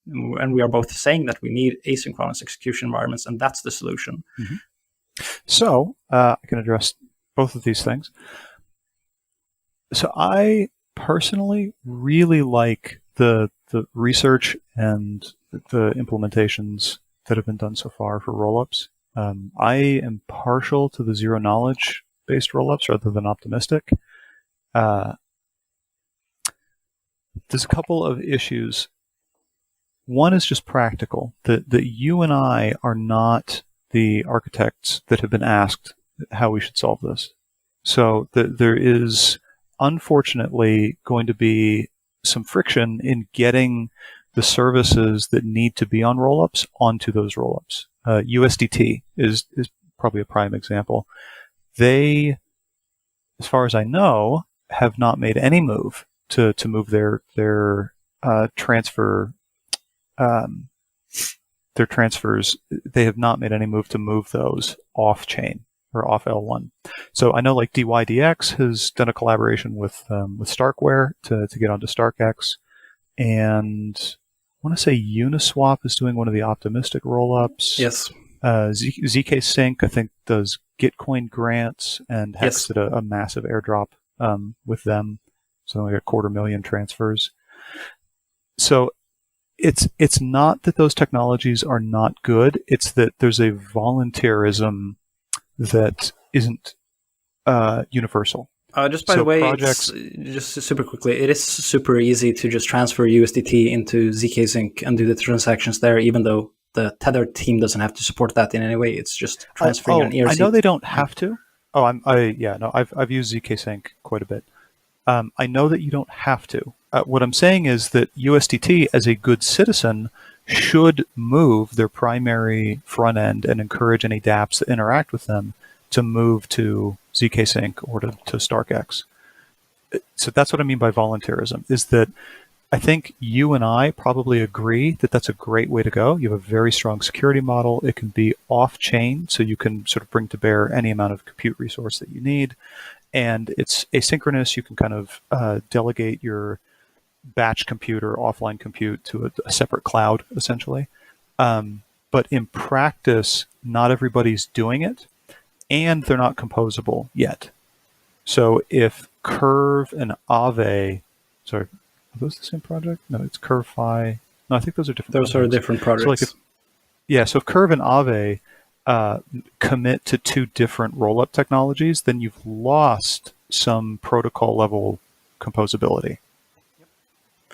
and we are both saying that we need asynchronous execution environments, and that's the solution? Mm-hmm. So I can address both of these things. So I personally really like the research and the implementations that have been done so far for rollups. I am partial to the zero knowledge based rollups rather than optimistic. There's a couple of issues. One is just practical. That you and I are not the architects that have been asked how we should solve this. So there is unfortunately going to be some friction in getting the services that need to be on rollups onto those rollups. USDT is probably a prime example. They, as far as I know, have not made any move to move their transfers. They have not made any move to move those off chain or off L1. So I know, like, DYDX has done a collaboration with Starkware to get onto StarkX, and I want to say Uniswap is doing one of the optimistic rollups. Yes. ZK Sync, I think, does Gitcoin grants, and Hex did a massive airdrop with them. So we got 250,000 transfers. So it's not that those technologies are not good. It's that there's a voluntarism that isn't universal. Just by the way, just super quickly, it is super easy to just transfer USDT into ZK Sync and do the transactions there, even though the Tether team doesn't have to support that in any way. It's just transferring an ERC. I know they don't have to. I've used ZK Sync quite a bit. I know that you don't have to. What I'm saying is that USDT, as a good citizen, should move their primary front end and encourage any dApps that interact with them to move to ZK Sync or to StarkX. So that's what I mean by voluntarism, is that I think you and I probably agree that that's a great way to go. You have a very strong security model. It can be off-chain, so you can sort of bring to bear any amount of compute resource that you need. And it's asynchronous. You can kind of delegate your batch compute or offline compute to a separate cloud, essentially. But in practice, not everybody's doing it, and they're not composable yet. So if Curve and Aave, sorry, are those the same project? No, it's CurveFi. No, I think those are different. Those projects. Are different projects. So if Curve and Aave commit to two different rollup technologies, then you've lost some protocol level composability.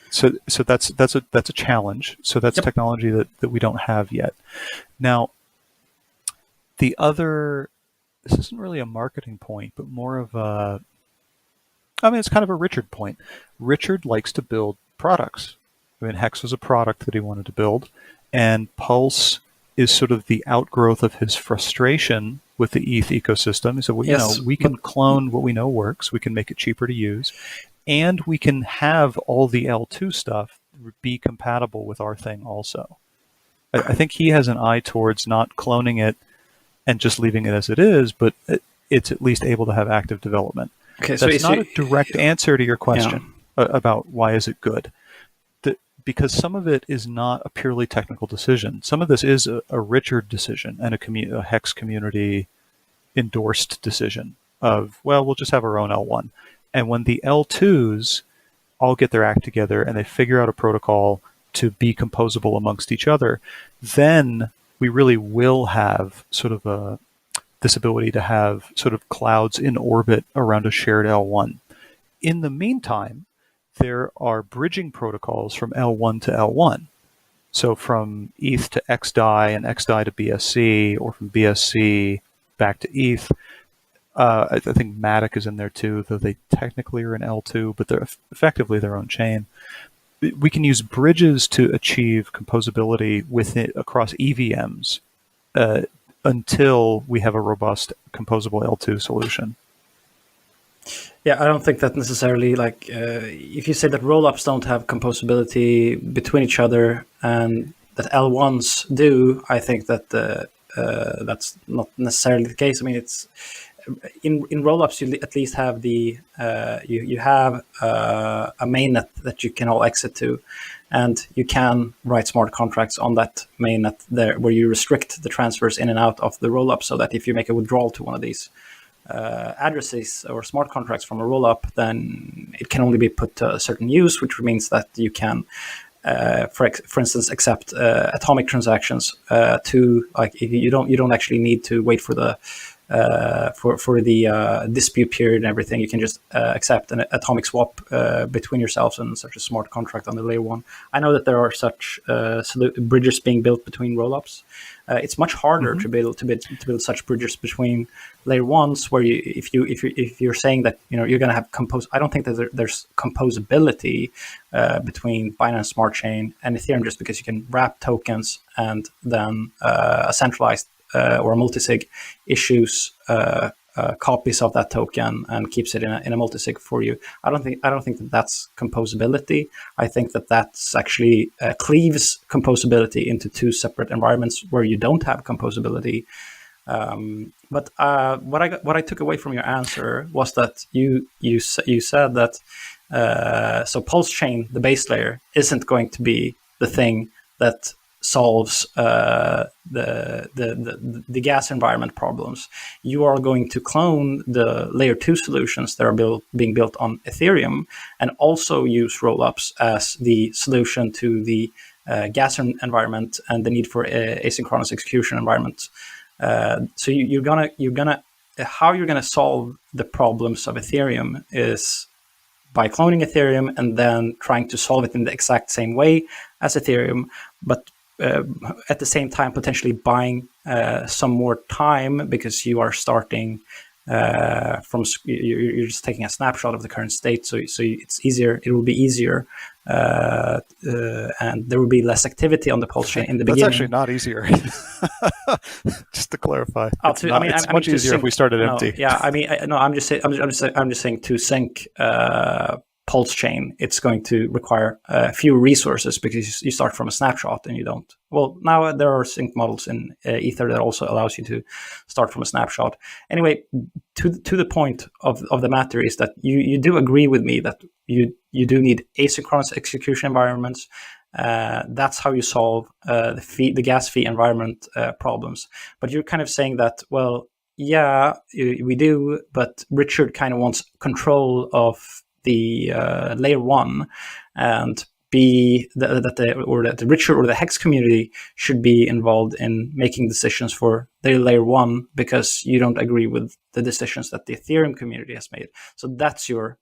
So that's a challenge. So that's technology that we don't have yet. Now, the other, this isn't really a marketing point, but more of a, it's kind of a Richard point. Richard likes to build products. Hex was a product that he wanted to build, and Pulse is sort of the outgrowth of his frustration with the ETH ecosystem. He said, we can clone what we know works, we can make it cheaper to use, and we can have all the L2 stuff be compatible with our thing also. I think he has an eye towards not cloning it and just leaving it as it is, but it's at least able to have active development. Okay, That's not a direct answer to your question about why is it good. Because some of it is not a purely technical decision. Some of this is a Richard decision and a Hex community endorsed decision of, we'll just have our own L1. And when the L2s all get their act together and they figure out a protocol to be composable amongst each other, then we really will have sort of this ability to have sort of clouds in orbit around a shared L1. In the meantime, there are bridging protocols from L1 to L1. So from ETH to XDAI and XDAI to BSC, or from BSC back to ETH. I think Matic is in there too, though they technically are in L2, but they're effectively their own chain. We can use bridges to achieve composability across EVMs until we have a robust composable L2 solution. Yeah, I don't think that necessarily, if you say that rollups don't have composability between each other and that L1s do, I think that that's not necessarily the case. It's in rollups you at least have you have a mainnet that you can all exit to, and you can write smart contracts on that mainnet there where you restrict the transfers in and out of the rollup, so that if you make a withdrawal to one of these addresses or smart contracts from a rollup, then it can only be put to a certain use, which means that you can, for instance, accept atomic transactions you don't actually need to wait for the dispute period and everything. You can just accept an atomic swap between yourselves and such a smart contract on the layer one. I know that there are such bridges being built between rollups. It's much harder to build such bridges between layer ones, where if you're saying that you're going to have I don't think that there's composability between Binance Smart Chain and Ethereum, just because you can wrap tokens and then a centralized or a multisig issues copies of that token and keeps it in a multisig for you. I don't think that that's composability. I think that that's actually cleaves composability into two separate environments where you don't have composability. But what I took away from your answer was that you said that so PulseChain, the base layer, isn't going to be the thing that solves the gas environment problems. You are going to clone the layer 2 solutions that are being built on Ethereum, and also use rollups as the solution to the gas environment and the need for asynchronous execution environments. So you're gonna how you're gonna solve the problems of Ethereum is by cloning Ethereum and then trying to solve it in the exact same way as Ethereum, but at the same time potentially buying some more time, because you are starting you're just taking a snapshot of the current state, so it's easier. It will be easier, and there will be less activity on the Pulse chain in the beginning. That's actually not easier. Just to clarify, it's much easier if we started empty. Yeah, I'm just saying to sync Pulse chain, it's going to require fewer resources because you start from a snapshot and you don't. Well, now there are sync models in Ether that also allows you to start from a snapshot. Anyway, to the point of the matter is that you do agree with me that you do need asynchronous execution environments. That's how you solve the gas fee environment problems. But you're kind of saying that, well, yeah, we do, but Richard kind of wants control of the layer 1, and that Richard or the Hex community should be involved in making decisions for their layer 1 because you don't agree with the decisions that the Ethereum community has made. So that's your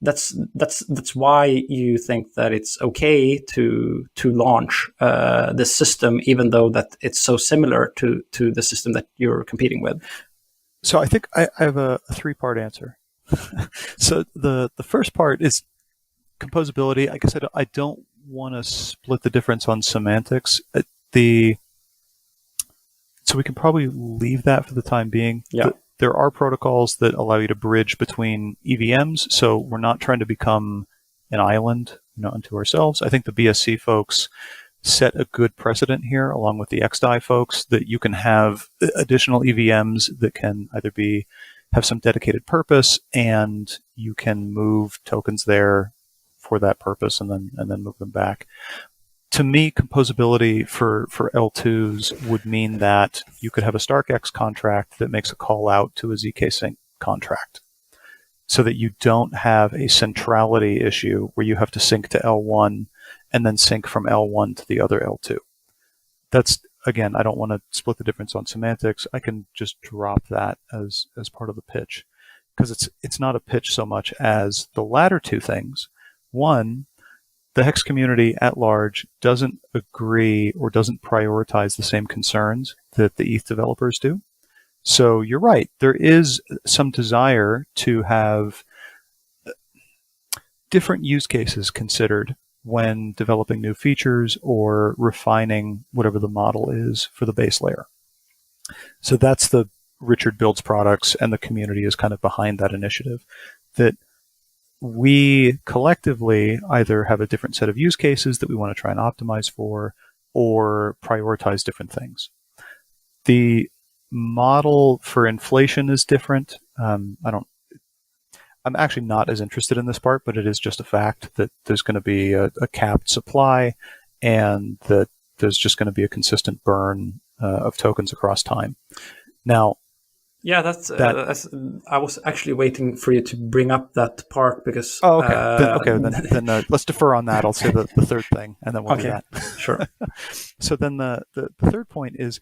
that's why you think that it's okay to launch this system, even though that it's so similar to the system that you're competing with. So I think I have a 3-part answer. So the first part is composability. I guess I don't want to split the difference on semantics. So we can probably leave that for the time being. Yeah. There are protocols that allow you to bridge between EVMs, so we're not trying to become an island, unto ourselves. I think the BSC folks set a good precedent here, along with the XDAI folks, that you can have additional EVMs that can either have some dedicated purpose, and you can move tokens there for that purpose and then move them back. To me, composability for L2s would mean that you could have a StarkX contract that makes a call out to a ZK Sync contract, so that you don't have a centrality issue where you have to sync to L1 and then sync from L1 to the other L2. That's, again, I don't want to split the difference on semantics. I can just drop that as part of the pitch, because it's not a pitch so much as the latter two things. One, the Hex community at large doesn't agree or doesn't prioritize the same concerns that the ETH developers do. So you're right. There is some desire to have different use cases considered when developing new features or refining whatever the model is for the base layer. So that's the Richard builds products, and the community is kind of behind that initiative, that we collectively either have a different set of use cases that we want to try and optimize for, or prioritize different things. The model for inflation is different. I'm actually not as interested in this part, but it is just a fact that there's going to be a capped supply, and that there's just going to be a consistent burn of tokens across time. Now, yeah, that's I was actually waiting for you to bring up that part because. Oh, okay. Then let's defer on that. I'll say the third thing, and then we'll do that. Sure. So then the third point is,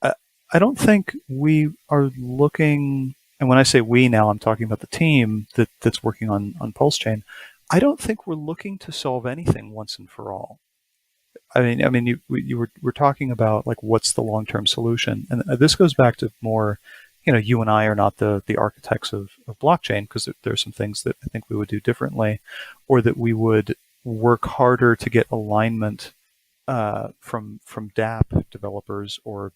I don't think we are looking, and when I say we now, I'm talking about the team that's working on PulseChain. I don't think we're looking to solve anything once and for all. I mean, you were talking about like what's the long-term solution, and this goes back to more. You and I are not the architects of blockchain, because there are some things that I think we would do differently, or that we would work harder to get alignment from dApp developers or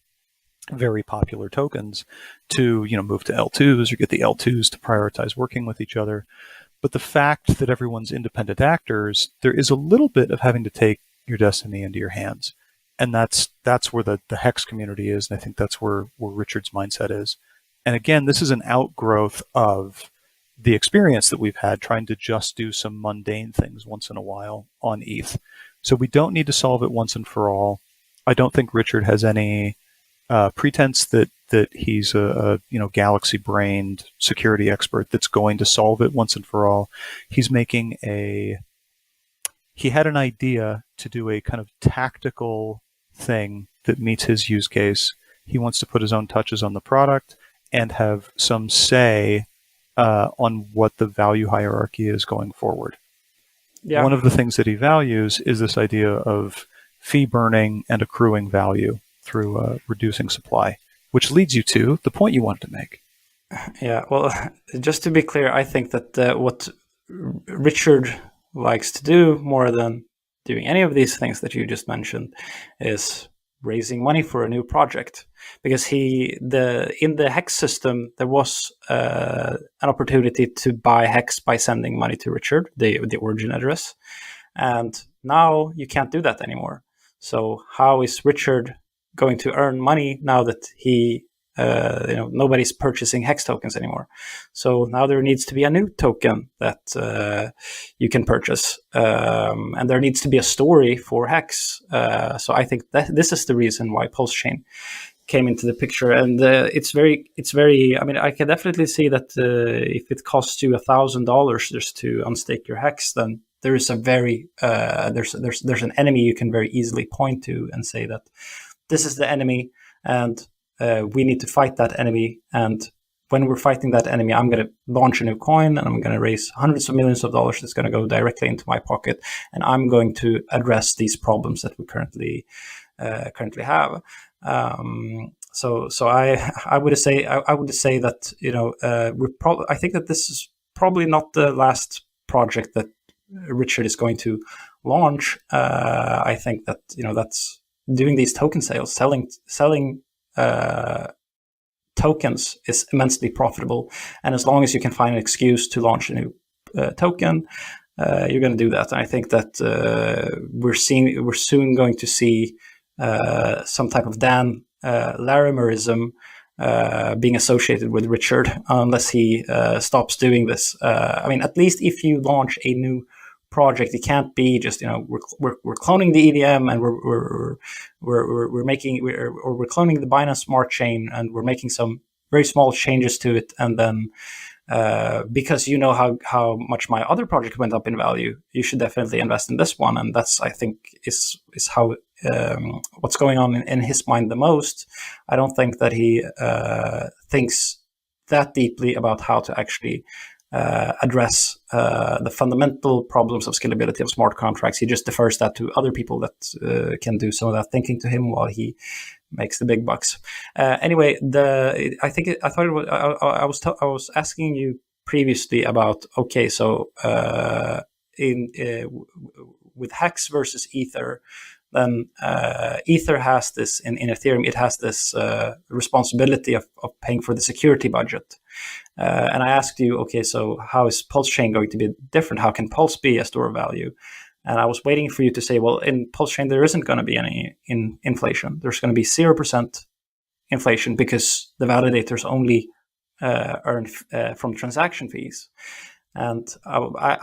very popular tokens to move to L2s, or get the L2s to prioritize working with each other. But the fact that everyone's independent actors, there is a little bit of having to take your destiny into your hands, and that's where the Hex community is, and I think that's where Richard's mindset is. And again, this is an outgrowth of the experience that we've had trying to just do some mundane things once in a while on ETH. So we don't need to solve it once and for all. I don't think Richard has any pretense that he's a galaxy-brained security expert that's going to solve it once and for all. He's making he had an idea to do a kind of tactical thing that meets his use case. He wants to put his own touches on the product and have some say on what the value hierarchy is going forward. Yeah. One of the things that he values is this idea of fee burning and accruing value through reducing supply, which leads you to the point you wanted to make. Yeah, well, just to be clear, I think that what Richard likes to do more than doing any of these things that you just mentioned is raising money for a new project, because in the Hex system there was an opportunity to buy Hex by sending money to Richard, the origin address, and now you can't do that anymore. So how is Richard going to earn money now that he nobody's purchasing Hex tokens anymore? So now there needs to be a new token that you can purchase, and there needs to be a story for Hex. So I think that this is the reason why PulseChain came into the picture, and it's very. I mean, I can definitely see that if it costs you $1,000 just to unstake your Hex, then there is a very there's an enemy you can very easily point to and say that this is the enemy, and we need to fight that enemy. And when we're fighting that enemy, I'm going to launch a new coin and I'm going to raise hundreds of millions of dollars that's going to go directly into my pocket. And I'm going to address these problems that we currently have. So I would say that, I think that this is probably not the last project that Richard is going to launch. I think that, that's doing these token sales, selling tokens is immensely profitable, and as long as you can find an excuse to launch a new token, you're going to do that. And I think that we're soon going to see some type of Dan Larimerism being associated with Richard, unless he stops doing this. I mean, at least if you launch a new project, it can't be just we're cloning the EVM and we're cloning the Binance Smart Chain and we're making some very small changes to it, and then because how much my other project went up in value, you should definitely invest in this one. And that's, I think, is how what's going on in his mind the most. I don't think that he thinks that deeply about how to actually address the fundamental problems of scalability of smart contracts. He just defers that to other people that can do some of that thinking to him while he makes the big bucks. Anyway, I was asking you previously about, okay, so with Hex versus Ether, then Ether has this in Ethereum. It has this responsibility of paying for the security budget. And I asked you, okay, so how is PulseChain going to be different? How can Pulse be a store of value? And I was waiting for you to say, well, in PulseChain, there isn't going to be any inflation. There's going to be 0% inflation because the validators only earn from transaction fees. And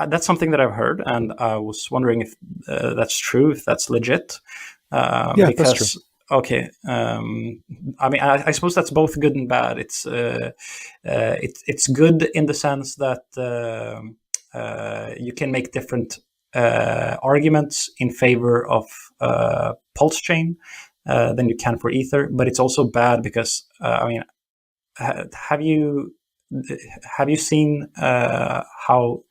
that's something that I've heard, and I was wondering if that's true, if that's legit. Because, that's true. Okay, I mean, I suppose that's both good and bad. It's good in the sense that you can make different arguments in favor of PulseChain than you can for Ether, but it's also bad because I mean, have you seen how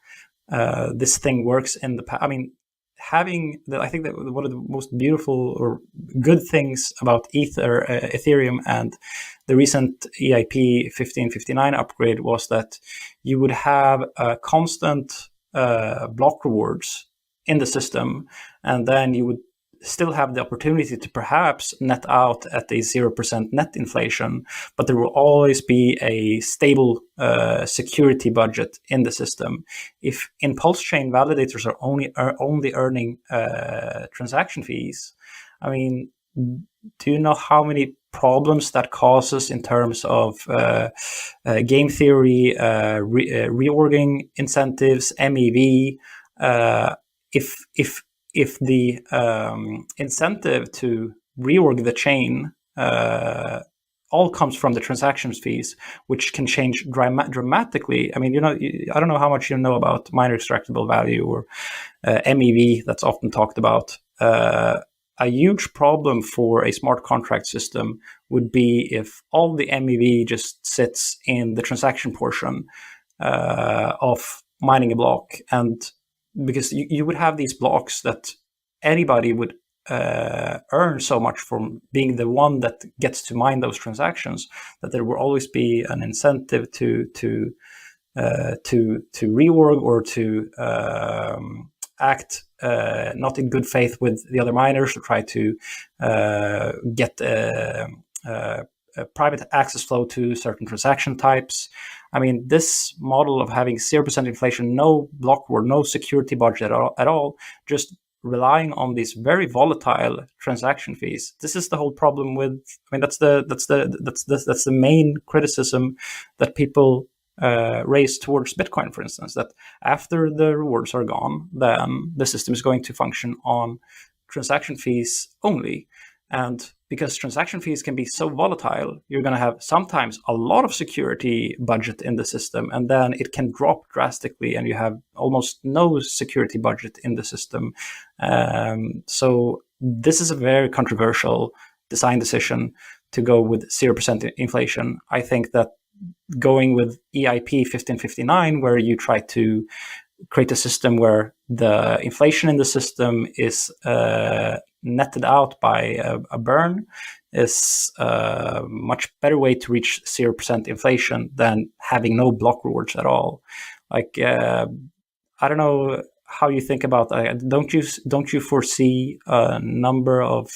this thing works in the past? I mean, I think that one of the most beautiful or good things about Ethereum and the recent EIP 1559 upgrade was that you would have constant block rewards in the system, and then you would still have the opportunity to perhaps net out at a 0% net inflation, but there will always be a stable security budget in the system. If in PulseChain validators are only earning transaction fees, I mean, do you know how many problems that causes in terms of game theory, reorging incentives, MEV? If if the incentive to reorg the chain all comes from the transactions fees, which can change dramatically. I mean, I don't know how much you know about miner extractable value or MEV that's often talked about. A huge problem for a smart contract system would be if all the MEV just sits in the transaction portion of mining a block, and because you would have these blocks that anybody would earn so much from being the one that gets to mine those transactions, that there will always be an incentive to reorg or to act not in good faith with the other miners, to try to get a private access flow to certain transaction types. I mean, this model of having 0% inflation, no block reward, no security budget at all, just relying on these very volatile transaction fees. This is the whole problem with. I mean, that's the main criticism that people raise towards Bitcoin, for instance. That after the rewards are gone, then the system is going to function on transaction fees only. And because transaction fees can be so volatile, you're going to have sometimes a lot of security budget in the system, and then it can drop drastically, and you have almost no security budget in the system. So this is a very controversial design decision to go with 0% inflation. I think that going with EIP 1559, where you try to create a system where the inflation in the system is netted out by a burn, is a much better way to reach 0% inflation than having no block rewards at all. Like, I don't know how you think about that. Don't you foresee a number of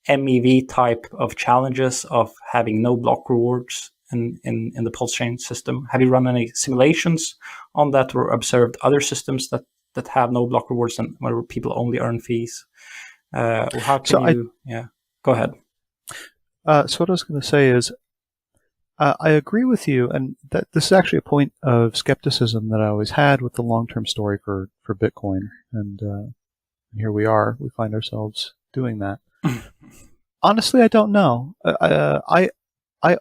MEV type of challenges of having no block rewards in the PulseChain system? Have you run any simulations on that, or observed other systems that have no block rewards and where people only earn fees? Or how can go ahead. So what I was going to say is, I agree with you, and that this is actually a point of skepticism that I always had with the long-term story for Bitcoin, and here we are. We find ourselves doing that. Honestly, I don't know. I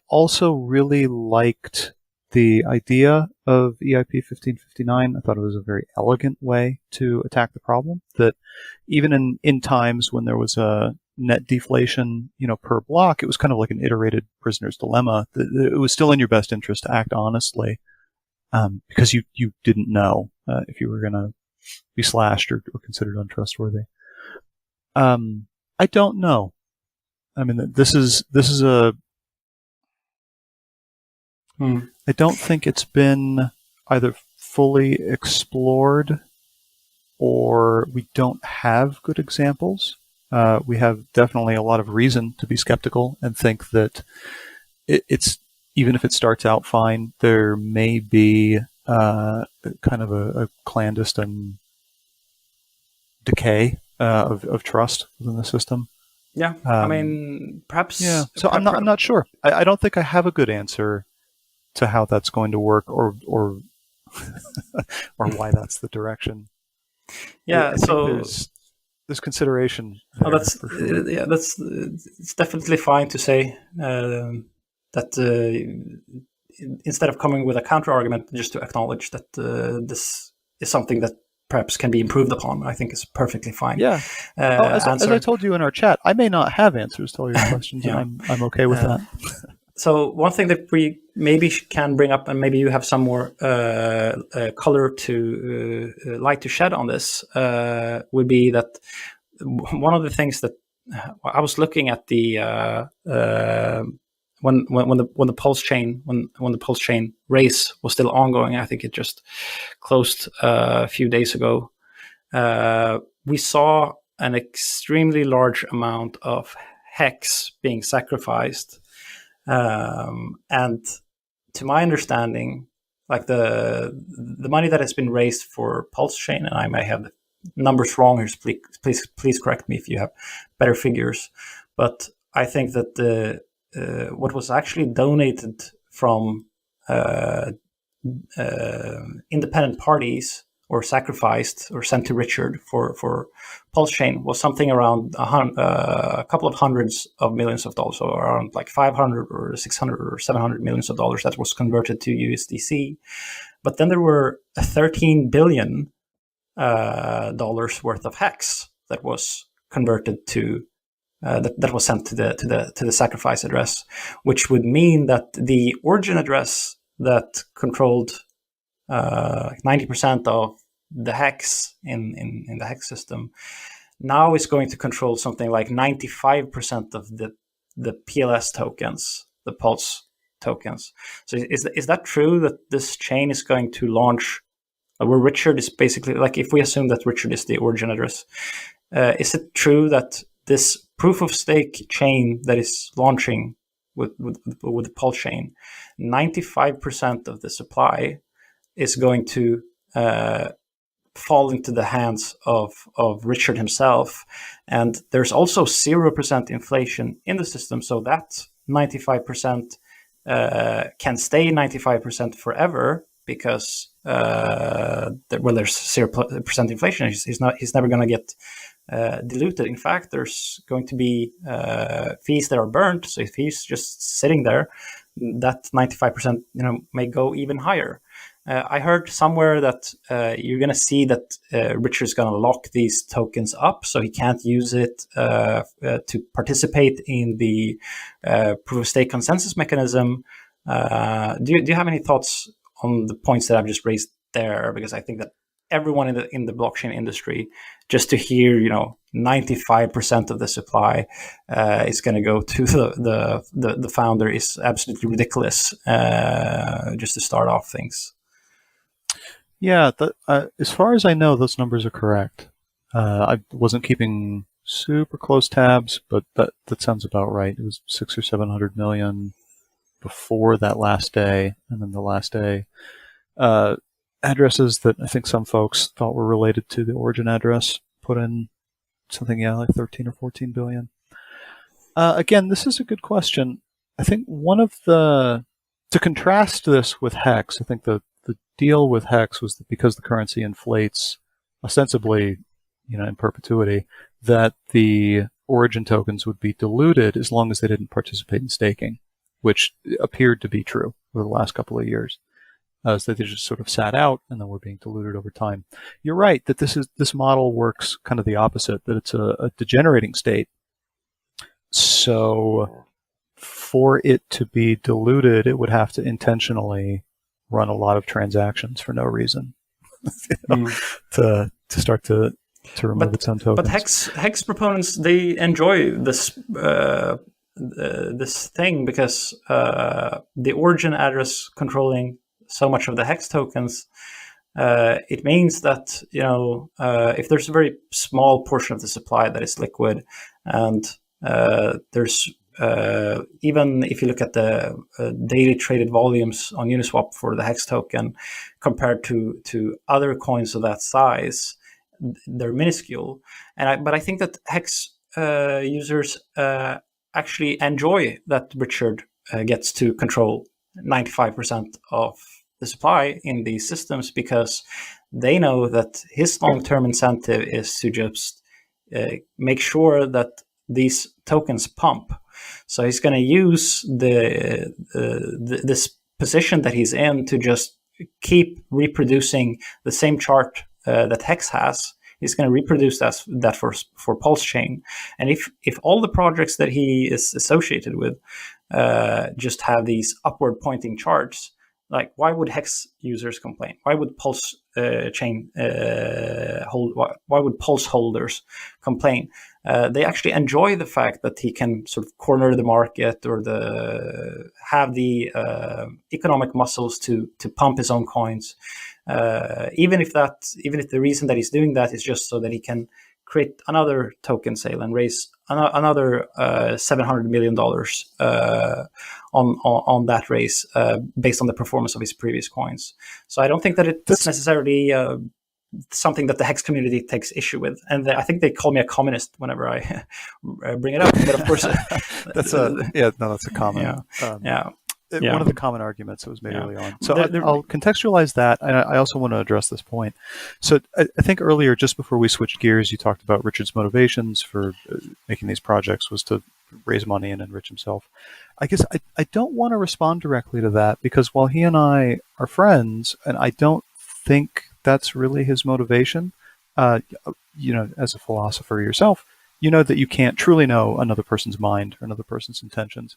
also really liked the idea of EIP 1559. I thought it was a very elegant way to attack the problem, that even in times when there was a net deflation, per block, it was kind of like an iterated prisoner's dilemma. It was still in your best interest to act honestly, because you didn't know if you were going to be slashed or considered untrustworthy. I don't know. I mean, this is a. I don't think it's been either fully explored, or we don't have good examples. We have definitely a lot of reason to be skeptical and think that it's, even if it starts out fine, there may be kind of a clandestine decay of trust within the system. Yeah, I mean, perhaps. Yeah. So I'm not sure. I don't think I have a good answer to how that's going to work, or or why that's the direction. Yeah. So there's consideration. That's sure. Yeah. It's definitely fine to say that instead of coming with a counter argument, just to acknowledge that this is something that perhaps can be improved upon. I think is perfectly fine. Yeah. As I told you in our chat, I may not have answers to all your questions, yeah. And I'm okay with that. So one thing that we maybe can bring up, and maybe you have some more color to light to shed on this, would be that one of the things that I was looking at the when the PulseChain race was still ongoing. I think it just closed a few days ago. We saw an extremely large amount of Hex being sacrificed. And to my understanding, like the money that has been raised for PulseChain, and I may have the numbers wrong here, so please correct me if you have better figures. But I think that what was actually donated from independent parties or sacrificed or sent to Richard for PulseChain was something around a couple of hundreds of millions of dollars, so around like 500 or 600 or 700 millions of dollars that was converted to USDC. But then there were $13 billion dollars worth of Hex that was converted to that was sent to the sacrifice address, which would mean that the origin address that controlled 90% of the Hex in the Hex system now is going to control something like 95% of the PLS tokens, the Pulse tokens. So is that true, that this chain is going to launch where Richard is basically, like, if we assume that Richard is the origin address, is it true that this proof of stake chain that is launching with the PulseChain, 95% of the supply is going to fall into the hands of Richard himself, and there's also 0% inflation in the system, so that 95% can stay 95% forever, because there's 0% inflation. He's never going to get diluted. In fact, there's going to be fees that are burnt. So if he's just sitting there, that 95% may go even higher. I heard somewhere that you're going to see that Richard's going to lock these tokens up, so he can't use it to participate in the proof of stake consensus mechanism. Do you have any thoughts on the points that I've just raised there? Because I think that everyone in the blockchain industry, just to hear 95% of the supply is going to go to the founder is absolutely ridiculous. Just to start off things. Yeah, as far as I know, those numbers are correct. I wasn't keeping super close tabs, but that sounds about right. It was 600 or 700 million before that last day, and then the last day. Addresses that I think some folks thought were related to the origin address put in something, like 13 or 14 billion. Again, this is a good question. I think to contrast this with Hex, I think the deal with Hex was that because the currency inflates ostensibly, in perpetuity, that the origin tokens would be diluted as long as they didn't participate in staking, which appeared to be true over the last couple of years. So they just sort of sat out and then were being diluted over time. You're right that this model works kind of the opposite, that it's a degenerating state. So for it to be diluted, it would have to intentionally run a lot of transactions for no reason to start to remove its own tokens. But Hex proponents, they enjoy this this thing because the origin address controlling so much of the Hex tokens, it means that if there's a very small portion of the supply that is liquid, and there's even if you look at the daily traded volumes on Uniswap for the Hex token compared to other coins of that size, they're minuscule. But I think that Hex users actually enjoy that Richard gets to control 95% of the supply in these systems, because they know that his long-term incentive is to just make sure that these tokens pump. So he's going to use this position that he's in to just keep reproducing the same chart that Hex has. He's going to reproduce that for PulseChain. And if all the projects that he is associated with just have these upward pointing charts, like, why would Hex users complain? Why would PulseChain why would Pulse holders complain? They actually enjoy the fact that he can sort of corner the market or have the economic muscles to pump his own coins. Even if the reason that he's doing that is just so that he can create another token sale and raise another $700 million on that raise based on the performance of his previous coins. So I don't think that it's necessarily something that the Hex community takes issue with, and I think they call me a communist whenever I bring it up. But of course, that's a comment. Yeah. one of the common arguments that was made early on. So There- I'll contextualize that, and I also want to address this point. So I think earlier, just before we switched gears, you talked about Richard's motivations for making these projects was to raise money and enrich himself. I guess I don't want to respond directly to that, because while he and I are friends, and I don't think that's really his motivation, as a philosopher yourself, you know that you can't truly know another person's mind or another person's intentions.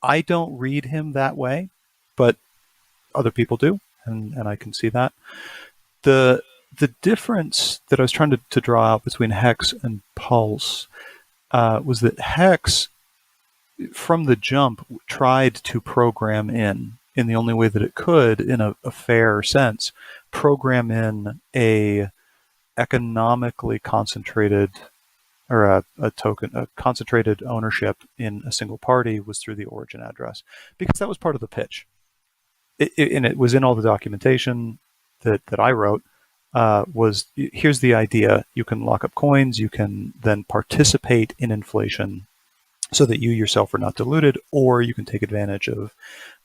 I don't read him that way, but other people do, and I can see that. The difference that I was trying to draw out between Hex and Pulse was that Hex, from the jump, tried to program in the only way that it could, in a fair sense, program in a economically concentrated, or a concentrated ownership in a single party, was through the origin address, because that was part of the pitch. And it was in all the documentation that I wrote, was here's the idea. You can lock up coins, you can then participate in inflation so that you yourself are not diluted, or you can take advantage of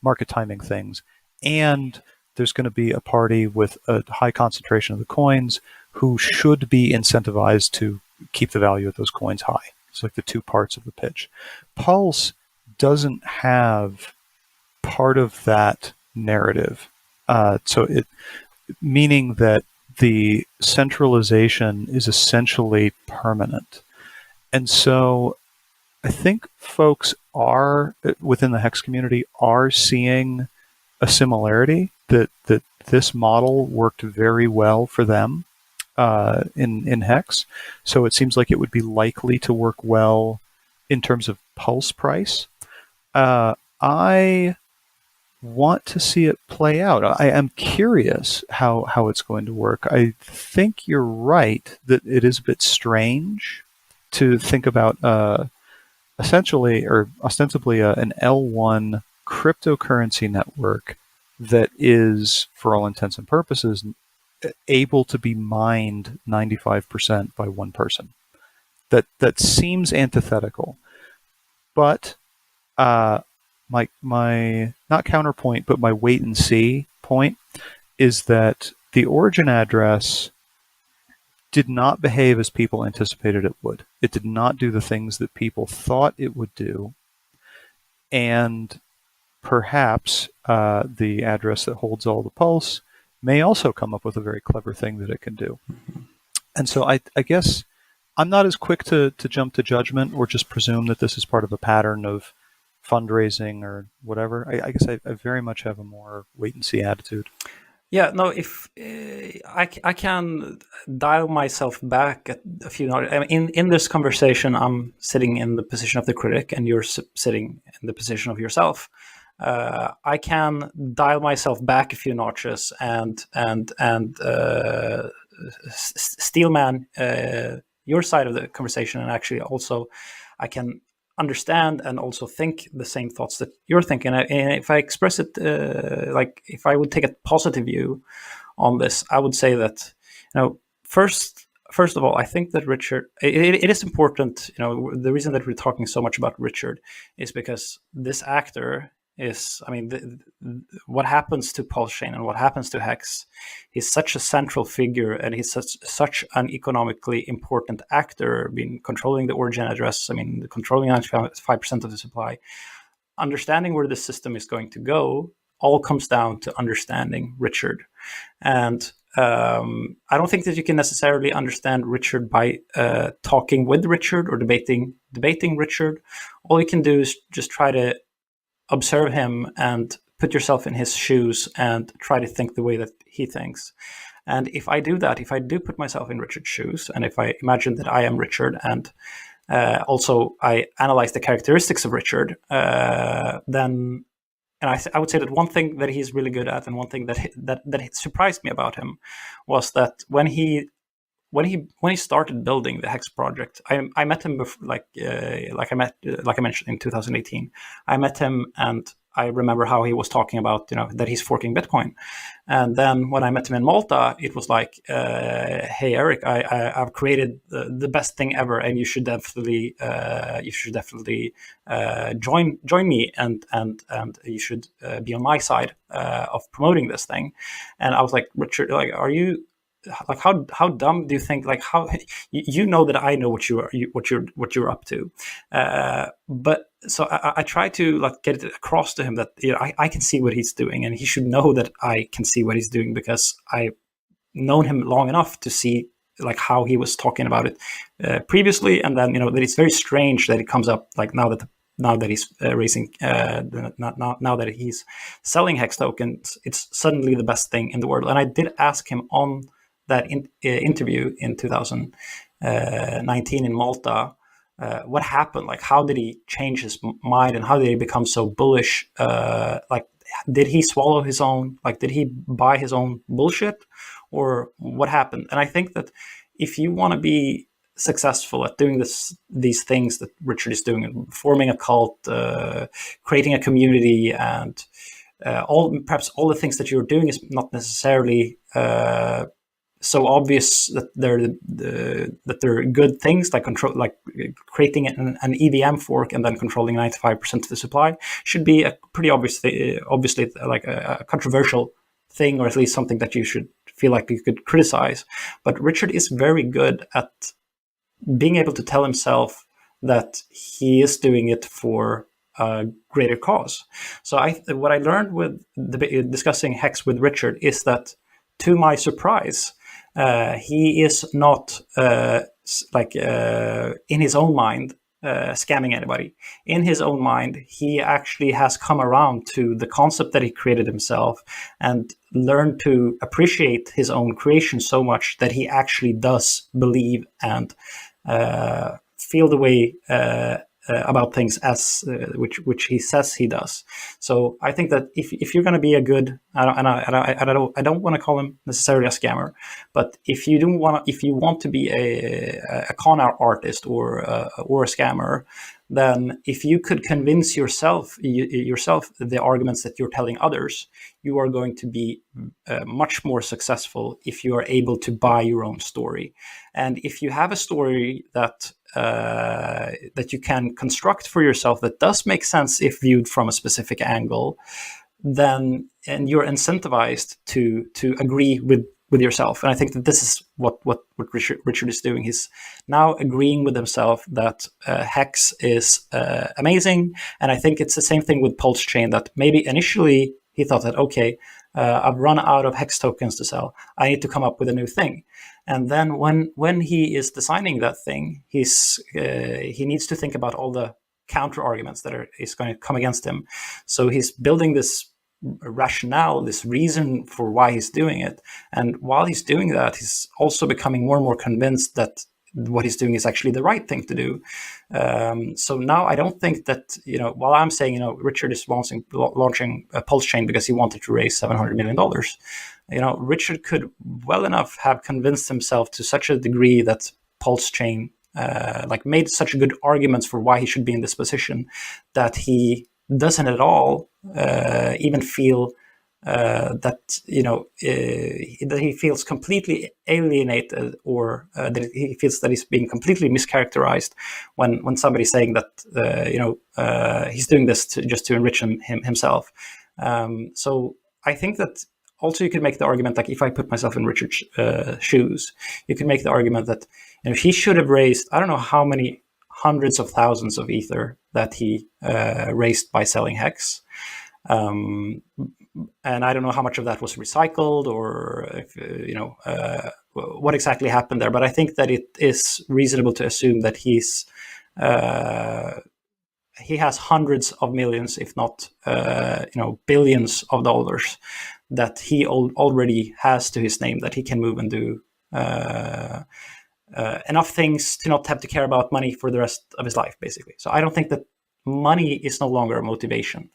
market timing things. And there's going to be a party with a high concentration of the coins who should be incentivized to keep the value of those coins high. It's like the two parts of the pitch. Pulse doesn't have part of that narrative. Meaning that the centralization is essentially permanent. And so I think folks are, within the Hex community, are seeing a similarity, that this model worked very well for them in Hex. So it seems like it would be likely to work well in terms of Pulse price. I want to see it play out. I am curious how it's going to work. I think you're right that it is a bit strange to think about essentially, or ostensibly, an L1 cryptocurrency network that is, for all intents and purposes, able to be mined 95% by one person. That seems antithetical. But my not counterpoint, but my wait and see point is that the origin address did not behave as people anticipated it would. It did not do the things that people thought it would do. And perhaps the address that holds all the Pulse may also come up with a very clever thing that it can do. And so I guess I'm not as quick to jump to judgment or just presume that this is part of a pattern of fundraising or whatever. I guess I very much have a more wait and see attitude. Yeah, no, if I can dial myself back a few. I mean, in this conversation, I'm sitting in the position of the critic, and you're sitting in the position of yourself. I can dial myself back a few notches and steelman your side of the conversation, and actually also I can understand and also think the same thoughts that you're thinking. And if I express it like if I would take a positive view on this, I would say that, first of all, I think that Richard, it is important, the reason that we're talking so much about Richard is because this actor is, what happens to PulseChain and what happens to Hex, he's such a central figure, and he's such an economically important actor, controlling the origin address, controlling 95% of the supply. Understanding where the system is going to go all comes down to understanding Richard. And I don't think that you can necessarily understand Richard by talking with Richard or debating Richard. All you can do is just try to observe him and put yourself in his shoes and try to think the way that he thinks. And if I do that, if I do put myself in Richard's shoes, and if I imagine that I am Richard, and also I analyze the characteristics of Richard, then, and I would say that one thing that he's really good at, and one thing that surprised me about him, was that when he started building the Hex project, I met him before, like I mentioned in 2018. I met him, and I remember how he was talking about, that he's forking Bitcoin. And then when I met him in Malta, it was like, hey, Eric, I've created the best thing ever, and you should definitely join me, and you should be on my side of promoting this thing. And I was like, Richard, like, are you, like, how dumb do you think, like, how you know that I know what you're up to, but so I try to like get it across to him that I can see what he's doing, and he should know that I can see what he's doing, because I've known him long enough to see like how he was talking about it previously, and then that it's very strange that it comes up like now that he's raising, now that he's selling Hex tokens, it's suddenly the best thing in the world. And I did ask him on that interview in 2019 in Malta, what happened? Like, how did he change his mind, and how did he become so bullish? Like, did he swallow his own? Like, did he buy his own bullshit, or what happened? And I think that if you want to be successful at doing these things that Richard is doing, forming a cult, creating a community, and perhaps all the things that you're doing is not necessarily so obvious that they're good things, like creating an EVM fork and then controlling 95% of the supply should be a pretty obviously like a controversial thing, or at least something that you should feel like you could criticize. But Richard is very good at being able to tell himself that he is doing it for a greater cause. So what I learned with discussing Hex with Richard is that, to my surprise, he is not in his own mind scamming anybody. In his own mind, he actually has come around to the concept that he created himself, and learned to appreciate his own creation so much that he actually does believe and feel the way about things as which he says he does. So I think that if you're going to be a good, I don't want to call him necessarily a scammer, but if you want to be a con artist or a scammer, then if you could convince yourself the arguments that you're telling others, you are going to be much more successful if you are able to buy your own story. And if you have a story that you can construct for yourself that does make sense if viewed from a specific angle, then and you're incentivized to agree with yourself. And I think that this is what Richard is doing. He's now agreeing with himself that Hex is amazing. And I think it's the same thing with PulseChain, that maybe initially he thought that, okay, I've run out of Hex tokens to sell, I need to come up with a new thing. And then when he is designing that thing, he needs to think about all the counter arguments that is going to come against him. So he's building this rationale, this reason for why he's doing it. And while he's doing that, he's also becoming more and more convinced that what he's doing is actually the right thing to do. So now I don't think that, while I'm saying, Richard is launching a PulseChain because he wanted to raise $700 million, Richard could well enough have convinced himself to such a degree that PulseChain made such good arguments for why he should be in this position, that he doesn't at all even feel that he feels completely alienated, or that he feels that he's being completely mischaracterized when somebody's saying that he's doing this just to enrich himself. So I think that also you can make the argument, like, if I put myself in Richard's shoes, you can make the argument that he should have raised, I don't know how many hundreds of thousands of Ether that he raised by selling Hex. And I don't know how much of that was recycled, or if, what exactly happened there. But I think that it is reasonable to assume that he has hundreds of millions, if not billions of dollars, that he already has to his name, that he can move and do enough things to not have to care about money for the rest of his life, basically. So I don't think that money is no longer a motivation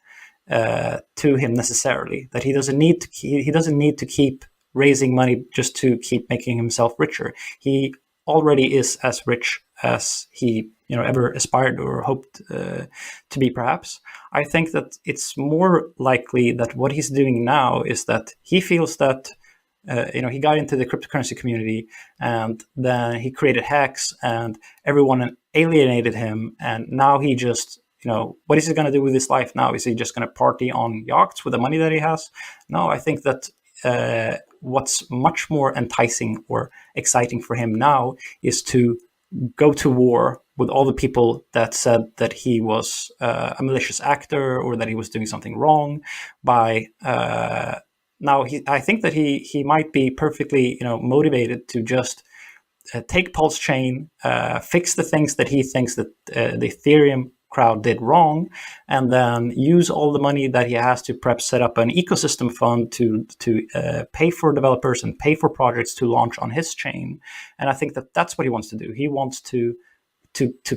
to him necessarily, that he doesn't need to keep raising money just to keep making himself richer. He already is as rich as he ever aspired or hoped to be, perhaps. I think that it's more likely that what he's doing now is that he feels that he got into the cryptocurrency community, and then he created Hex, and everyone alienated him, and now he just, what is he going to do with his life now? Is he just going to party on yachts with the money that he has? No, I think that what's much more enticing or exciting for him now is to go to war with all the people that said that he was a malicious actor or that he was doing something wrong by now. I think that he might be perfectly motivated to just take PulseChain, fix the things that he thinks that the Ethereum crowd did wrong, and then use all the money that he has to perhaps set up an ecosystem fund to pay for developers and pay for projects to launch on his chain. And I think that that's what he wants to do. He wants to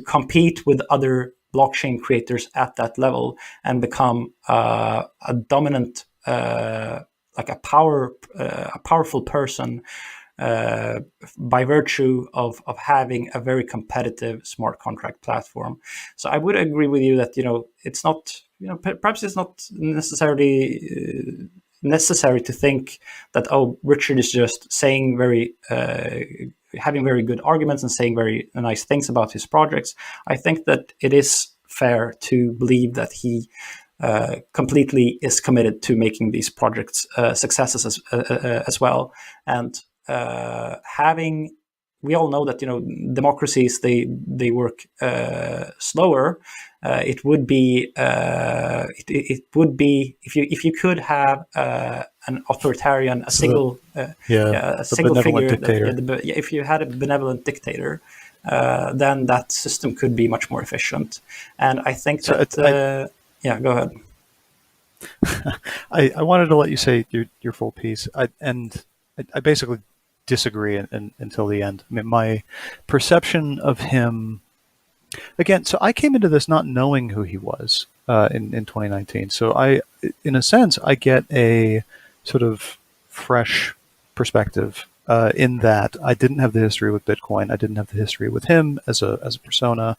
compete with other blockchain creators at that level and become a dominant, like a powerful person by virtue of having a very competitive smart contract platform. So I would agree with you that it's not, perhaps it's not necessarily necessary to think that, oh, Richard is just saying having very good arguments and saying very nice things about his projects. I think that it is fair to believe that he completely is committed to making these projects successes as well. And we all know that democracies, they work slower. It would be if you could have an authoritarian, a single figure dictator. If you had a benevolent dictator, then that system could be much more efficient. And I think that go ahead. I wanted to let you say your full piece. I basically disagree until the end. I mean, my perception of him, again, so I came into this not knowing who he was in 2019. So in a sense, I get a sort of fresh perspective in that I didn't have the history with Bitcoin. I didn't have the history with him as a persona.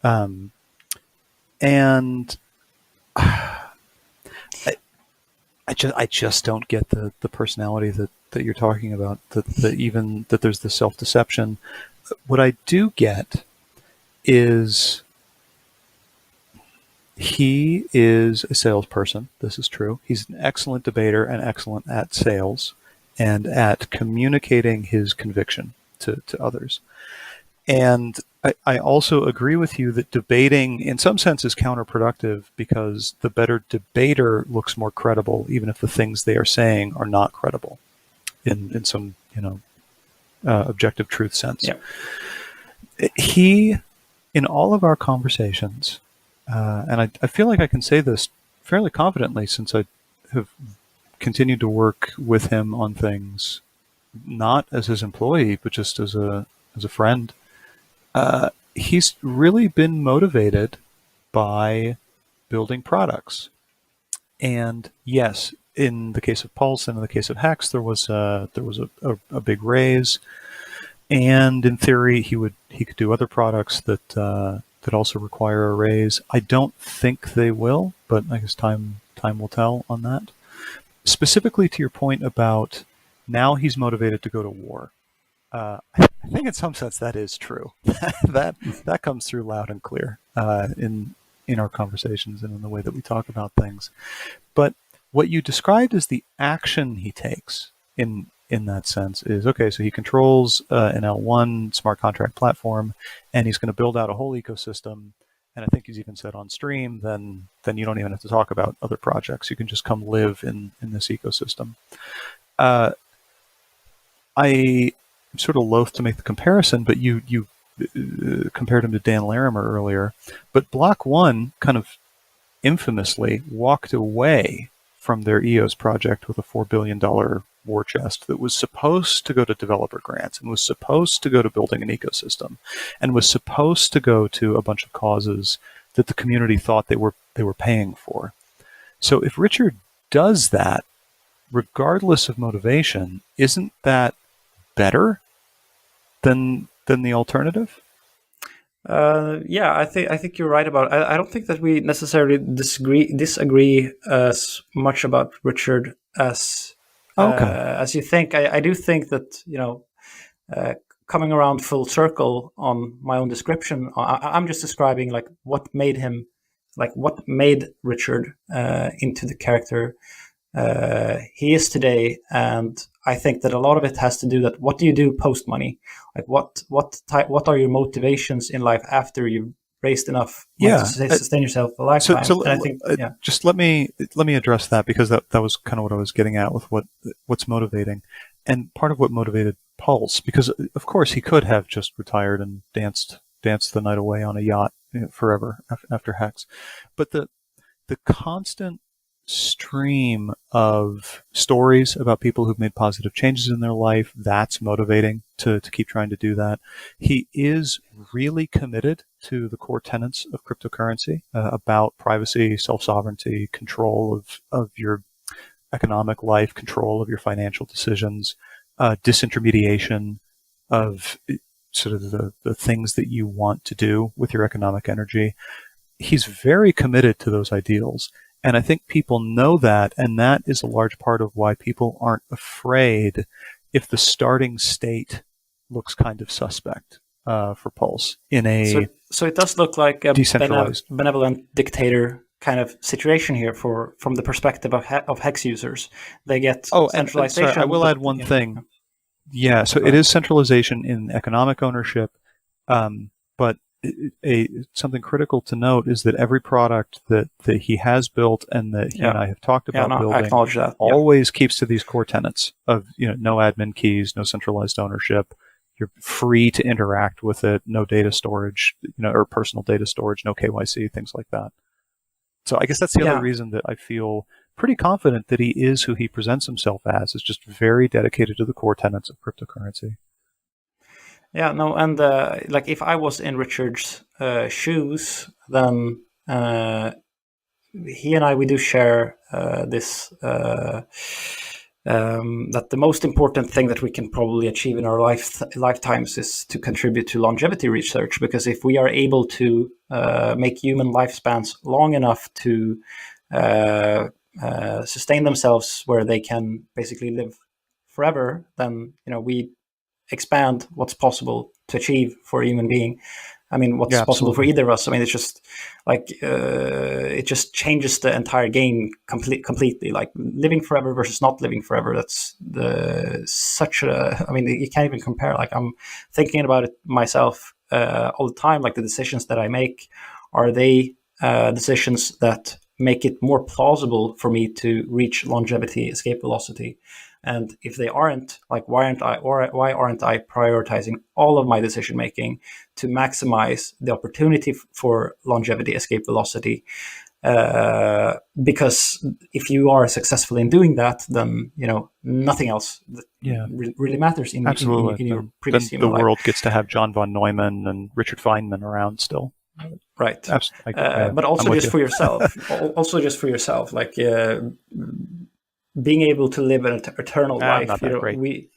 And I just don't get the personality that you're talking about, that there's the self-deception. What I do get is he is a salesperson. This is true. He's an excellent debater and excellent at sales and at communicating his conviction to others. And I also agree with you that debating, in some sense, is counterproductive because the better debater looks more credible, even if the things they are saying are not credible in some, objective truth sense. Yeah. He, in all of our conversations, and I feel like I can say this fairly confidently since I have continued to work with him on things, not as his employee, but just as a friend. He's really been motivated by building products. And yes, in the case of Pulse and in the case of Hex, there was a big raise. And in theory, he could do other products that also require a raise. I don't think they will, but I guess time will tell on that. Specifically to your point about now he's motivated to go to war. I think in some sense that is true. that comes through loud and clear in our conversations and in the way that we talk about things. But what you described as the action he takes in that sense is, okay, so he controls an L1 smart contract platform, and he's going to build out a whole ecosystem. And I think he's even said on stream, then you don't even have to talk about other projects. You can just come live in this ecosystem. I'm sort of loath to make the comparison, but you compared him to Dan Larimer earlier. But Block One kind of infamously walked away from their EOS project with a $4 billion war chest that was supposed to go to developer grants and was supposed to go to building an ecosystem and was supposed to go to a bunch of causes that the community thought they were paying for. So if Richard does that, regardless of motivation, isn't that better than the alternative? Yeah, I think you're right about. I don't think that we necessarily disagree as much about Richard Okay. as you think. I do think that uh, coming around full circle on my own description, I'm just describing like what made him, like what made Richard into the character he is today. And I think that a lot of it has to do that. What do you do post money? Like what are your motivations in life after you've raised enough money to Yeah. sustain yourself a So, lifetime? so And I think, yeah, just let me address that, because that was kind of what I was getting at with what's motivating, and part of what motivated Pulse, because of course he could have just retired and danced the night away on a yacht, forever after Hex, but the constant stream of stories about people who've made positive changes in their life, that's motivating to keep trying to do that. He is really committed to the core tenets of cryptocurrency, about privacy, self-sovereignty, control of your economic life, control of your financial decisions, disintermediation of sort of the things that you want to do with your economic energy. He's very committed to those ideals. And I think people know that, and that is a large part of why people aren't afraid if the starting state looks kind of suspect, for Pulse in a so it does look like a decentralized. benevolent dictator kind of situation here from the perspective of Hex users. They get Oh, and sorry, centralization. I will add one thing. Yeah, so it is centralization in economic ownership, but something critical to note is that every product that he has built and that he and I have talked about I building acknowledge that. always keeps to these core tenets of no admin keys, no centralized ownership. You're free to interact with it, no data storage, or personal data storage, no KYC, things like that. So I guess that's the other reason that I feel pretty confident that he is who he presents himself as, is just very dedicated to the core tenets of cryptocurrency. Yeah, no, and like if I was in Richard's shoes, then he and I, we do share this that the most important thing that we can probably achieve in our lifetimes is to contribute to longevity research. Because if we are able to make human lifespans long enough to sustain themselves, where they can basically live forever, then we expand what's possible to achieve for a human being. I mean, what's possible for either of us. I mean, it's just like it just changes the entire game completely. Like living forever versus not living forever. That's such a. I mean, you can't even compare. Like I'm thinking about it myself all the time. Like the decisions that I make, are they decisions that make it more plausible for me to reach longevity, escape velocity? And if they aren't, like why aren't I prioritizing all of my decision making to maximize the opportunity for longevity, escape velocity? Because if you are successful in doing that, then nothing else really matters in your previous then human the world life. gets to have John von Neumann and Richard Feynman around still. Right. But also just for yourself. Also just for yourself, like being able to live an eternal life. Not that great.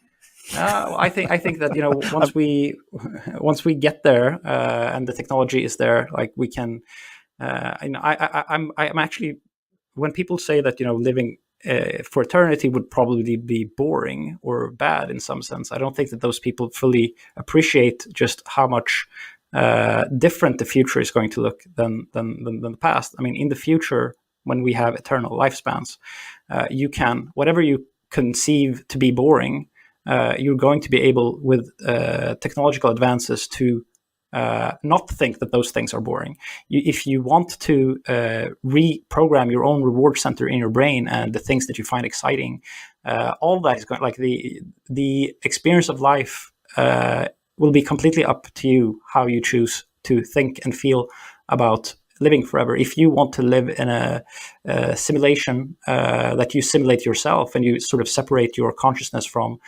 I think that once we get there and the technology is there, like we can. I'm actually, when people say that living for eternity would probably be boring or bad in some sense, I don't think that those people fully appreciate just how much different the future is going to look than the past. I mean, in the future, when we have eternal lifespans, you can, whatever you conceive to be boring, you're going to be able, with technological advances, to not think that those things are boring. If you want to reprogram your own reward center in your brain and the things that you find exciting, all that is going, like the experience of life will be completely up to you, how you choose to think and feel about living forever. If you want to live in a simulation that you simulate yourself, and you sort of separate your consciousness from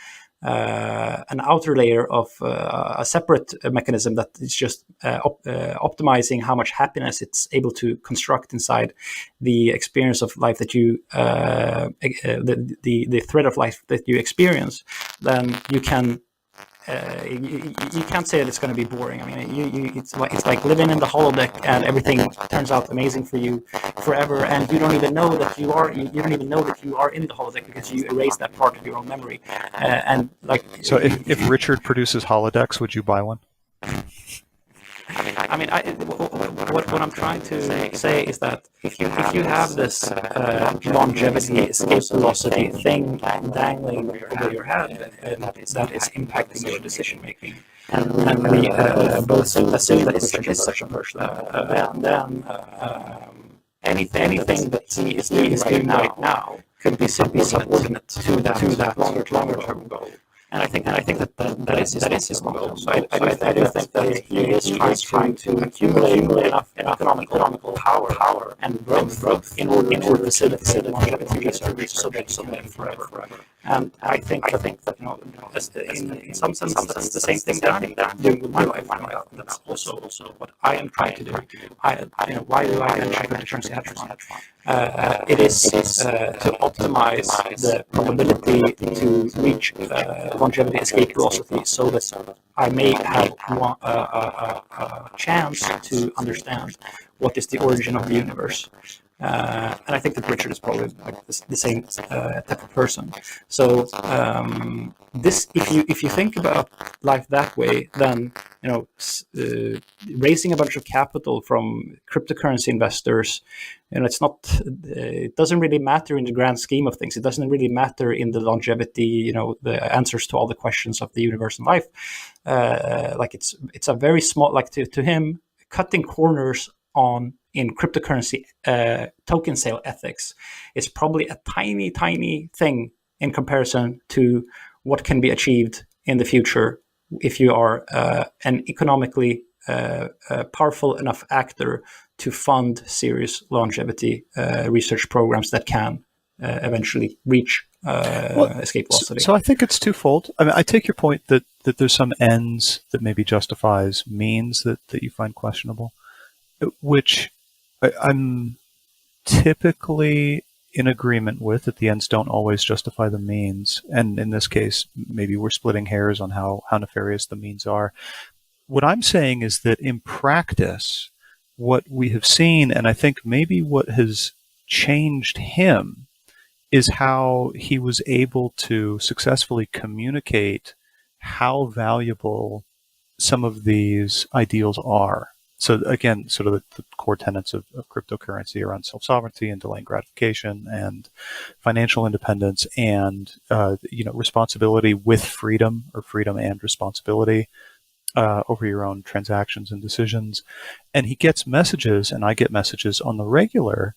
an outer layer of a separate mechanism that is just optimizing how much happiness it's able to construct inside the experience of life that you, the thread of life that you experience, then you can you can't say that it's going to be boring. I mean, it's like living in the holodeck and everything turns out amazing for you forever, and you don't even know that you are in the holodeck because you erase that part of your own memory. And like, so if Richard produces holodecks, would you buy one? I mean, what I'm trying to say is that if you have this longevity escape velocity thing dangling over your head, that is impacting your decision making, and we both assume that Richard is such a person, then anything that he is doing right now could be subordinate to that longer term goal. And I think that is his goal. So I do think that he is trying to accumulate enough economical power and growth in order to facilitate longevity research so that it's live forever. And I think that in some sense that's the same thing that I'm doing with my life. That's also what I am trying to do. Why do I mention cryptocurrency hedge fund? It is to optimize the probability to reach longevity escape velocity so that I may have a chance to understand what is the origin of the universe. And I think that Richard is probably like the same type of person. So this, if you think about life that way, then raising a bunch of capital from cryptocurrency investors, it doesn't really matter in the grand scheme of things. It doesn't really matter in the longevity, the answers to all the questions of the universe and life. Like it's a very small, like to him, cutting corners in cryptocurrency token sale ethics is probably a tiny thing in comparison to what can be achieved in the future if you are an economically powerful enough actor to fund serious longevity research programs that can eventually reach escape velocity. So I think it's twofold. I mean, I take your point that there's some ends that maybe justifies means that you find questionable, which I'm typically in agreement with, that the ends don't always justify the means. And in this case, maybe we're splitting hairs on how nefarious the means are. What I'm saying is that in practice, what we have seen, and I think maybe what has changed him, is how he was able to successfully communicate how valuable some of these ideals are. So again, sort of the core tenets of cryptocurrency around self-sovereignty and delaying gratification and financial independence and responsibility with freedom, or freedom and responsibility over your own transactions and decisions. And he gets messages, and I get messages on the regular,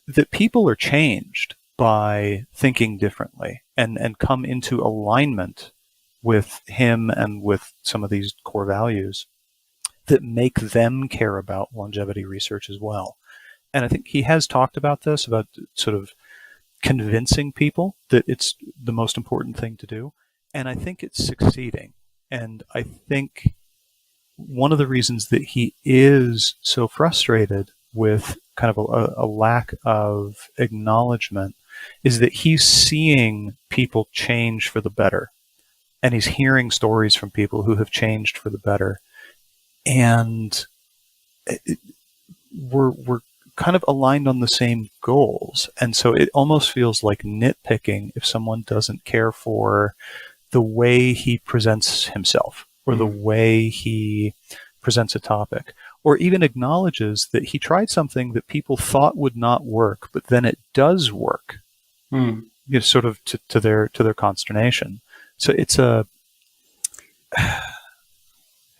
that people are changed by thinking differently and come into alignment with him and with some of these core values that make them care about longevity research as well. And I think he has talked about this, about sort of convincing people that it's the most important thing to do. And I think it's succeeding. And I think one of the reasons that he is so frustrated with kind of a lack of acknowledgement is that he's seeing people change for the better. And he's hearing stories from people who have changed for the better. And we're kind of aligned on the same goals. And so it almost feels like nitpicking if someone doesn't care for the way he presents himself, or the way he presents a topic, or even acknowledges that he tried something that people thought would not work, but then it does work, sort of to their consternation. So it's a...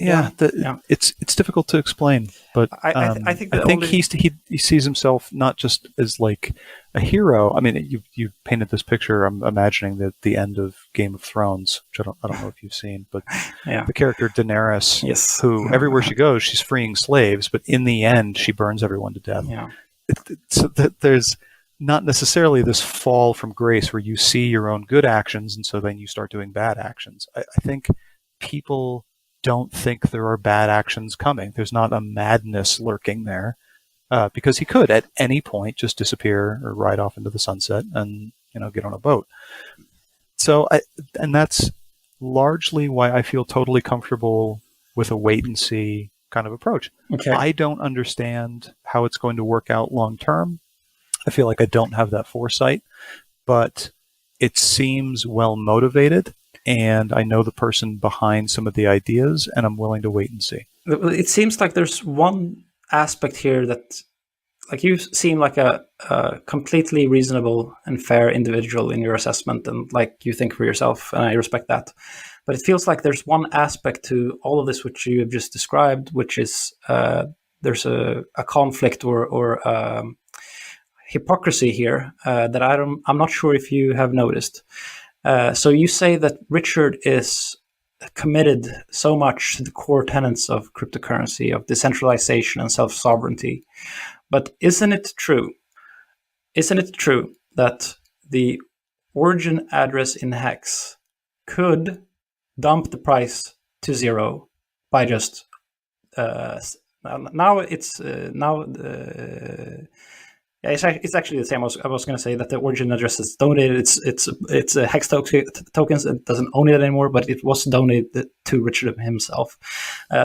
It's difficult to explain, but I think he sees himself not just as like a hero. I mean, you painted this picture. I'm imagining that the end of Game of Thrones, which I don't know if you've seen, but the character Daenerys, who everywhere she goes, she's freeing slaves, but in the end, she burns everyone to death. Yeah. So that there's not necessarily this fall from grace where you see your own good actions, and so then you start doing bad actions. I think people don't think there are bad actions coming. There's not a madness lurking there, because he could at any point just disappear or ride off into the sunset and get on a boat. So that's largely why I feel totally comfortable with a wait and see kind of approach. Okay. I don't understand how it's going to work out long term. I feel like I don't have that foresight, but it seems well motivated, and I know the person behind some of the ideas, and I'm willing to wait and see. It seems like there's one aspect here that, like, you seem like a completely reasonable and fair individual in your assessment, and like you think for yourself, and I respect that. But it feels like there's one aspect to all of this which you have just described, which is there's a conflict or hypocrisy here that I'm not sure if you have noticed. So you say that Richard is committed so much to the core tenets of cryptocurrency, of decentralization and self-sovereignty. But isn't it true that the origin address in Hex could dump the price to zero by just now it's it's actually the same. I was going to say that the origin address is donated. It's a Hex tokens. It doesn't own it anymore, but it was donated to Richard himself.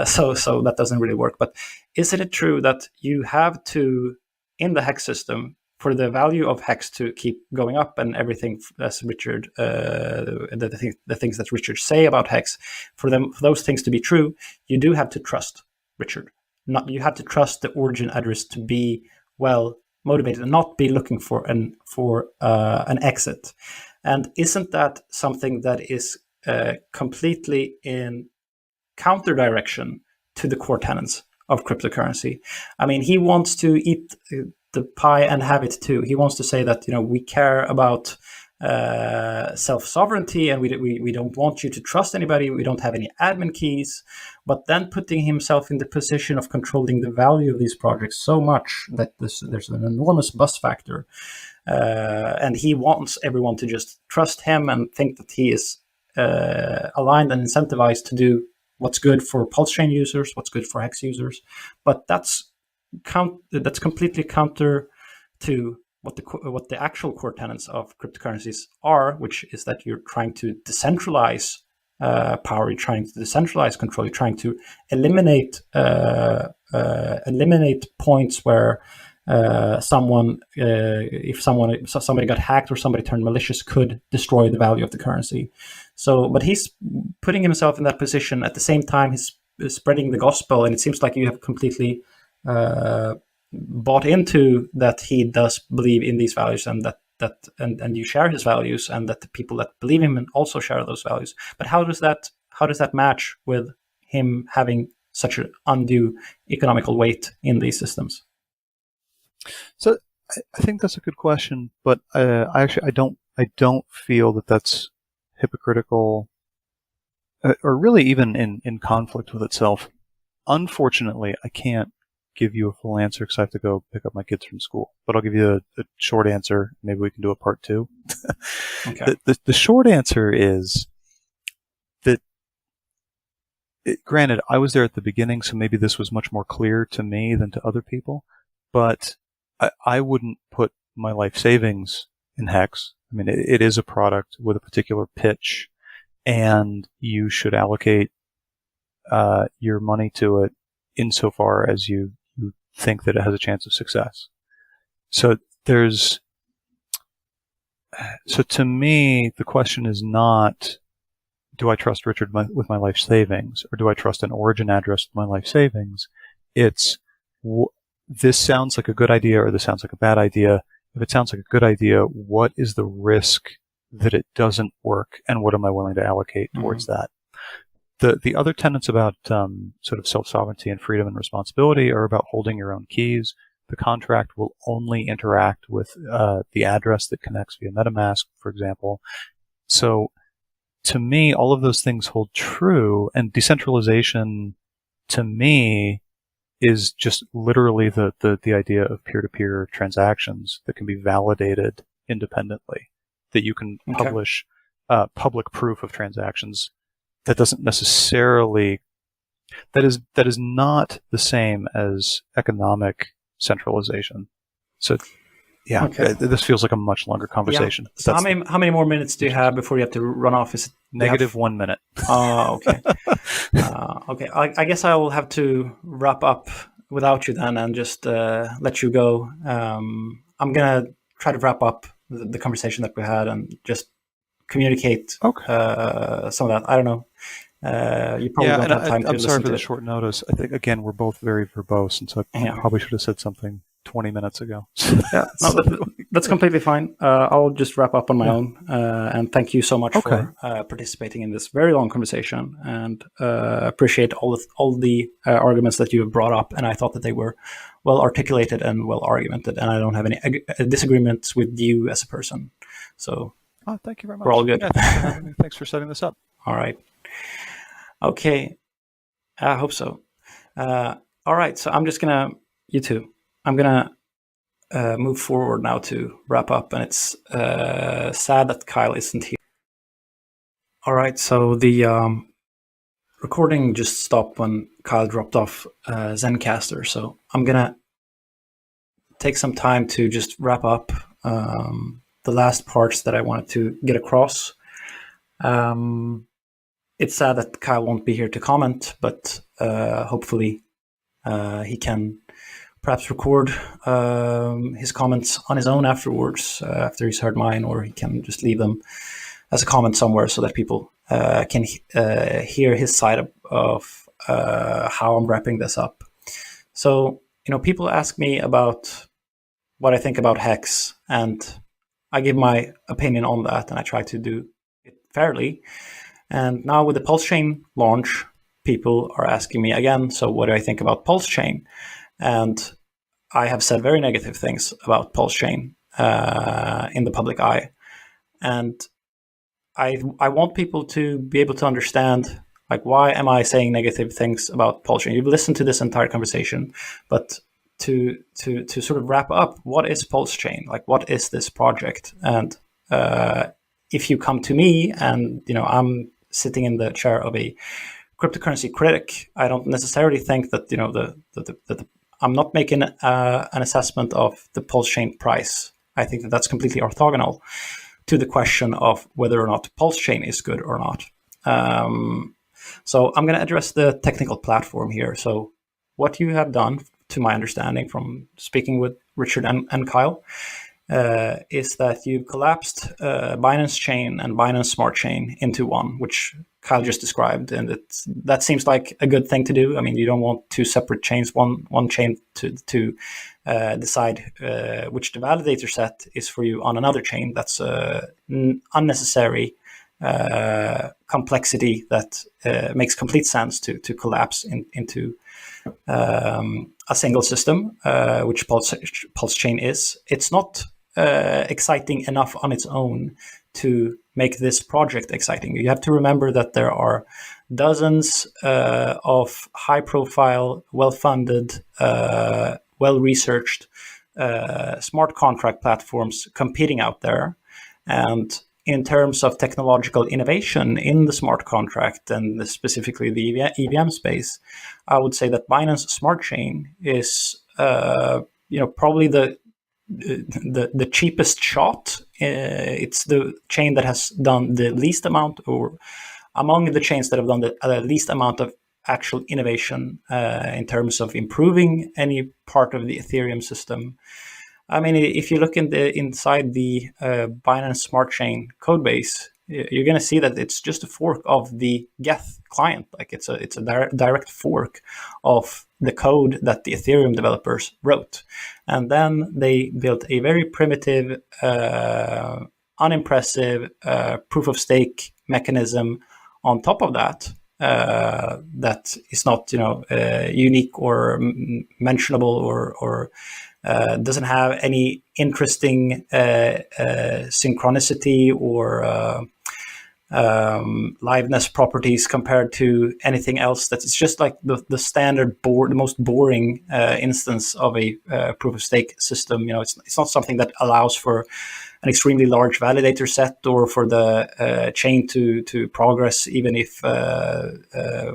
So that doesn't really work. But isn't it true that you have to, in the Hex system, for the value of Hex to keep going up and everything, as Richard, the things that Richard say about Hex, for those things to be true, you do have to trust Richard. You have to trust the origin address to be well motivated and not be looking for an exit. And isn't that something that is completely in counter direction to the core tenets of cryptocurrency? I mean, he wants to eat the pie and have it too. He wants to say that, we care about self-sovereignty, and we don't want you to trust anybody. We don't have any admin keys. But then putting himself in the position of controlling the value of these projects so much that there's an enormous buzz factor. And he wants everyone to just trust him and think that he is aligned and incentivized to do what's good for PulseChain users, what's good for Hex users. But that's completely counter to what the actual core tenets of cryptocurrencies are, which is that you're trying to decentralize power, you're trying to decentralize control, you're trying to eliminate points where if somebody got hacked or somebody turned malicious, could destroy the value of the currency. So, but he's putting himself in that position. At the same time, he's spreading the gospel, and it seems like you have completely bought into that he does believe in these values, and and you share his values, and that the people that believe him also share those values. But how does that match with him having such an undue economical weight in these systems? So I think that's a good question, but I don't feel that that's hypocritical, or really even in conflict with itself. Unfortunately, I can't give you a full answer because I have to go pick up my kids from school. But I'll give you a short answer. Maybe we can do a part two. Okay. The short answer is that, granted, I was there at the beginning, so maybe this was much more clear to me than to other people, but I wouldn't put my life savings in Hex. I mean, it is a product with a particular pitch, and you should allocate your money to it insofar as you think that it has a chance of success. So to me, the question is not, do I trust Richard with my life savings, or do I trust an origin address with my life savings? It's, this sounds like a good idea, or this sounds like a bad idea. If it sounds like a good idea, what is the risk that it doesn't work, and what am I willing to allocate towards that? The other tenets about sort of self-sovereignty and freedom and responsibility are about holding your own keys. The contract will only interact with the address that connects via MetaMask, for example. So to me, all of those things hold true, and decentralization, to me, is just literally the idea of peer-to-peer transactions that can be validated independently, that you can publish public proof of transactions. That doesn't necessarily, that is not the same as economic centralization. So Yeah, Okay. this feels like a much longer conversation. Yeah. So how many more minutes do you have before you have to run off? Is it negative 1 minute? Okay. Okay. I guess I will have to wrap up without you then and just let you go. I'm gonna try to wrap up the conversation that we had and just communicate some of that. I don't know. You probably don't have time to listen to it. I'm sorry for the short notice. I think, again, we're both very verbose, and so I probably should have said something 20 minutes ago. Yeah, no, that's completely fine. I'll just wrap up on my own. And thank you so much for participating in this very long conversation, and appreciate all the arguments that you have brought up. And I thought that they were well articulated and well argumented, and I don't have any disagreements with you as a person. So thank you very much. We're all good. Yeah, thanks for having me. Thanks for setting this up. All right. Okay. I hope so. All right. So I'm just gonna, I'm gonna move forward now to wrap up, and it's sad that Kyle isn't here. All right. So the recording just stopped when Kyle dropped off Zencaster. So I'm gonna take some time to just wrap up the last parts that I wanted to get across. It's sad that Kyle won't be here to comment, but hopefully he can perhaps record his comments on his own afterwards, after he's heard mine, or he can just leave them as a comment somewhere so that people can hear his side of how I'm wrapping this up. So, people ask me about what I think about Hex, and I give my opinion on that, and I try to do it fairly. And now with the PulseChain launch, people are asking me again, so what do I think about PulseChain? And I have said very negative things about PulseChain in the public eye. And I want people to be able to understand, like, why am I saying negative things about PulseChain? You've listened to this entire conversation, but to sort of wrap up, what is PulseChain? Like, what is this project? And if you come to me and, I'm sitting in the chair of a cryptocurrency critic, I don't necessarily think that, I'm not making an assessment of the PulseChain price. I think that that's completely orthogonal to the question of whether or not PulseChain is good or not. So I'm going to address the technical platform here. So what you have done, to my understanding from speaking with Richard and Kyle, is that you collapsed Binance Chain and Binance Smart Chain into one, which Kyle just described, and that seems like a good thing to do. I mean, you don't want two separate chains, one chain to decide which the validator set is for you on another chain. That's unnecessary complexity that makes complete sense to collapse into a single system, which PulseChain is. It's not exciting enough on its own to make this project exciting. You have to remember that there are dozens of high-profile, well-funded, well-researched smart contract platforms competing out there. And in terms of technological innovation in the smart contract, and specifically the EVM space, I would say that Binance Smart Chain is, probably the cheapest shot. It's the chain that has done the least amount, or among the chains that have done the least amount of actual innovation in terms of improving any part of the Ethereum system. I mean, if you look inside the Binance Smart Chain codebase, you're going to see that it's just a fork of the Geth client. Like it's a direct fork of the code that the Ethereum developers wrote. And then they built a very primitive, unimpressive proof of stake mechanism on top of that. That is not, unique or mentionable or doesn't have any interesting synchronicity or liveness properties compared to anything else. That it's just like the standard the most boring instance of a proof of stake system. It's not something that allows for an extremely large validator set, or for the chain to progress, even if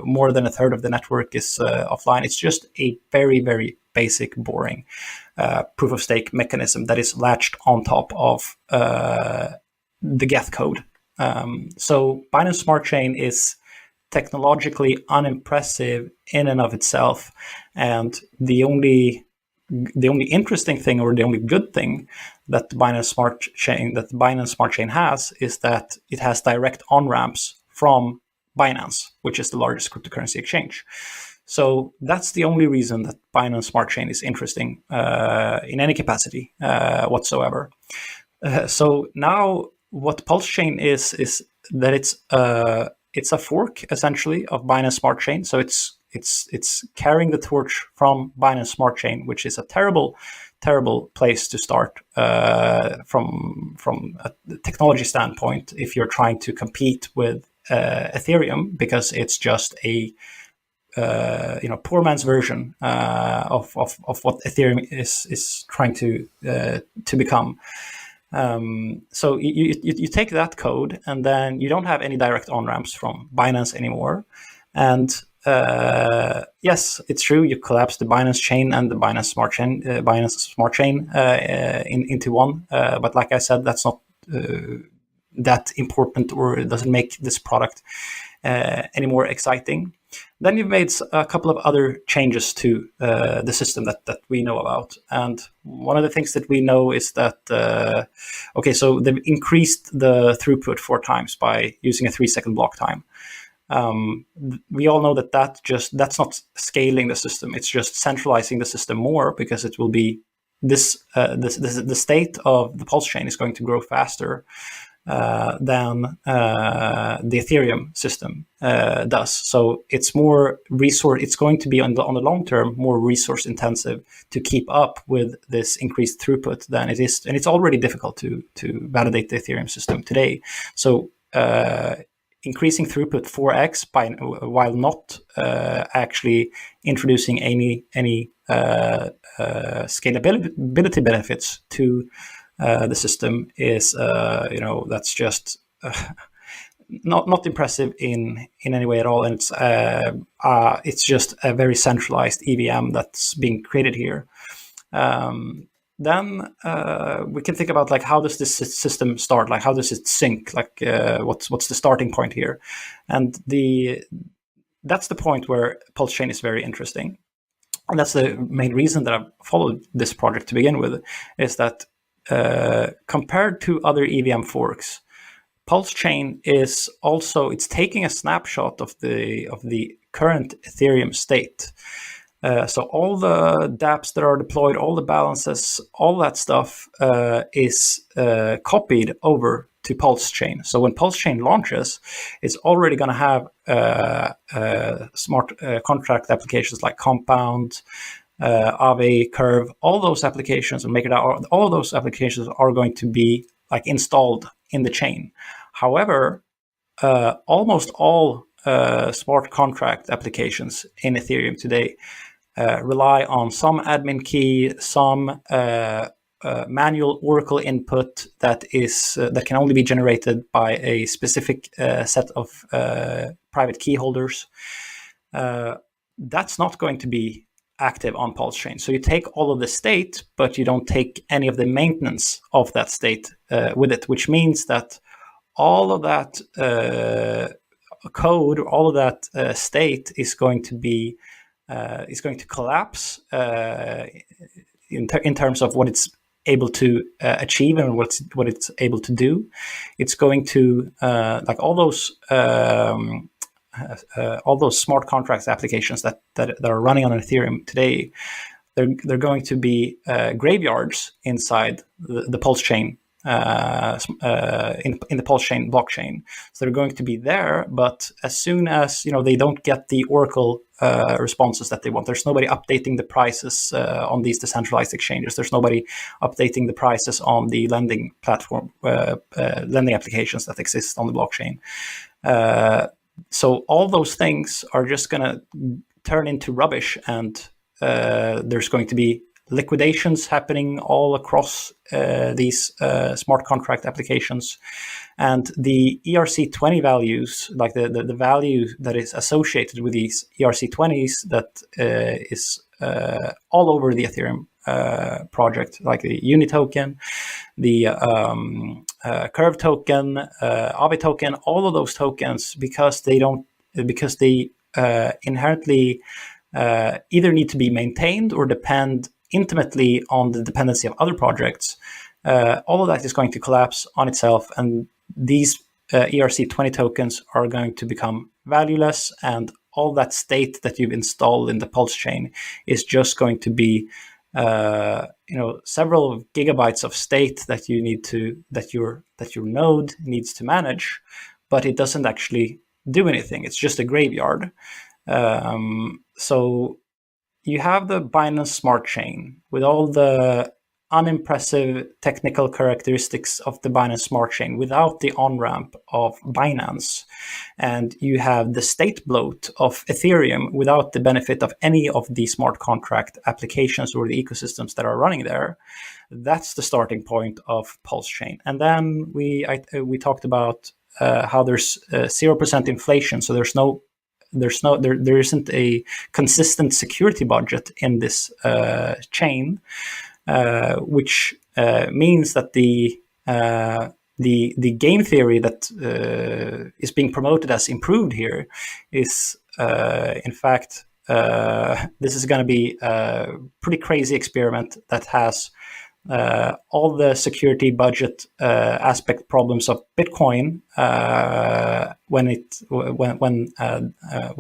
more than a third of the network is offline. It's just a very, very basic, boring proof of stake mechanism that is latched on top of the Geth code. So Binance Smart Chain is technologically unimpressive in and of itself, and the only interesting thing, or the only good thing that Binance Smart Chain has, is that it has direct on-ramps from Binance, which is the largest cryptocurrency exchange. So that's the only reason that Binance Smart Chain is interesting in any capacity whatsoever. So now what PulseChain is that it's a fork essentially of Binance Smart Chain. So it's carrying the torch from Binance Smart Chain, which is a terrible place to start from a technology standpoint if you're trying to compete with Ethereum, because it's just a poor man's version of what Ethereum is trying to become. So you take that code, and then you don't have any direct on-ramps from Binance anymore. And yes, it's true, you collapse the Binance chain and the Binance Smart Chain into one. But like I said, that's not that important, or it doesn't make this product any more exciting. Then you've made a couple of other changes to the system that we know about. And one of the things that we know is that, so they've increased the throughput 4 times by using a 3-second block time. We all know that's not scaling the system. It's just centralizing the system more, because it will be the state of the Pulse chain is going to grow faster than the Ethereum system does. So it's more it's going to be on the long term more resource intensive to keep up with this increased throughput than it is, and it's already difficult to validate the Ethereum system today. So increasing throughput 4x while not actually introducing any scalability benefits to the system is that's just not impressive in any way at all, and it's just a very centralized EVM that's being created here. Then we can think about, like, how does this system start? Like, how does it sync? Like, what's the starting point here? And that's the point where PulseChain is very interesting, and that's the main reason that I've followed this project to begin with, is that compared to other EVM forks, PulseChain is also, it's taking a snapshot of the current Ethereum state. So all the dApps that are deployed, all the balances, all that stuff is copied over to PulseChain. So when PulseChain launches, it's already going to have smart contract applications like Compound, Aave, Curve, all those applications, and MakerDAO, all of those applications are going to be like installed in the chain. However, almost all smart contract applications in Ethereum today rely on some admin key, some manual Oracle input that can only be generated by a specific set of private key holders. That's not going to be active on PulseChain. So you take all of the state, but you don't take any of the maintenance of that state with it, which means that all of that code, all of that state is going to collapse in terms of what it's able to achieve and what it's able to do. It's going to like all those smart contracts applications that are running on Ethereum today. They're going to be graveyards inside the PulseChain. In the PulseChain blockchain, so they're going to be there. But as soon as they don't get the Oracle responses that they want, there's nobody updating the prices on these decentralized exchanges. There's nobody updating the prices on the lending platform, lending applications that exist on the blockchain. So all those things are just going to turn into rubbish, and there's going to be liquidations happening all across these smart contract applications. And the ERC20 values, like the value that is associated with these ERC20s, that is all over the Ethereum project, like the Uni token, the Curve token, Aave token, all of those tokens, because they inherently either need to be maintained or depend intimately on the dependency of other projects. All of that is going to collapse on itself, and these ERC20 tokens are going to become valueless, and all that state that you've installed in the PulseChain is just going to be several gigabytes of state that you need to that your node needs to manage, but it doesn't actually do anything. It's just a graveyard. So you have the Binance Smart Chain with all the unimpressive technical characteristics of the Binance Smart Chain without the on-ramp of Binance. And you have the state bloat of Ethereum without the benefit of any of the smart contract applications or the ecosystems that are running there. That's the starting point of PulseChain. And then we talked about how there's 0% inflation, so there isn't a consistent security budget in this chain. Which means that the game theory that is being promoted as improved here is, in fact, this is going to be a pretty crazy experiment that has all the security budget aspect problems of Bitcoin when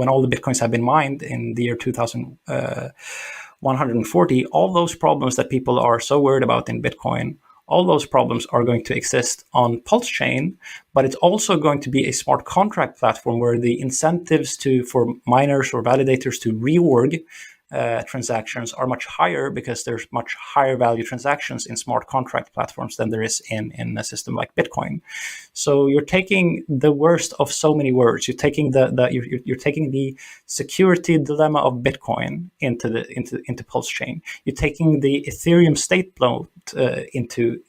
all the Bitcoins have been mined in the year 2140, all those problems that people are so worried about in Bitcoin, all those problems are going to exist on PulseChain, but it's also going to be a smart contract platform where the incentives for miners or validators to reorg transactions are much higher, because there's much higher value transactions in smart contract platforms than there is in a system like Bitcoin. So you're taking the worst of so many words. You're taking you're taking the security dilemma of Bitcoin into PulseChain. You're taking the Ethereum state bloat into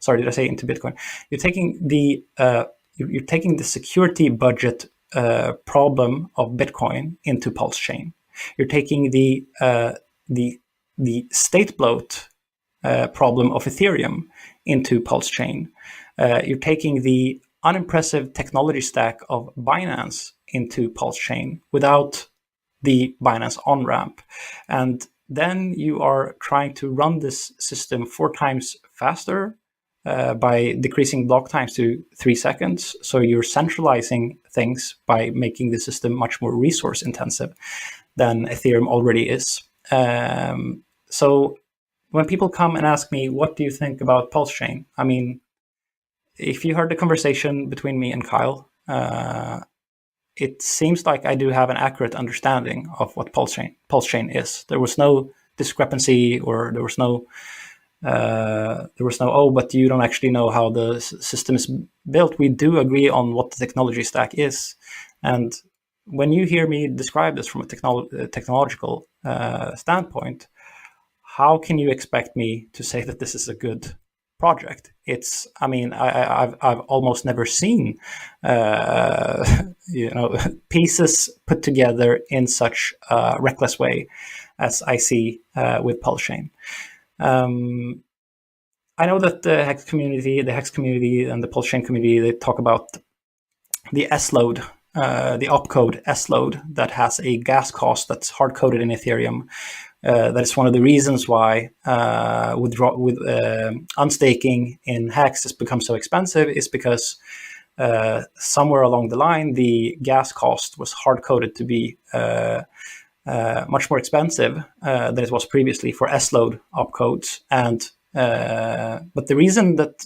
sorry, did I say into Bitcoin? You're taking the security budget problem of Bitcoin into PulseChain. You're taking the state bloat problem of Ethereum into PulseChain. You're taking the unimpressive technology stack of Binance into PulseChain without the Binance on-ramp. And then you are trying to run this system 4 times faster by decreasing block times to 3 seconds. So you're centralizing things by making the system much more resource intensive than Ethereum already is. So when people come and ask me, what do you think about PulseChain? I mean, if you heard the conversation between me and Kyle, it seems like I do have an accurate understanding of what PulseChain is. There was no discrepancy, or there was no, oh, but you don't actually know how the system is built. We do agree on what the technology stack is. And when you hear me describe this from a technological standpoint, how can you expect me to say that this is a good project? It's, I mean, I've almost never seen, pieces put together in such a reckless way as I see with PulseChain. I know that the Hex community and the PulseChain community, they talk about the S-load, the opcode S-load that has a gas cost that's hard-coded in Ethereum. That is one of the reasons why unstaking in Hex has become so expensive, is because somewhere along the line, the gas cost was hard-coded to be much more expensive than it was previously for S-load opcodes. And but the reason that,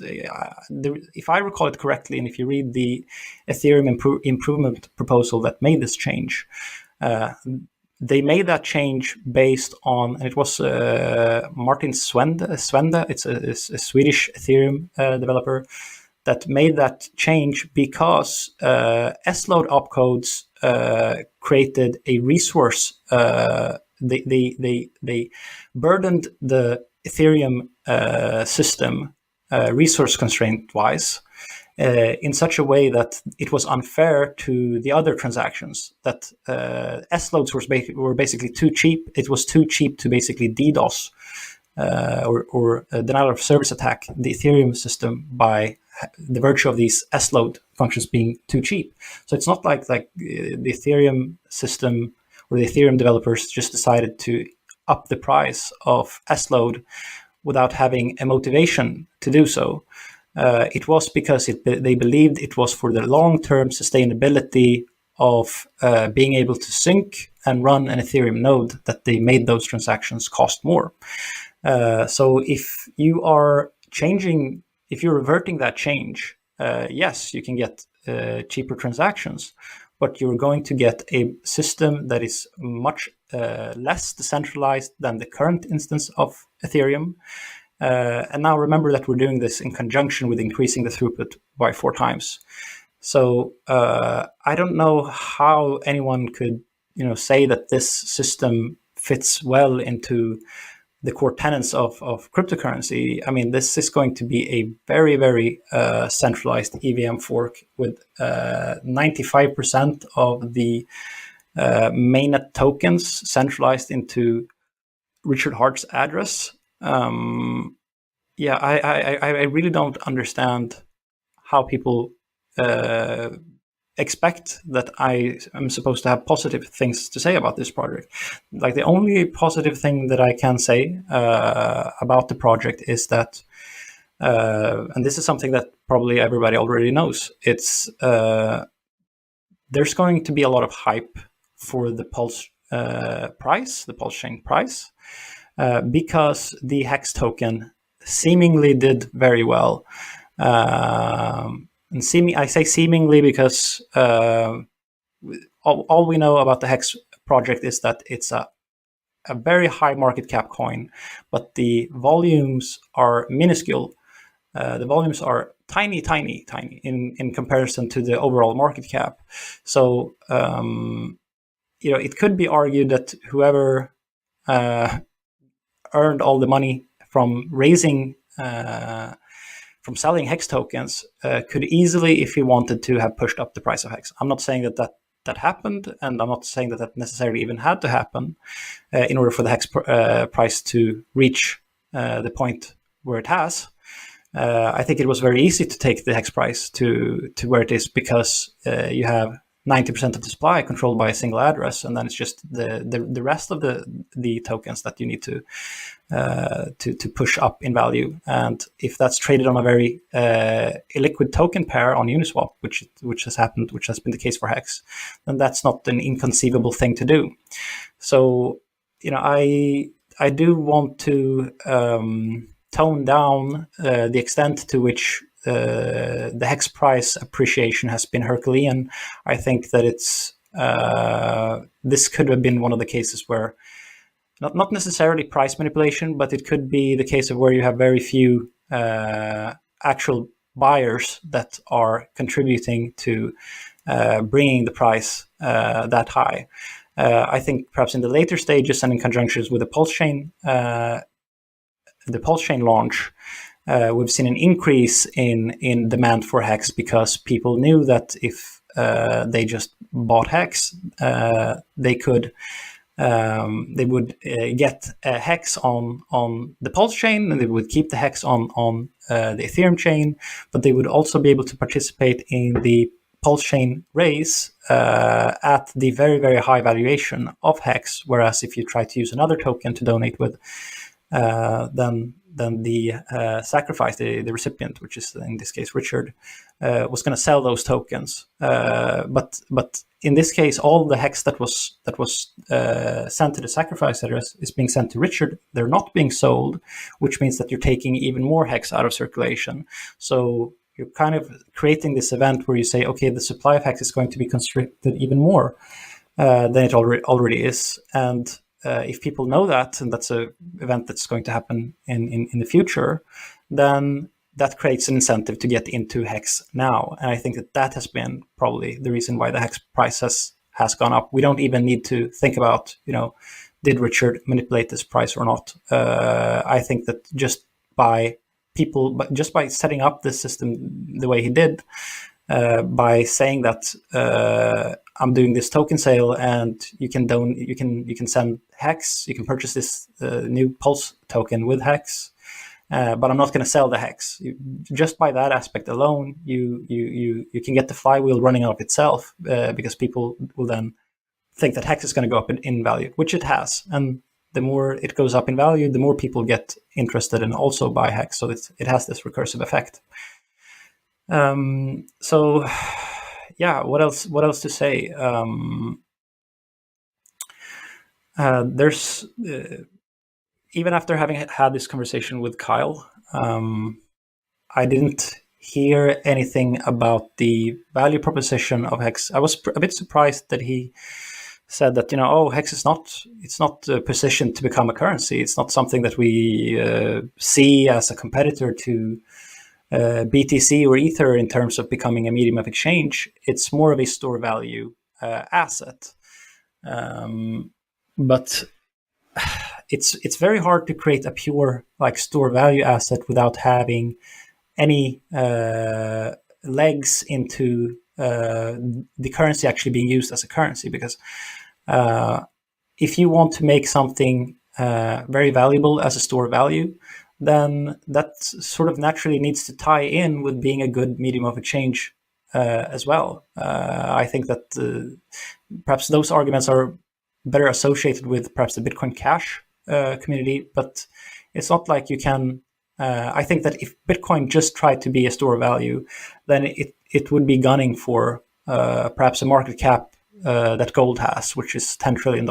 if I recall it correctly, and if you read the Ethereum improvement proposal that made this change, they made that change based on, and it was Martin Svende, it's a Swedish Ethereum developer, that made that change because S-load opcodes created a resource they burdened the Ethereum system resource constraint wise in such a way that it was unfair to the other transactions. That S loads were basically too cheap. It was too cheap to basically DDoS or denial of service attack the Ethereum system by the virtue of these S load functions being too cheap. So it's not like the Ethereum system or the Ethereum developers just decided to up the price of S load without having a motivation to do so. It was because they believed it was for the long-term sustainability of being able to sync and run an Ethereum node that they made those transactions cost more. So if you are changing, if you're reverting that change, yes, you can get cheaper transactions, but you're going to get a system that is much less decentralized than the current instance of Ethereum. And now remember that we're doing this in conjunction with increasing the throughput by 4 times. So I don't know how anyone could, say that this system fits well into the core tenets of cryptocurrency. I mean, this is going to be a very, very centralized EVM fork with 95% of the mainnet tokens centralized into Richard Hart's address. I really don't understand how people expect that I am supposed to have positive things to say about this project. Like, the only positive thing that I can say about the project is that, and this is something that probably everybody already knows, it's there's going to be a lot of hype for the Pulse price, the PulseChain price, because the Hex token seemingly did very well. And I say seemingly because all we know about the Hex project is that it's a very high market cap coin, but the volumes are minuscule. The volumes are tiny in comparison to the overall market cap. So, it could be argued that whoever earned all the money from raising, from selling Hex tokens, could easily, if he wanted to, have pushed up the price of Hex. I'm not saying that happened, and I'm not saying that necessarily even had to happen in order for the Hex price to reach the point where it has. I think it was very easy to take the Hex price to where it is because you have 90% of the supply controlled by a single address, and then it's just the rest of the tokens that you need to push up in value. And if that's traded on a very illiquid token pair on Uniswap, which has happened, which has been the case for Hex, then that's not an inconceivable thing to do. So, I do want to tone down the extent to which the Hex price appreciation has been Herculean. I think that it's this could have been one of the cases where not necessarily price manipulation, but it could be the case of where you have very few actual buyers that are contributing to bringing the price that high. I think perhaps in the later stages and in conjunctions with the PulseChain launch, we've seen an increase in demand for Hex because people knew that if they just bought Hex, they would get a Hex on the PulseChain, and they would keep the Hex on the Ethereum chain, but they would also be able to participate in the PulseChain raise at the very, very high valuation of Hex. Whereas if you try to use another token to donate with, then the sacrifice, the recipient, which is in this case Richard, was going to sell those tokens. But in this case, all the Hex that was sent to the sacrifice address is being sent to Richard. They're not being sold, which means that you're taking even more Hex out of circulation. So you're kind of creating this event where you say, okay, the supply of Hex is going to be constricted even more than it already is. And if people know that, and that's an event that's going to happen in the future, then that creates an incentive to get into Hex now. And I think that has been probably the reason why the Hex price has gone up. We don't even need to think about, did Richard manipulate this price or not? I think that just by setting up this system the way he did, by saying that I'm doing this token sale and you can send Hex, you can purchase this new Pulse token with Hex, but I'm not going to sell the Hex. Just by that aspect alone, you can get the flywheel running of itself, because people will then think that Hex is going to go up in value, which it has. And the more it goes up in value, the more people get interested and also buy Hex. So it has this recursive effect. So yeah, what else to say? There's even after having had this conversation with Kyle, I didn't hear anything about the value proposition of Hex. I was a bit surprised that he said that, Hex is not positioned to become a currency. It's not something that we see as a competitor to BTC or Ether in terms of becoming a medium of exchange. It's more of a store value asset. But it's very hard to create a pure store value asset without having any legs into the currency actually being used as a currency, because if you want to make something very valuable as a store value, then that sort of naturally needs to tie in with being a good medium of exchange as well. I think that perhaps those arguments are better associated with perhaps the Bitcoin Cash community, but it's not like you can. I think that if Bitcoin just tried to be a store value, then it would be gunning for perhaps a market cap that gold has, which is $10 trillion.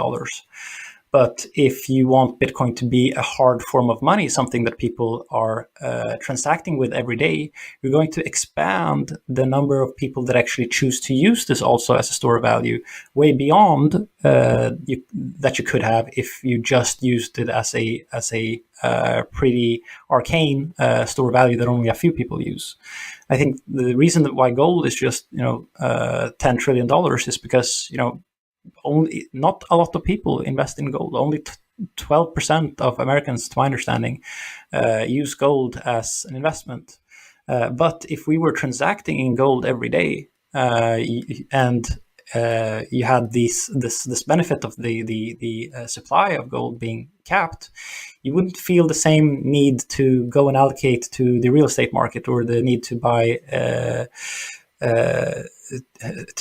But if you want Bitcoin to be a hard form of money, something that people are transacting with every day, you're going to expand the number of people that actually choose to use this also as a store value way beyond that you could have if you just used it as a pretty arcane store value that only a few people use. I think the reason that why gold is just $10 trillion is because only not a lot of people invest in gold. Only 12% of Americans, to my understanding, use gold as an investment. But if we were transacting in gold every day, and you had this benefit of the supply of gold being capped, you wouldn't feel the same need to go and allocate to the real estate market or the need to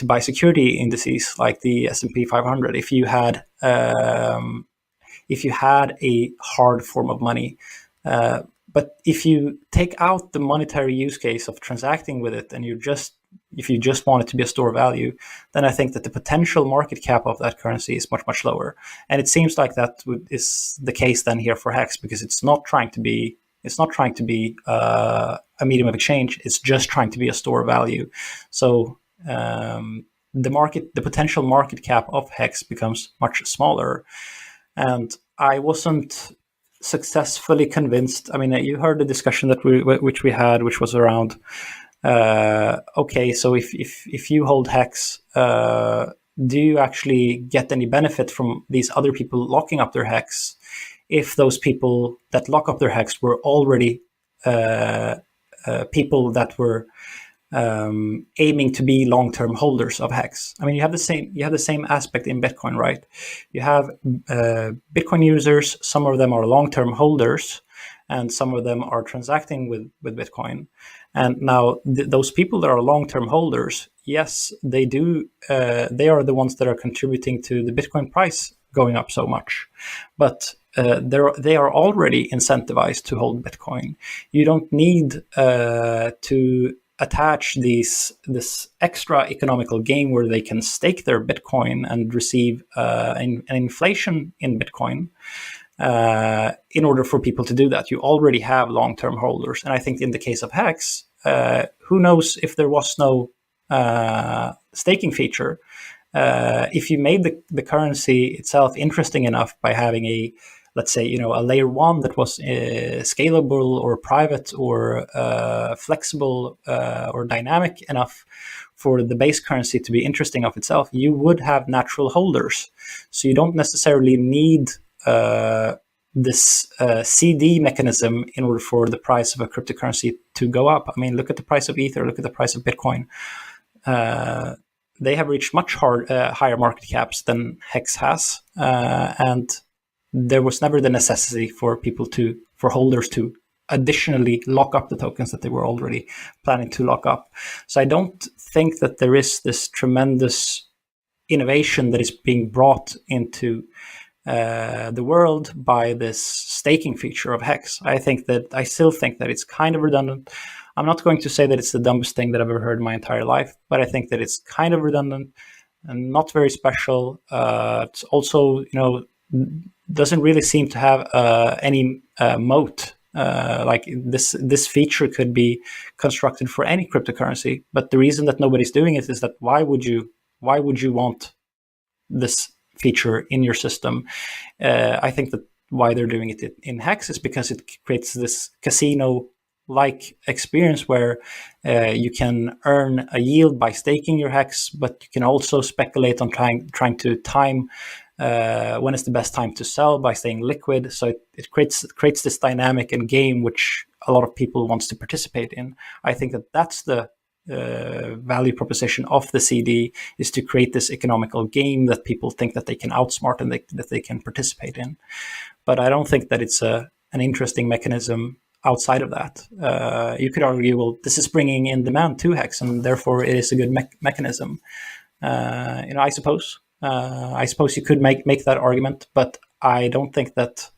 buy security indices like the S&P 500 if you had a hard form of money. But if you take out the monetary use case of transacting with it and if you just want it to be a store value, then I think that the potential market cap of that currency is much, much lower. And it seems like that is the case then here for Hex, because it's not trying to be a medium of exchange. It's just trying to be a store value. So the potential market cap of Hex becomes much smaller. And I wasn't successfully convinced. I mean, you heard the discussion that we had, which was around, okay, so if you hold Hex, do you actually get any benefit from these other people locking up their Hex if those people that lock up their Hex were already people that were aiming to be long-term holders of Hex? I mean, you have the same aspect in Bitcoin, right? You have Bitcoin users. Some of them are long-term holders, and some of them are transacting with Bitcoin. And now those people that are long-term holders, yes, they do. They are the ones that are contributing to the Bitcoin price going up so much, but they are already incentivized to hold Bitcoin. You don't need to attach this extra economical gain where they can stake their Bitcoin and receive an inflation in Bitcoin in order for people to do that. You already have long-term holders. And I think in the case of Hex, who knows if there was no staking feature, if you made the currency itself interesting enough by having let's say, a layer one that was scalable or private or flexible or dynamic enough for the base currency to be interesting of itself, you would have natural holders. So you don't necessarily need this CD mechanism in order for the price of a cryptocurrency to go up. I mean, look at the price of Ether, look at the price of Bitcoin. They have reached much higher market caps than Hex has, and there was never the necessity for holders to additionally lock up the tokens that they were already planning to lock up. So I don't think that there is this tremendous innovation that is being brought into the world by this staking feature of Hex. I still think that it's kind of redundant. I'm not going to say that it's the dumbest thing that I've ever heard in my entire life, but I think that it's kind of redundant and not very special. It's also, doesn't really seem to have any moat. Like this feature could be constructed for any cryptocurrency, but the reason that nobody's doing it is that why would you want this feature in your system? I think that why they're doing it in Hex is because it creates this casino-like experience where you can earn a yield by staking your Hex, but you can also speculate on trying to time when is the best time to sell by staying liquid. So it creates this dynamic and game which a lot of people wants to participate in. I think that that's the value proposition of the CD, is to create this economical game that people think that they can outsmart and that they can participate in. But I don't think that it's an interesting mechanism outside of that. You could argue, well, this is bringing in demand to Hex, and therefore it is a good mechanism. I suppose you could make that argument, but I don't think that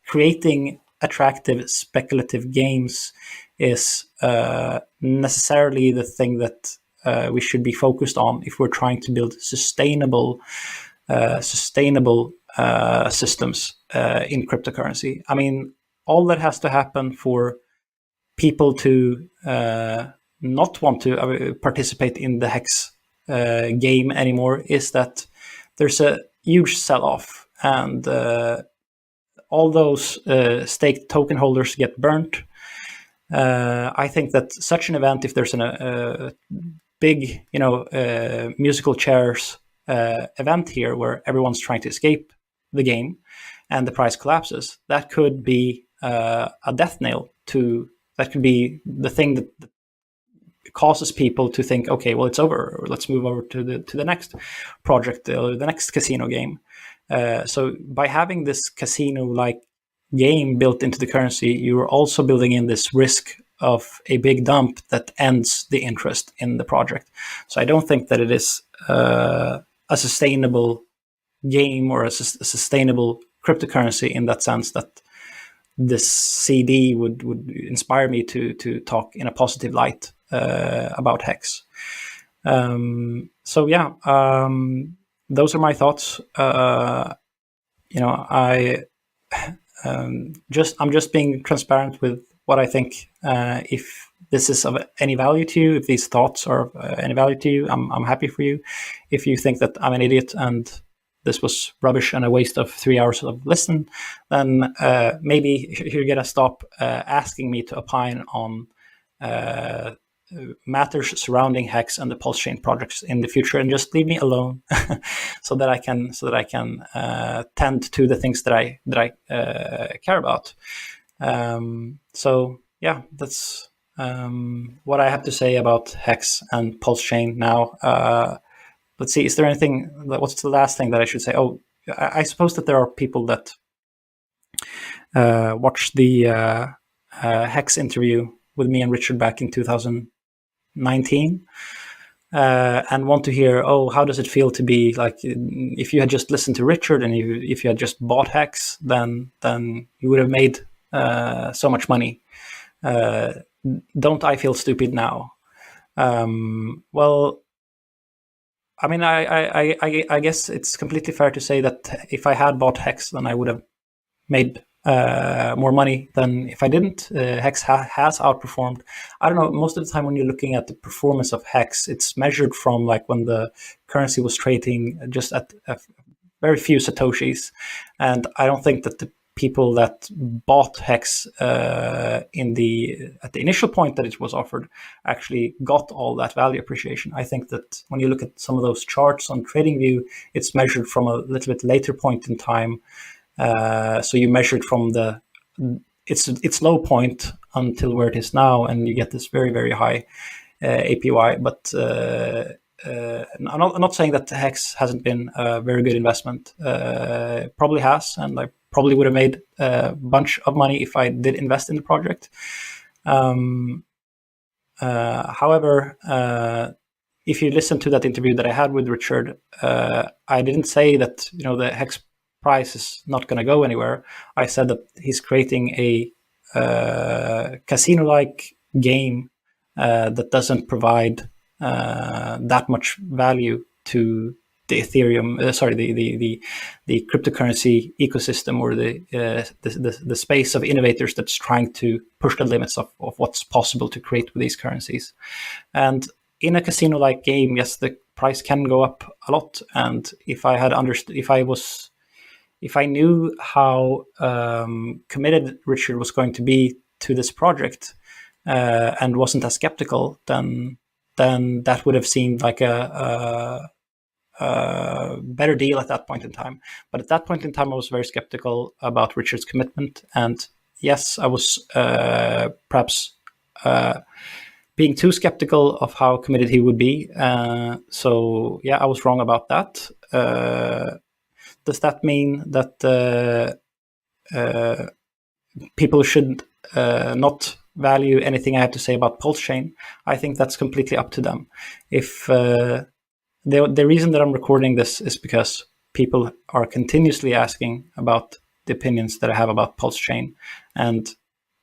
creating attractive speculative games is necessarily the thing that we should be focused on if we're trying to build sustainable systems in cryptocurrency. I mean, all that has to happen for people to not want to participate in the Hex game anymore is that there's a huge sell-off, and all those staked token holders get burnt. I think that such an event, if there's a big, musical chairs event here where everyone's trying to escape the game and the price collapses, that could be a death nail that could be the thing that causes people to think, okay, well, it's over, or let's move over to the next project or the next casino game. So by having this casino-like game built into the currency, you're also building in this risk of a big dump that ends the interest in the project. So I don't think that it is a sustainable game or a sustainable cryptocurrency in that sense that this CD would inspire me to talk in a positive light about Hex. So yeah, those are my thoughts. I'm just being transparent with what I think. If this is of any value to you, if these thoughts are of any value to you, I'm happy for you. If you think that I'm an idiot and this was rubbish and a waste of 3 hours of listen, then maybe you're gonna stop asking me to opine on matters surrounding Hex and the PulseChain projects in the future, and just leave me alone, so that I can tend to the things that I care about. So yeah, that's what I have to say about Hex and PulseChain now. Let's see, is there anything? What's the last thing that I should say? Oh, I suppose that there are people that watched the Hex interview with me and Richard back in 2019 and want to hear, oh, how does it feel to be like, if you had just listened to Richard and if you had just bought Hex, then you would have made so much money. Don't I feel stupid now? Well, I mean, I guess it's completely fair to say that if I had bought Hex, then I would have made more money than if I didn't. Hex has outperformed. I don't know, most of the time when you're looking at the performance of Hex, it's measured from like when the currency was trading just at very few Satoshis. And I don't think that the people that bought Hex at the initial point that it was offered actually got all that value appreciation. I think that when you look at some of those charts on TradingView, it's measured from a little bit later point in time. So you measure it from its low point until where it is now, and you get this very, very high APY. But I'm not saying that Hex hasn't been a very good investment. Probably has, and I probably would have made a bunch of money if I did invest in the project. However, if you listen to that interview that I had with Richard, I didn't say that the Hex price is not going to go anywhere. I said that he's creating a casino-like game that doesn't provide that much value to the Ethereum, the cryptocurrency ecosystem, or the space of innovators that's trying to push the limits of what's possible to create with these currencies. And in a casino-like game, yes, the price can go up a lot. And if I had understood, if I knew how committed Richard was going to be to this project and wasn't as skeptical, then that would have seemed like a better deal at that point in time. But at that point in time, I was very skeptical about Richard's commitment. And yes, I was perhaps being too skeptical of how committed he would be. So yeah, I was wrong about that. Does that mean that people should not value anything I have to say about PulseChain? I think that's completely up to them. If the reason that I'm recording this is because people are continuously asking about the opinions that I have about PulseChain, and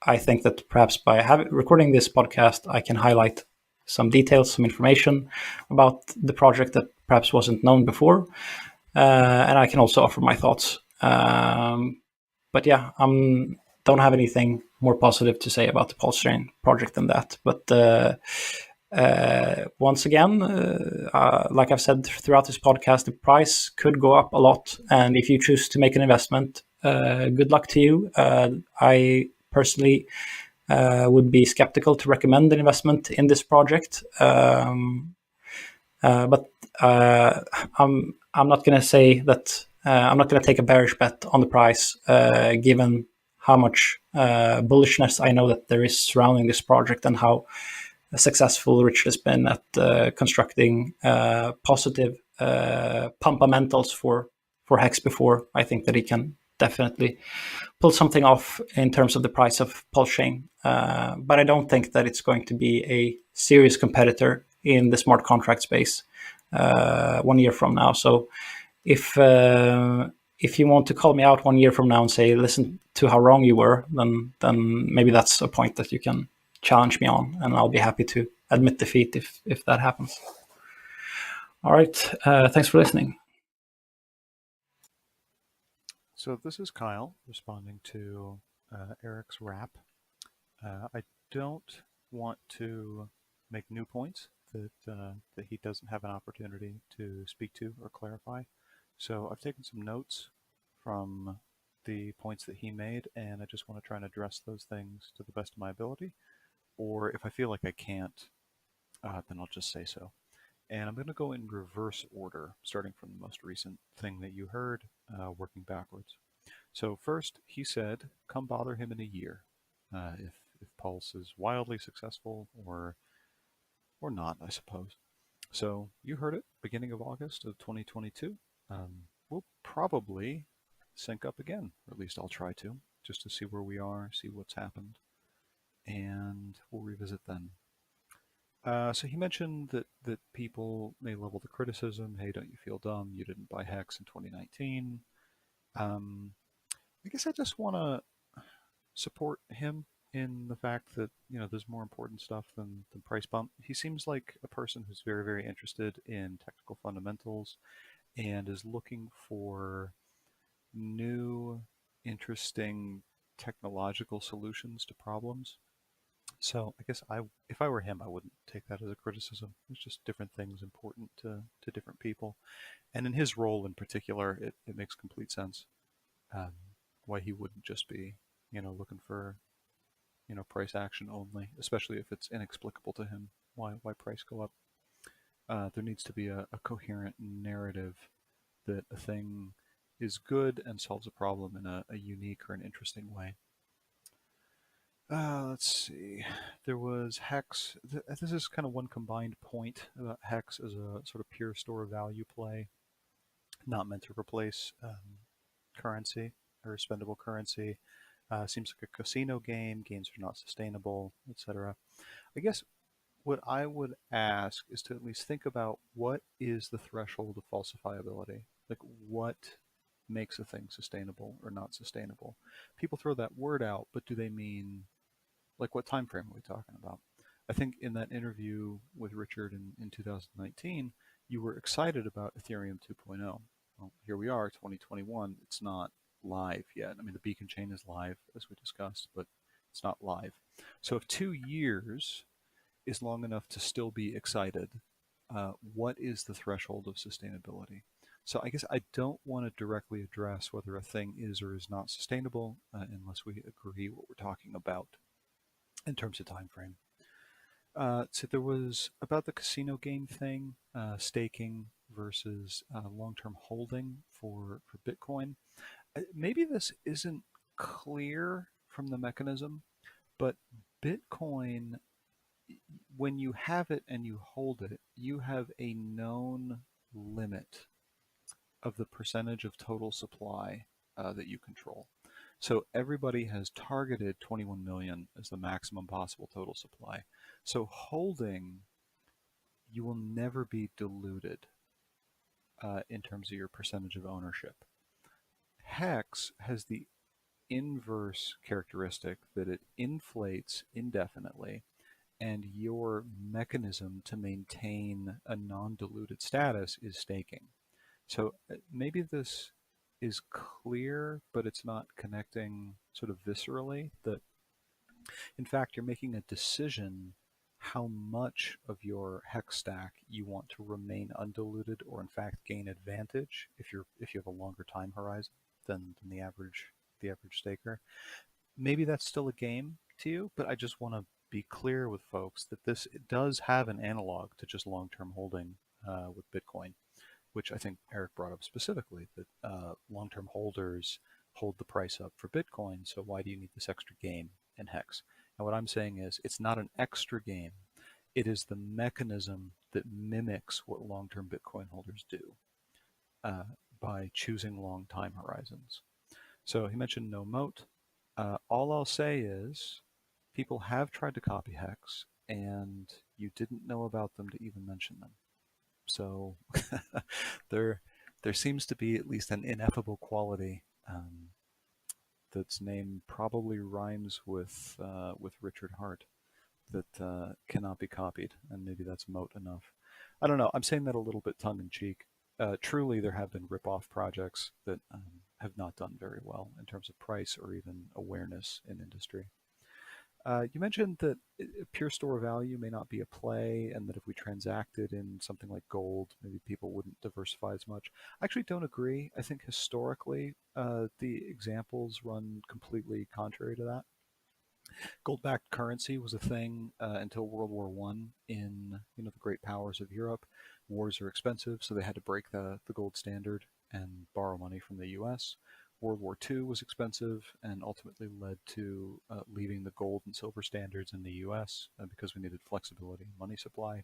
I think that perhaps by recording this podcast, I can highlight some details, some information about the project that perhaps wasn't known before, and I can also offer my thoughts. But yeah, don't have anything more positive to say about the PulseChain project than that. But once again, like I've said throughout this podcast, the price could go up a lot. And if you choose to make an investment, good luck to you. I personally would be skeptical to recommend an investment in this project. But I'm not going to say that I'm not going to take a bearish bet on the price, given how much bullishness I know that there is surrounding this project and how successful Richard has been at constructing positive pumpamentals for Hex before. I think that he can definitely pull something off in terms of the price of PulseChain. But I don't think that it's going to be a serious competitor in the smart contract space 1 year from now. So if you want to call me out 1 year from now and say, listen to how wrong you were, then maybe that's a point that you can challenge me on, and I'll be happy to admit defeat if that happens. All right. Thanks for listening. So this is Kyle responding to Eric's rap. I don't want to make new points that he doesn't have an opportunity to speak to or clarify. So I've taken some notes from the points that he made, and I just want to try and address those things to the best of my ability. Or if I feel like I can't, then I'll just say so. And I'm going to go in reverse order, starting from the most recent thing that you heard, working backwards. So first, he said, come bother him in a year, if Pulse is wildly successful or not, I suppose. So you heard it, beginning of August of 2022. We'll probably sync up again, or at least I'll try to, just to see where we are, see what's happened, and we'll revisit then. So he mentioned that people may level the criticism, hey, don't you feel dumb? You didn't buy Hex in 2019. I guess I just want to support him in the fact that, there's more important stuff than price bump. He seems like a person who's very, very interested in technical fundamentals and is looking for new, interesting technological solutions to problems. So I guess if I were him, I wouldn't take that as a criticism. There's just different things important to different people. And in his role in particular, it makes complete sense. why he wouldn't just be, looking for, price action only, especially if it's inexplicable to him. Why price go up? There needs to be a coherent narrative that a thing is good and solves a problem in a unique or an interesting way. Let's see. There was Hex. This is kind of one combined point about Hex as a sort of pure store of value play, not meant to replace currency or spendable currency. Seems like a casino game. Games are not sustainable, etc. I guess what I would ask is to at least think about what is the threshold of falsifiability? Like what makes a thing sustainable or not sustainable? People throw that word out, but do they mean, like, what time frame are we talking about? I think in that interview with Richard in 2019, you were excited about Ethereum 2.0. Well, here we are, 2021. It's not live yet. I mean, the beacon chain is live, as we discussed, but it's not live. So if 2 years is long enough to still be excited, what is the threshold of sustainability? So I guess I don't want to directly address whether a thing is or is not sustainable unless we agree what we're talking about in terms of time frame. So there was about the casino game thing, staking versus long-term holding for Bitcoin. Maybe this isn't clear from the mechanism, but Bitcoin, when you have it and you hold it, you have a known limit of the percentage of total supply that you control. So everybody has targeted 21 million as the maximum possible total supply. So holding, you will never be diluted in terms of your percentage of ownership. Hex has the inverse characteristic that it inflates indefinitely, and your mechanism to maintain a non-diluted status is staking. So maybe this is clear, but it's not connecting sort of viscerally that, in fact, you're making a decision how much of your hex stack you want to remain undiluted or in fact gain advantage if you have a longer time horizon than the average staker. Maybe that's still a game to you, but I just want to be clear with folks that this does have an analog to just long-term holding with Bitcoin, which I think Eric brought up specifically, that long-term holders hold the price up for Bitcoin, so why do you need this extra game in Hex? And what I'm saying is it's not an extra game. It is the mechanism that mimics what long-term Bitcoin holders do by choosing long time horizons. So he mentioned no moat. All I'll say is people have tried to copy Hex, and you didn't know about them to even mention them. So there seems to be at least an ineffable quality that's name probably rhymes with Richard Hart that cannot be copied, and maybe that's moat enough. I don't know. I'm saying that a little bit tongue-in-cheek. Truly, there have been rip-off projects that have not done very well in terms of price or even awareness in industry. You mentioned that pure store value may not be a play, and that if we transacted in something like gold, maybe people wouldn't diversify as much. I actually don't agree. I think historically, the examples run completely contrary to that. Gold-backed currency was a thing until World War I in the great powers of Europe. Wars are expensive, so they had to break the gold standard and borrow money from the U.S. World War II was expensive and ultimately led to leaving the gold and silver standards in the U.S. Because we needed flexibility in money supply.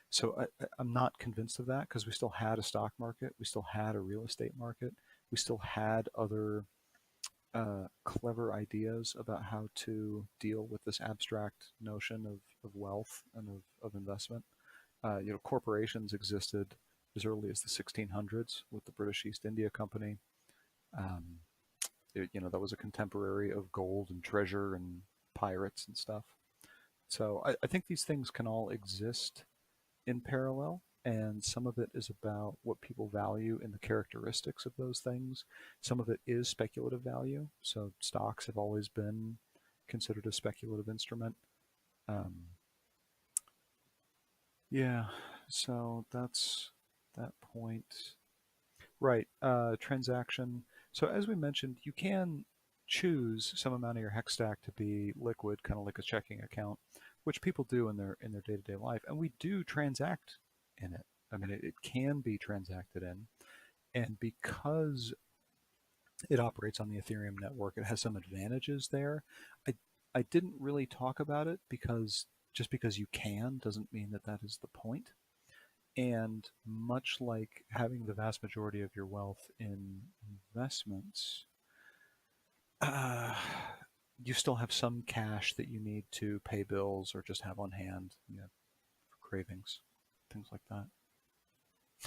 So I'm not convinced of that because we still had a stock market, we still had a real estate market, we still had other clever ideas about how to deal with this abstract notion of wealth and of investment. Corporations existed as early as the 1600s with the British East India Company. That was a contemporary of gold and treasure and pirates and stuff. So I think these things can all exist in parallel, and some of it is about what people value in the characteristics of those things. Some of it is speculative value. So stocks have always been considered a speculative instrument. Yeah, so that's that point. Right, transaction. So as we mentioned, you can choose some amount of your hex stack to be liquid, kind of like a checking account, which people do in their day-to-day life, and we do transact in it. I mean, it can be transacted in, and because it operates on the Ethereum network, it has some advantages there. I didn't really talk about it because just because you can doesn't mean that that is the point. And much like having the vast majority of your wealth in investments, you still have some cash that you need to pay bills or just have on hand, for cravings, things like that.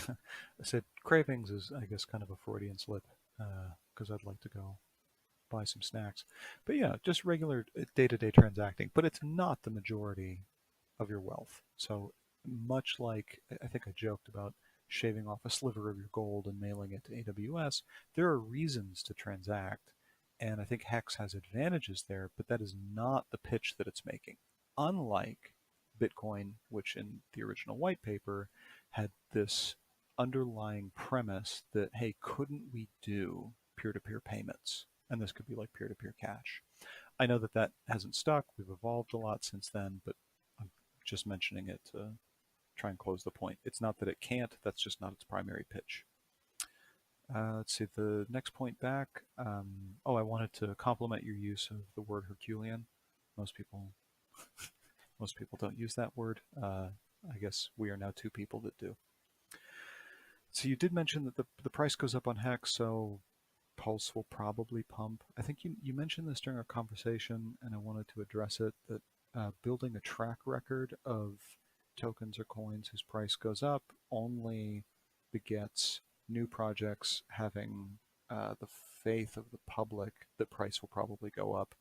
I said cravings is, I guess, kind of a Freudian slip because I'd like to go buy some snacks. But yeah, just regular day-to-day transacting. But it's not the majority of your wealth. So much like I think I joked about shaving off a sliver of your gold and mailing it to AWS, there are reasons to transact. And I think Hex has advantages there, but that is not the pitch that it's making. Unlike Bitcoin, which in the original white paper had this underlying premise that, hey, couldn't we do peer-to-peer payments? And this could be like peer-to-peer cash. I know that that hasn't stuck. We've evolved a lot since then, but I'm just mentioning it to try and close the point. It's not that it can't, that's just not its primary pitch. Let's see, the next point back. I wanted to compliment your use of the word Herculean. Most people don't use that word. I guess we are now two people that do. So you did mention that the price goes up on Hex, so Pulse will probably pump. I think you mentioned this during our conversation, and I wanted to address it, that building a track record of tokens or coins whose price goes up only begets new projects having the faith of the public that price will probably go up.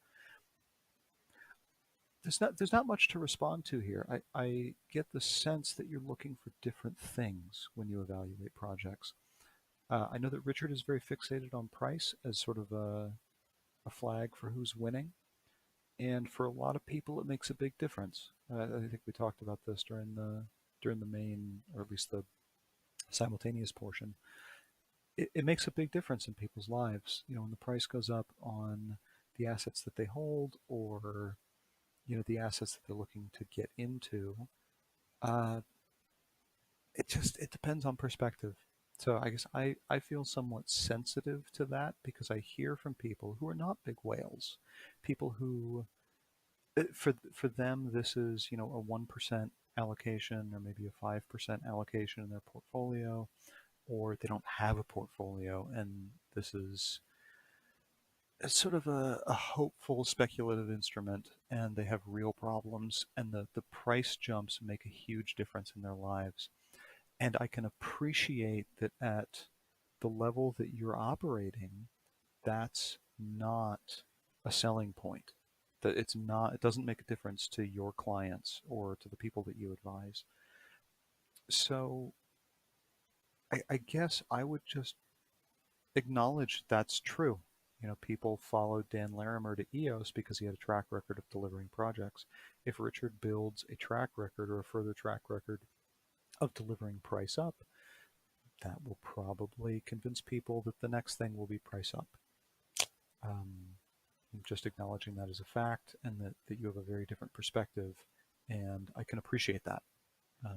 There's not much to respond to here. I get the sense that you're looking for different things when you evaluate projects. I know that Richard is very fixated on price as sort of a flag for who's winning. And for a lot of people, it makes a big difference. I think we talked about this during the main, or at least the simultaneous portion. It makes a big difference in people's lives. When the price goes up on the assets that they hold, or the assets that they're looking to get into. It depends on perspective. So I guess I feel somewhat sensitive to that because I hear from people who are not big whales, people who, for them, this is, a 1% allocation or maybe a 5% allocation in their portfolio, or they don't have a portfolio, and this is sort of a hopeful speculative instrument, and they have real problems, and the price jumps make a huge difference in their lives. And I can appreciate that at the level that you're operating, that's not a selling point. That it doesn't make a difference to your clients or to the people that you advise. So I guess I would just acknowledge that's true. People followed Dan Larimer to EOS because he had a track record of delivering projects. If Richard builds a track record or a further track record of delivering price up, that will probably convince people that the next thing will be price up. I'm just acknowledging that as a fact, and that you have a very different perspective, and I can appreciate that. I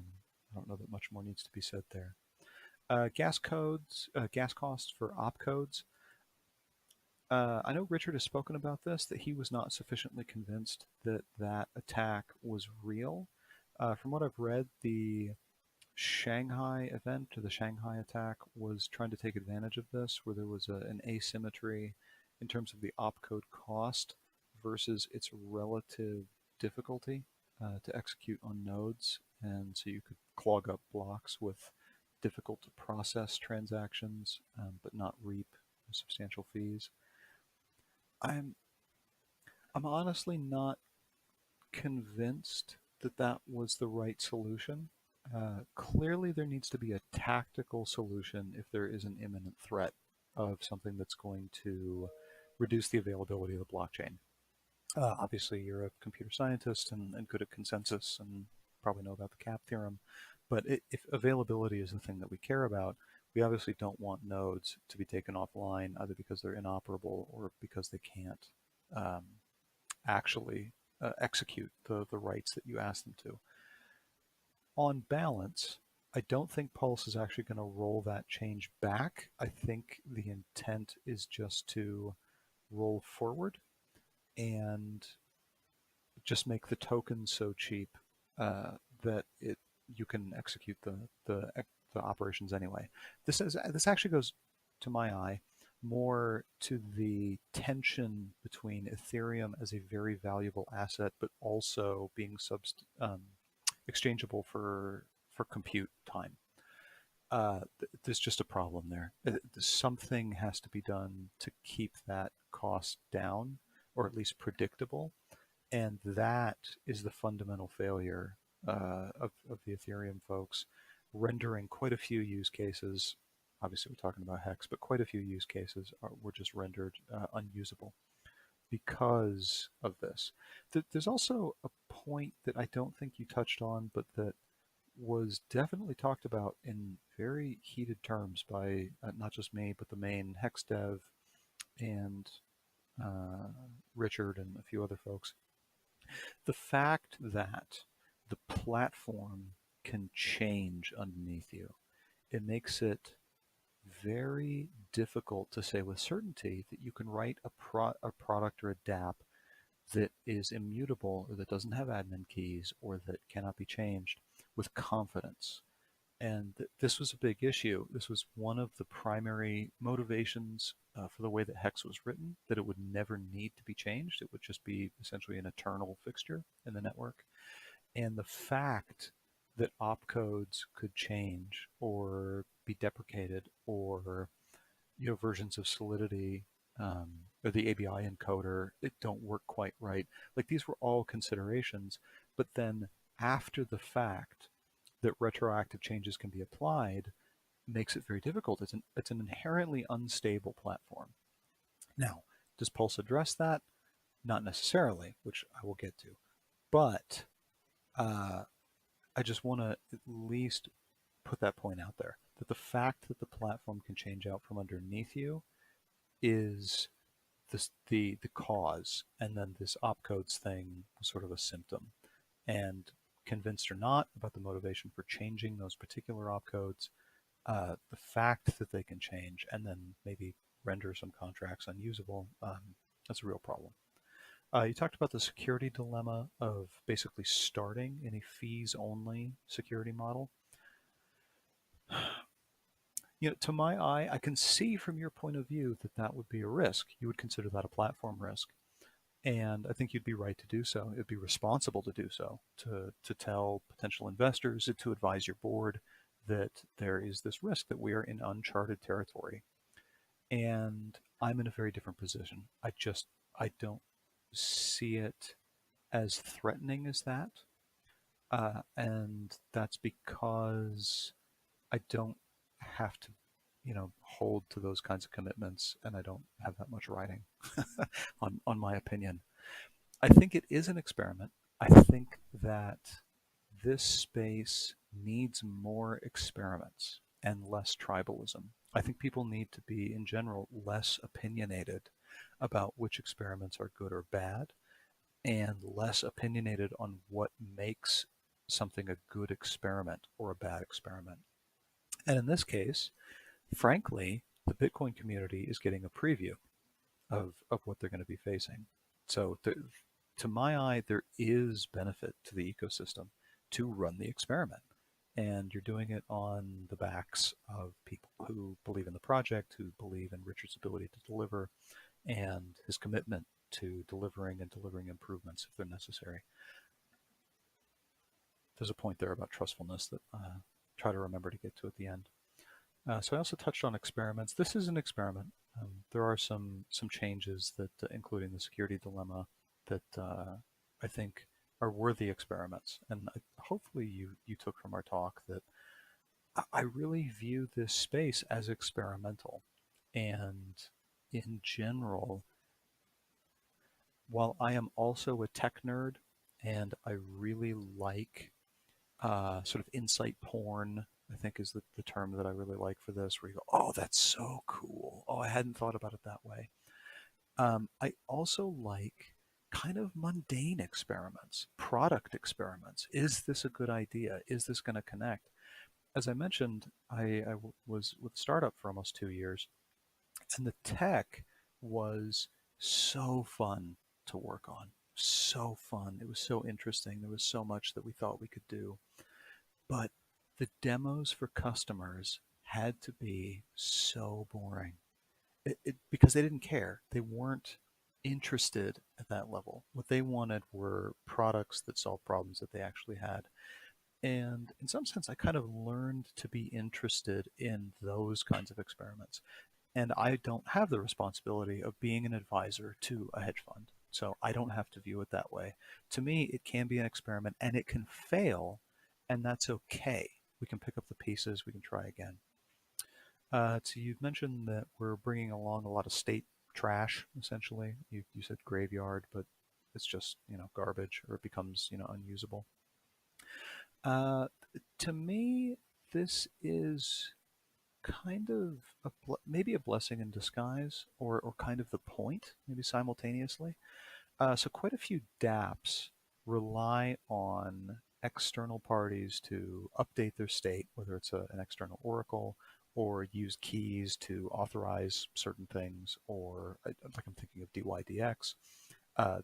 don't know that much more needs to be said there. Gas costs for opcodes. I know Richard has spoken about this, that he was not sufficiently convinced that that attack was real. From what I've read, the Shanghai event, or the Shanghai attack, was trying to take advantage of this, where there was an asymmetry in terms of the opcode cost versus its relative difficulty to execute on nodes, and so you could clog up blocks with difficult to process transactions, but not reap substantial fees. I'm honestly not convinced that that was the right solution. Clearly, there needs to be a tactical solution if there is an imminent threat of something that's going to reduce the availability of the blockchain. Obviously, you're a computer scientist and good at consensus and probably know about the cap theorem. But if availability is the thing that we care about, We obviously don't want nodes to be taken offline either because they're inoperable or because they can't um, actually execute the rights that you ask them to. On balance, I don't think Pulse is actually going to roll that change back. I think the intent is just to roll forward and just make the token so cheap that you can execute the operations anyway. This actually goes, to my eye, more to the tension between Ethereum as a very valuable asset, but also being exchangeable for compute time. There's just a problem there. Something has to be done to keep that cost down, or at least predictable. And that is the fundamental failure of the Ethereum folks, rendering quite a few use cases. Obviously, we're talking about Hex, but quite a few use cases were just rendered unusable because of this. There's also a point that I don't think you touched on, but that was definitely talked about in very heated terms by not just me, but the main Hex dev and Richard and a few other folks. The fact that the platform can change underneath you, it makes it very difficult to say with certainty that you can write a product or a dApp that is immutable or that doesn't have admin keys or that cannot be changed with confidence. And this was a big issue. This was one of the primary motivations for the way that Hex was written, that it would never need to be changed. It would just be essentially an eternal fixture in the network. And the fact that opcodes could change or be deprecated, or versions of Solidity or the ABI encoder, it don't work quite right. Like, these were all considerations, but then after the fact, that retroactive changes can be applied makes it very difficult. It's an inherently unstable platform. Now, does Pulse address that? Not necessarily, which I will get to. But I just want to at least put that point out there, that the fact that the platform can change out from underneath you is the cause, and then this opcodes thing was sort of a symptom. And convinced or not about the motivation for changing those particular opcodes, the fact that they can change and then maybe render some contracts unusable, that's a real problem. You talked about the security dilemma of basically starting in a fees-only security model. To my eye, I can see from your point of view that that would be a risk. You would consider that a platform risk. And I think you'd be right to do so. It'd be responsible to do so, to tell potential investors, to advise your board that there is this risk, that we are in uncharted territory. And I'm in a very different position. I don't see it as threatening as that. And that's because I don't have to, hold to those kinds of commitments, and I don't have that much writing on my opinion. I think it is an experiment. I think that this space needs more experiments and less tribalism. I think people need to be, in general, less opinionated about which experiments are good or bad, and less opinionated on what makes something a good experiment or a bad experiment. And in this case, frankly, the Bitcoin community is getting a preview of what they're going to be facing. So to my eye, there is benefit to the ecosystem to run the experiment. And you're doing it on the backs of people who believe in the project, who believe in Richard's ability to deliver, and his commitment to delivering improvements if they're necessary. There's a point there about trustfulness that I try to remember to get to at the end. So I also touched on experiments. This is an experiment. There are some changes that, including the security dilemma, that I think are worthy experiments. And hopefully you took from our talk that I really view this space as experimental. And in general, while I am also a tech nerd and I really like sort of insight porn I think is the term that I really like for this, where you go, oh, that's so cool. Oh, I hadn't thought about it that way. I also like kind of mundane experiments, product experiments. Is this a good idea? Is this going to connect? As I mentioned, I was with a startup for almost 2 years, and the tech was so fun to work on. So fun. It was so interesting. There was so much that we thought we could do. But the demos for customers had to be so boring. Because they didn't care. They weren't interested at that level. What they wanted were products that solved problems that they actually had. And in some sense, I kind of learned to be interested in those kinds of experiments. And I don't have the responsibility of being an advisor to a hedge fund. So I don't have to view it that way. To me, it can be an experiment and it can fail, and that's okay. We can pick up the pieces, we can try again. So you've mentioned that we're bringing along a lot of state trash, essentially. You said graveyard, but it's just, garbage, or it becomes, unusable. Uh, to me, this is kind of maybe a blessing in disguise, or kind of the point, maybe simultaneously. So quite a few dApps rely on external parties to update their state, whether it's an external oracle, or use keys to authorize certain things, or like I'm thinking of DYDX,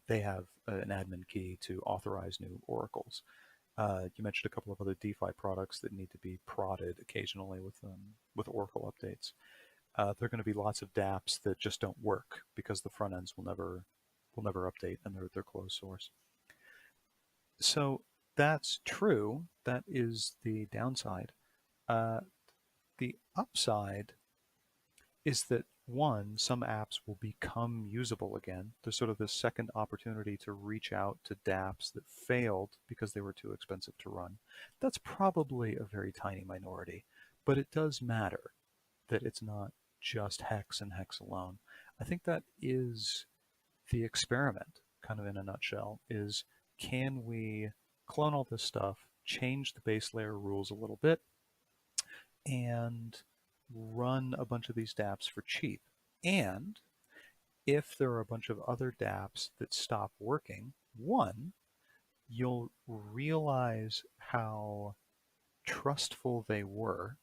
they have an admin key to authorize new oracles. You mentioned a couple of other DeFi products that need to be prodded occasionally with Oracle updates. There are going to be lots of dApps that just don't work because the front ends will never update, and they're closed source. So that's true. That is the downside. The upside is that, one, some apps will become usable again. There's sort of this second opportunity to reach out to dApps that failed because they were too expensive to run. That's probably a very tiny minority, but it does matter that it's not just Hex and Hex alone. I think that is the experiment, kind of in a nutshell, is can we clone all this stuff, change the base layer rules a little bit, and run a bunch of these dApps for cheap. And if there are a bunch of other dApps that stop working, one, you'll realize how trustful they were.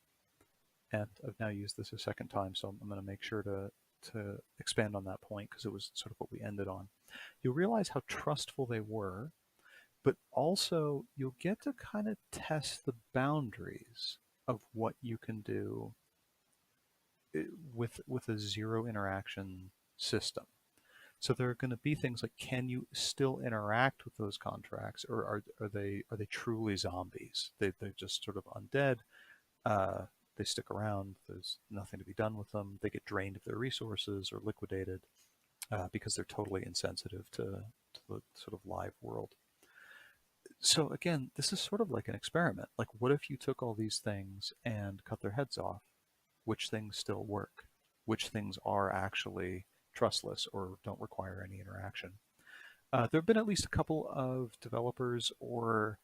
And I've now used this a second time, so I'm going to make sure to expand on that point, because it was sort of what we ended on. You'll realize how trustful they were, but also you'll get to kind of test the boundaries of what you can do with a zero interaction system. So there are going to be things like, can you still interact with those contracts, or are they truly zombies? They're just sort of undead. They stick around. There's nothing to be done with them. They get drained of their resources or liquidated because they're totally insensitive to the sort of live world. So again, this is sort of like an experiment. Like, what if you took all these things and cut their heads off? Which things still work? Which things are actually trustless or don't require any interaction? There have been at least a couple of developers, or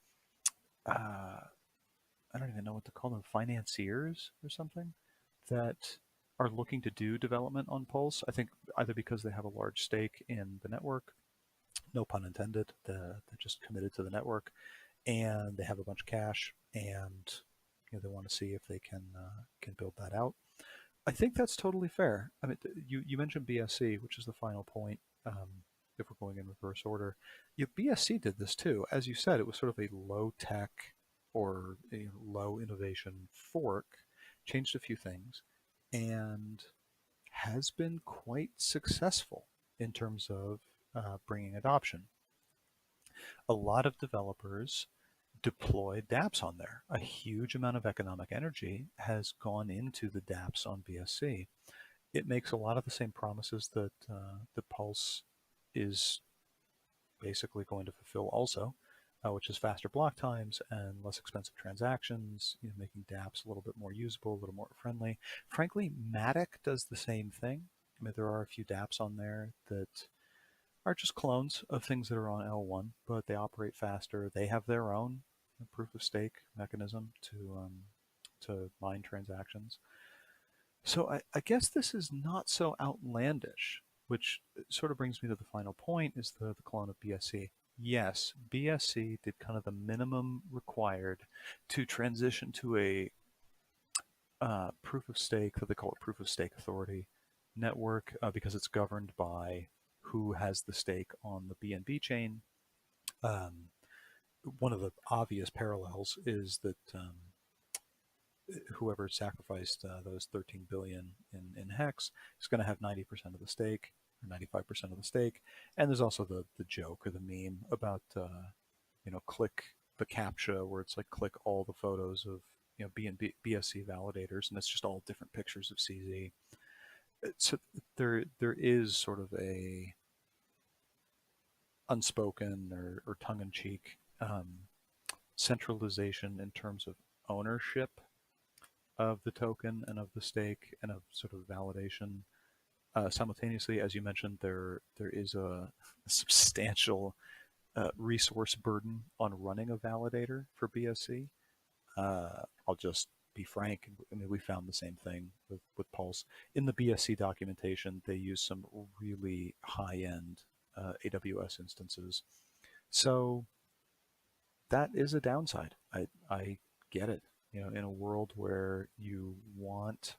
I don't even know what to call them, financiers or something, that are looking to do development on Pulse. I think either because they have a large stake in the network, no pun intended, they're just committed to the network, and they have a bunch of cash, and they want to see if they can build that out. I think that's totally fair. I mean, you mentioned BSC, which is the final point. If we're going in reverse order, BSC did this too. As you said, it was sort of a low tech or a low innovation fork, changed a few things, and has been quite successful in terms of bringing adoption. A lot of developers deploy dApps on there. A huge amount of economic energy has gone into the dApps on BSC. It makes a lot of the same promises that the Pulse is basically going to fulfill also, which is faster block times and less expensive transactions, making dApps a little bit more usable, a little more friendly. Frankly, Matic does the same thing. I mean, there are a few dApps on there that are just clones of things that are on L1, but they operate faster. They have their own proof of stake mechanism to to mine transactions. So I guess this is not so outlandish, which sort of brings me to the final point, is the clone of BSC. Yes, BSC did kind of the minimum required to transition to a proof of stake, that they call it proof of stake authority network, because it's governed by who has the stake on the BNB chain. One of the obvious parallels is that whoever sacrificed those 13 billion in Hex is going to have 90% of the stake, or 95% of the stake. And there's also the joke or the meme about click the CAPTCHA, where it's like click all the photos of BSC validators, and it's just all different pictures of CZ. So there is sort of a unspoken or tongue-in-cheek centralization in terms of ownership of the token and of the stake and of sort of validation. Simultaneously, as you mentioned, there is a substantial resource burden on running a validator for BSC. I'll just be frank. I mean, we found the same thing with Pulse. In the BSC documentation, they use some really high-end AWS instances. So that is a downside. I get it. In a world where you want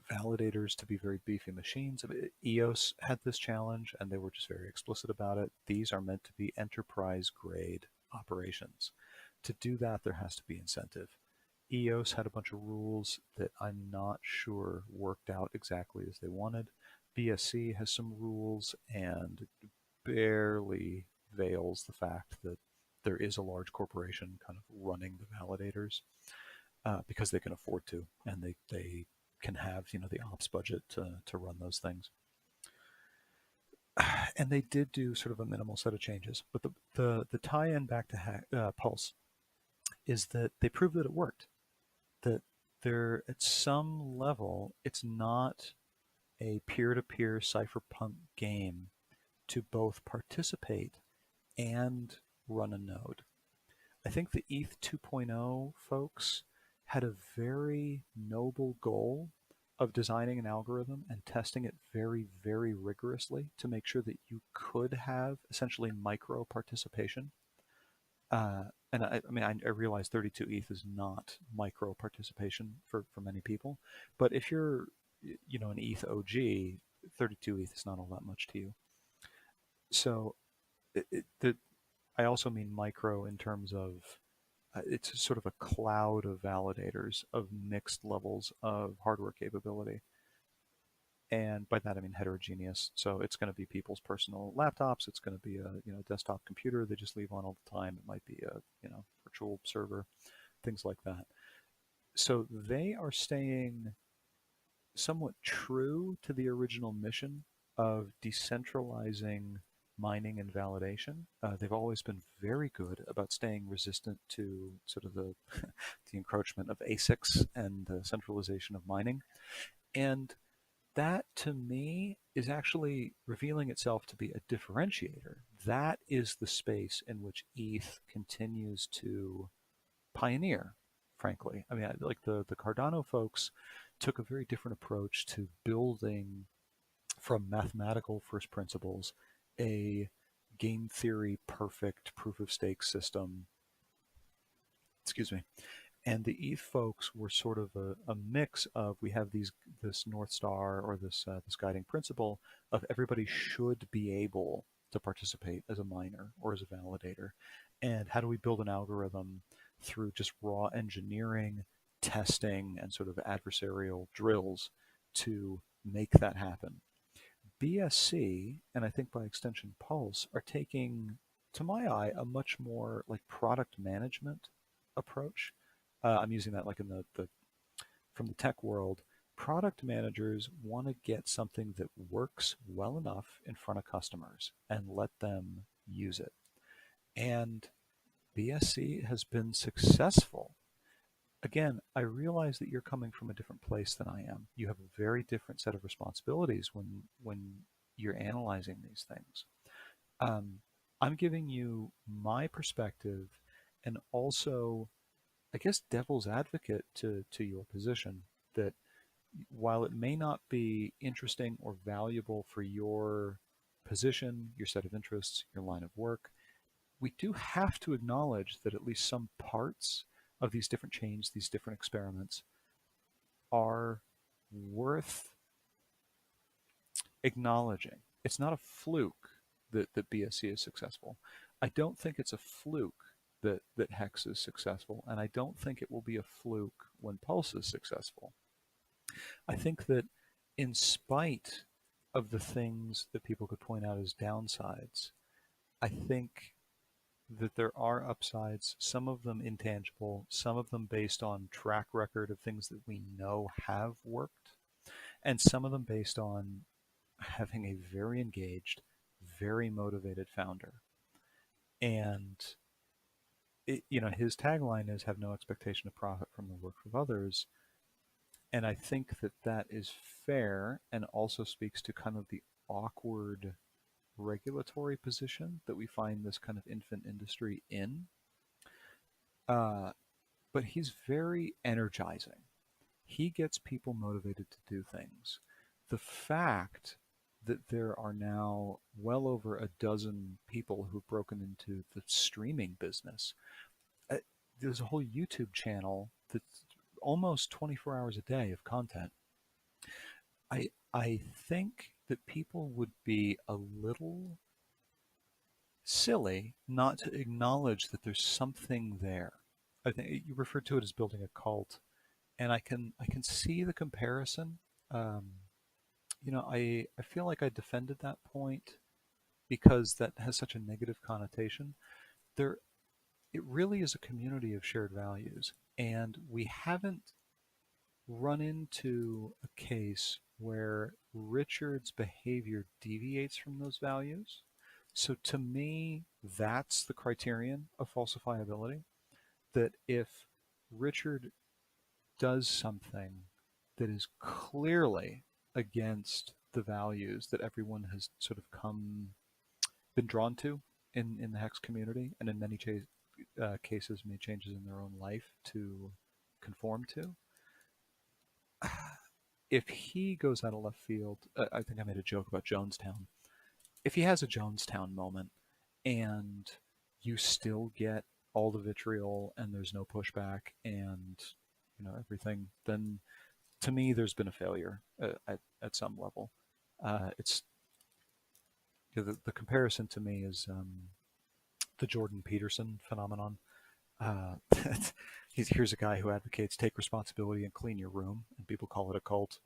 validators to be very beefy machines. I mean, EOS had this challenge, and they were just very explicit about it. These are meant to be enterprise-grade operations. To do that, there has to be incentive. EOS had a bunch of rules that I'm not sure worked out exactly as they wanted. BSC has some rules and barely veils the fact that there is a large corporation kind of running the validators because they can afford to, and they can have the ops budget to run those things. And they did do sort of a minimal set of changes, but the tie-in back to Pulse is that they proved that it worked. That there, at some level, it's not a peer-to-peer cypherpunk game to both participate and run a node. I think the ETH 2.0 folks had a very noble goal of designing an algorithm and testing it very, very rigorously to make sure that you could have essentially micro participation. And I mean, I realize 32 ETH is not micro participation for many people, but if you're an ETH OG, 32 ETH is not all that much to you. So I also mean micro in terms of it's sort of a cloud of validators of mixed levels of hardware capability. And by that I mean heterogeneous. So it's going to be people's personal laptops. It's going to be a desktop computer they just leave on all the time. It might be a virtual server, things like that. So they are staying somewhat true to the original mission of decentralizing mining and validation. They've always been very good about staying resistant to sort of the encroachment of ASICs and the centralization of mining. And that, to me, is actually revealing itself to be a differentiator. That is the space in which ETH continues to pioneer, frankly. I mean, like the Cardano folks took a very different approach to building from mathematical first principles a game theory perfect proof of stake system. Excuse me. And the ETH folks were sort of a mix of, we have this North Star, or this guiding principle of everybody should be able to participate as a miner or as a validator. And how do we build an algorithm through just raw engineering, testing, and sort of adversarial drills to make that happen? BSC, and I think by extension Pulse, are taking, to my eye, a much more like product management approach. I'm using that like in from the tech world. Product managers want to get something that works well enough in front of customers and let them use it. And BSC has been successful. Again, I realize that you're coming from a different place than I am. You have a very different set of responsibilities when you're analyzing these things. I'm giving you my perspective, and also I guess, devil's advocate to your position that while it may not be interesting or valuable for your position, your set of interests, your line of work, we do have to acknowledge that at least some parts of these different chains, these different experiments, are worth acknowledging. It's not a fluke that BSC is successful. I don't think it's a fluke that Hex is successful, and I don't think it will be a fluke when Pulse is successful. I think that in spite of the things that people could point out as downsides, I think that there are upsides, some of them intangible, some of them based on track record of things that we know have worked, and some of them based on having a very engaged, very motivated founder. And his tagline is "Have no expectation of profit from the work of others." And I think that that is fair and also speaks to kind of the awkward regulatory position that we find this kind of infant industry in. But he's very energizing. He gets people motivated to do things. The fact that there are now well over a dozen people who've broken into the streaming business. There's a whole YouTube channel that's almost 24 hours a day of content. I think that people would be a little silly not to acknowledge that there's something there. I think you referred to it as building a cult, and I can see the comparison. I feel like I defended that point because that has such a negative connotation. It really is a community of shared values, and we haven't run into a case where Richard's behavior deviates from those values. So to me, that's the criterion of falsifiability, that if Richard does something that is clearly against the values that everyone has sort of been drawn to in the Hex community, and in many cases made changes in their own life to conform to, if he goes out of left field, I think I made a joke about Jonestown. If he has a Jonestown moment and you still get all the vitriol and there's no pushback and everything, then to me there's been a failure at some level. It's the comparison to me is the Jordan Peterson phenomenon. Here's a guy who advocates take responsibility and clean your room, and people call it a cult.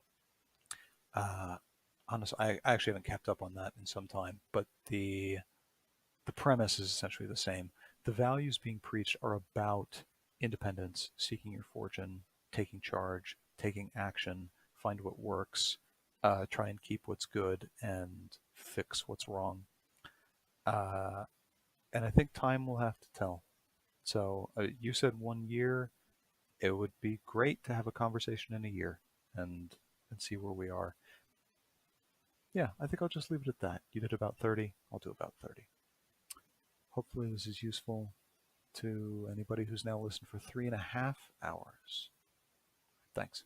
Honestly, I actually haven't kept up on that in some time, but the premise is essentially the same. The values being preached are about independence, seeking your fortune, taking charge, taking action, find what works, try and keep what's good, and fix what's wrong. And I think time will have to tell. So you said 1 year. It would be great to have a conversation in a year and see where we are. Yeah, I think I'll just leave it at that. You did about 30. I'll do about 30. Hopefully this is useful to anybody who's now listened for 3.5 hours. Thanks.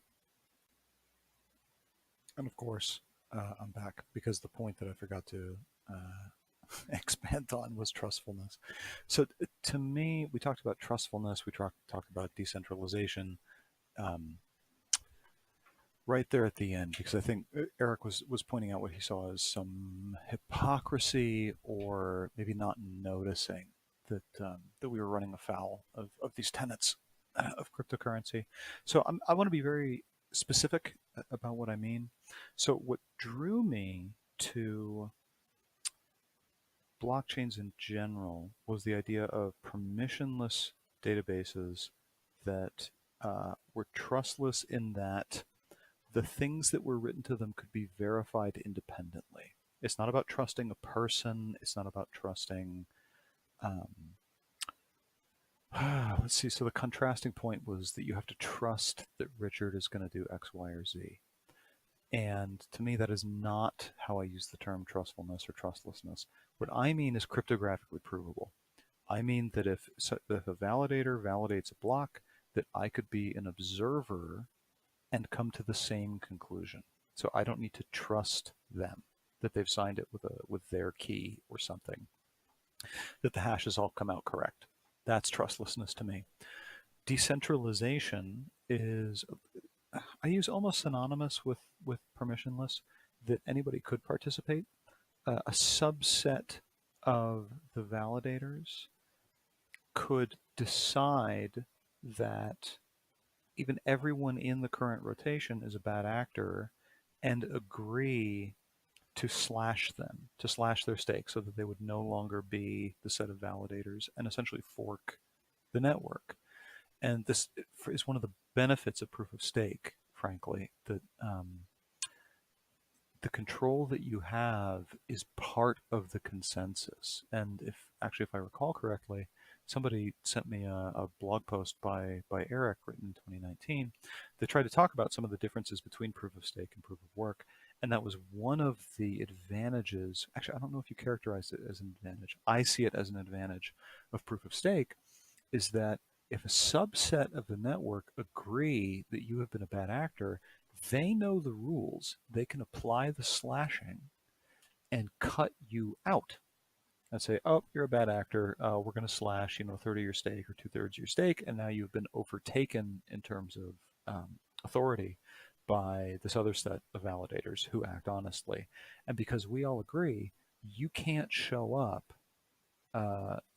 And of course, I'm back because the point that I forgot to expand on was trustfulness. So to me, we talked about trustfulness. We talked about decentralization right there at the end, because I think Eric was pointing out what he saw as some hypocrisy, or maybe not noticing that we were running afoul of these tenets of cryptocurrency. So I want to be very specific about what I mean. So what drew me to blockchains in general was the idea of permissionless databases that were trustless in that the things that were written to them could be verified independently. It's not about trusting a person. It's not about trusting. Let's see. So the contrasting point was that you have to trust that Richard is going to do X, Y, or Z. And to me, that is not how I use the term trustfulness or trustlessness. What I mean is cryptographically provable. I mean that if a validator validates a block, that I could be an observer and come to the same conclusion. So I don't need to trust them that they've signed it with their key or something, that the hashes all come out correct. That's trustlessness to me. Decentralization is, I use almost synonymous with permissionless, that anybody could participate. A subset of the validators could decide that even everyone in the current rotation is a bad actor and agree to slash them, to slash their stake so that they would no longer be the set of validators and essentially fork the network. And this is one of the benefits of proof of stake, frankly, that the control that you have is part of the consensus. And if I recall correctly, somebody sent me a blog post by Eric written in 2019 that tried to talk about some of the differences between proof of stake and proof of work. And that was one of the advantages. Actually, I don't know if you characterized it as an advantage. I see it as an advantage of proof of stake, is that if a subset of the network agree that you have been a bad actor, they know the rules. They can apply the slashing and cut you out and say, oh, you're a bad actor. We're going to slash, 30 of your stake or 2/3 of your stake, and now you've been overtaken in terms of authority by this other set of validators who act honestly. And because we all agree, you can't show up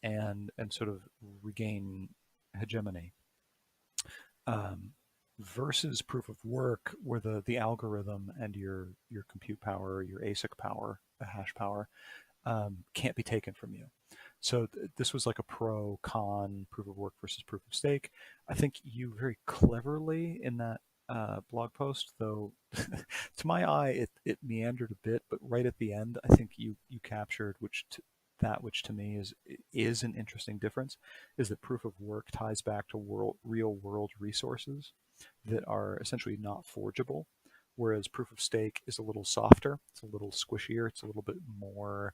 and sort of regain hegemony. Versus proof of work, where the algorithm and your compute power, your ASIC power, the hash power, can't be taken from you. So this was like a pro-con proof of work versus proof of stake. I think you very cleverly in that blog post, though to my eye it meandered a bit, but right at the end I think you captured which to me is an interesting difference, is that proof of work ties back to real world resources that are essentially not forgeable, whereas proof of stake is a little softer, it's a little squishier, it's a little bit more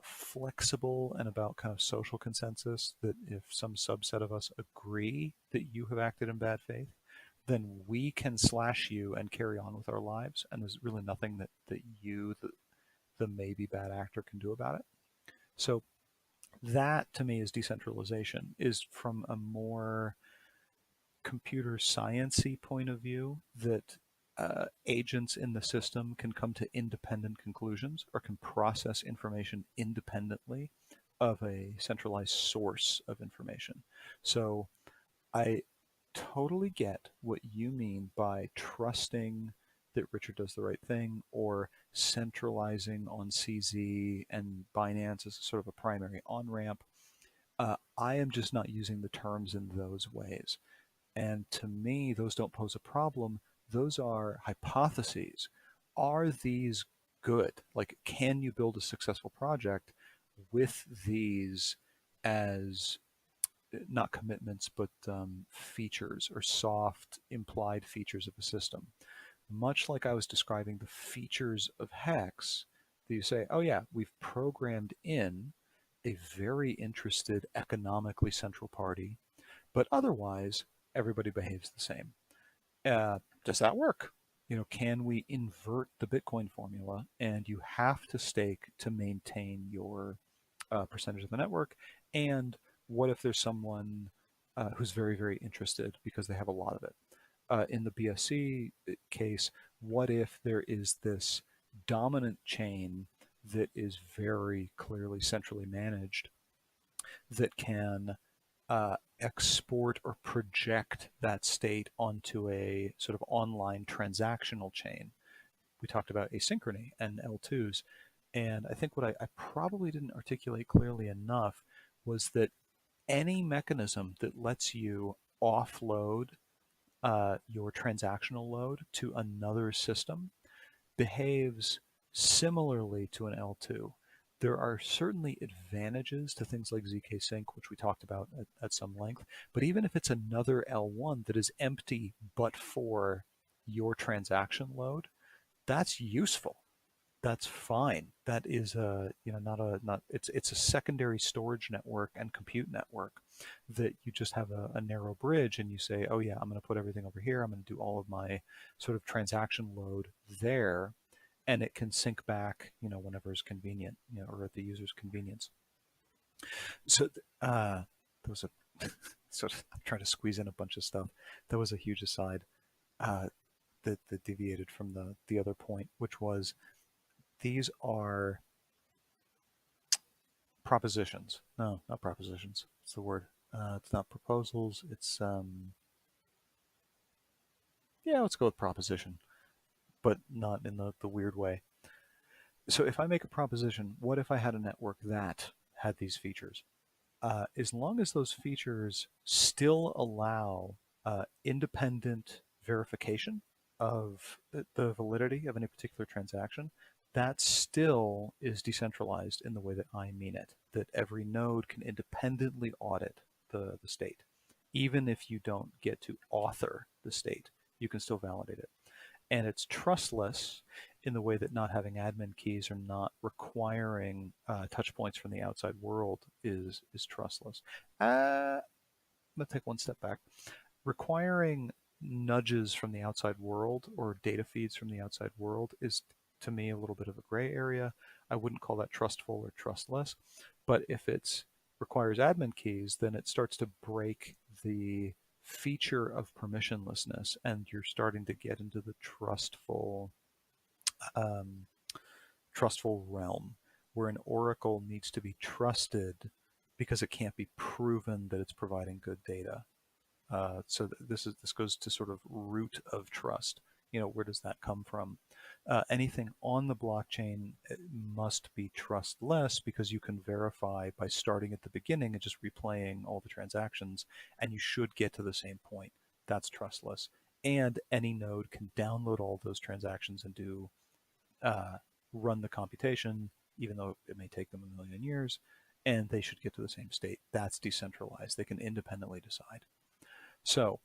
flexible and about kind of social consensus, that if some subset of us agree that you have acted in bad faith, then we can slash you and carry on with our lives, and there's really nothing that you, the maybe bad actor, can do about it. So that to me is decentralization, is from a more computer science-y point of view, that agents in the system can come to independent conclusions or can process information independently of a centralized source of information. So I totally get what you mean by trusting that Richard does the right thing, or centralizing on CZ and Binance as sort of a primary on-ramp. I am just not using the terms in those ways. And to me, those don't pose a problem. Those are hypotheses. Are these good? Like, can you build a successful project with these as not commitments, but features or soft implied features of a system? Much like I was describing the features of Hex, that you say, oh yeah, we've programmed in a very interested economically central party, but otherwise everybody behaves the same. Does that work? Can we invert the Bitcoin formula and you have to stake to maintain your percentage of the network? And what if there's someone who's very, very interested because they have a lot of it? In the BSC case, what if there is this dominant chain that is very clearly centrally managed that can export or project that state onto a sort of online transactional chain? We talked about asynchrony and L2s. And I think what I probably didn't articulate clearly enough was that any mechanism that lets you offload your transactional load to another system behaves similarly to an L2. There are certainly advantages to things like ZK Sync, which we talked about at some length, but even if it's another L1 that is empty but for your transaction load, that's useful. that's fine. That is it's a secondary storage network and compute network that you just have a narrow bridge, and you say, oh yeah, I'm going to put everything over here. I'm going to do all of my sort of transaction load there, and it can sync back, whenever it's convenient, or at the user's convenience. So there was a sort of, I'm trying to squeeze in a bunch of stuff. That was a huge aside that deviated from the other point, which was, these are propositions. No, not propositions. What's the word? It's not proposals. It's yeah, let's go with proposition, but not in the weird way. So if I make a proposition, what if I had a network that had these features? As long as those features still allow independent verification of the validity of any particular transaction, that still is decentralized in the way that I mean it, that every node can independently audit the state. Even if you don't get to author the state, you can still validate it. And it's trustless in the way that not having admin keys or not requiring touch points from the outside world is trustless. I'm going to take one step back. Requiring nudges from the outside world or data feeds from the outside world is, to me, a little bit of a gray area. I wouldn't call that trustful or trustless. But if it requires admin keys, then it starts to break the feature of permissionlessness, and you're starting to get into the trustful realm, where an oracle needs to be trusted because it can't be proven that it's providing good data. So this goes to sort of root of trust. Where does that come from? Anything on the blockchain must be trustless, because you can verify by starting at the beginning and just replaying all the transactions, and you should get to the same point. That's trustless. And any node can download all those transactions and do run the computation, even though it may take them a million years, and they should get to the same state. That's decentralized. They can independently decide. So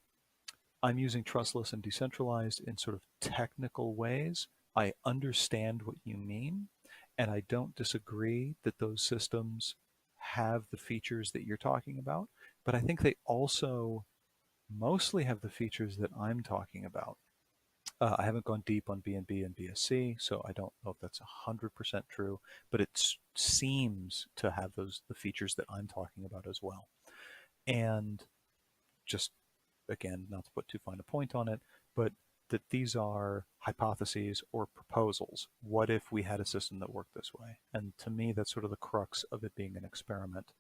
I'm using trustless and decentralized in sort of technical ways. I understand what you mean, and I don't disagree that those systems have the features that you're talking about, but I think they also mostly have the features that I'm talking about. I haven't gone deep on BNB and BSC, so I don't know if that's 100% true, but it seems to have the features that I'm talking about as well. And just, again, not to put too fine a point on it, but that these are hypotheses or proposals. What if we had a system that worked this way? And to me, that's sort of the crux of it being an experiment.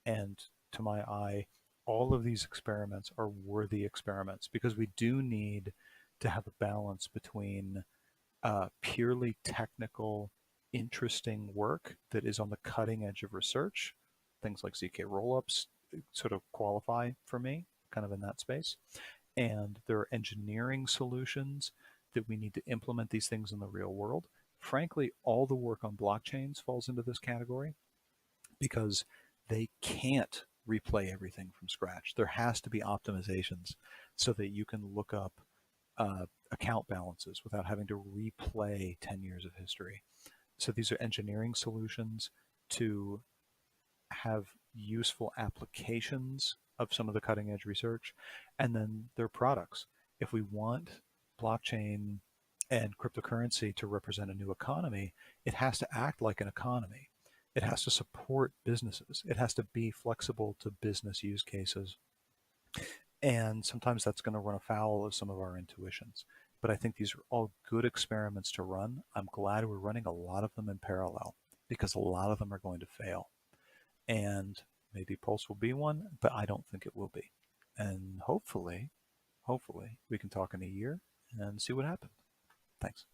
And to my eye, all of these experiments are worthy experiments, because we do need to have a balance between purely technical, interesting work that is on the cutting edge of research. Things like ZK rollups sort of qualify for me, kind of in that space. And there are engineering solutions that we need to implement these things in the real world. Frankly, all the work on blockchains falls into this category, because they can't replay everything from scratch. There has to be optimizations so that you can look up account balances without having to replay 10 years of history. So these are engineering solutions to have useful applications of some of the cutting edge research, and then their products. If we want blockchain and cryptocurrency to represent a new economy, it has to act like an economy. It has to support businesses. It has to be flexible to business use cases. And sometimes that's going to run afoul of some of our intuitions. But I think these are all good experiments to run. I'm glad we're running a lot of them in parallel, because a lot of them are going to fail. And maybe Pulse will be one, but I don't think it will be. And hopefully we can talk in a year and see what happens. Thanks.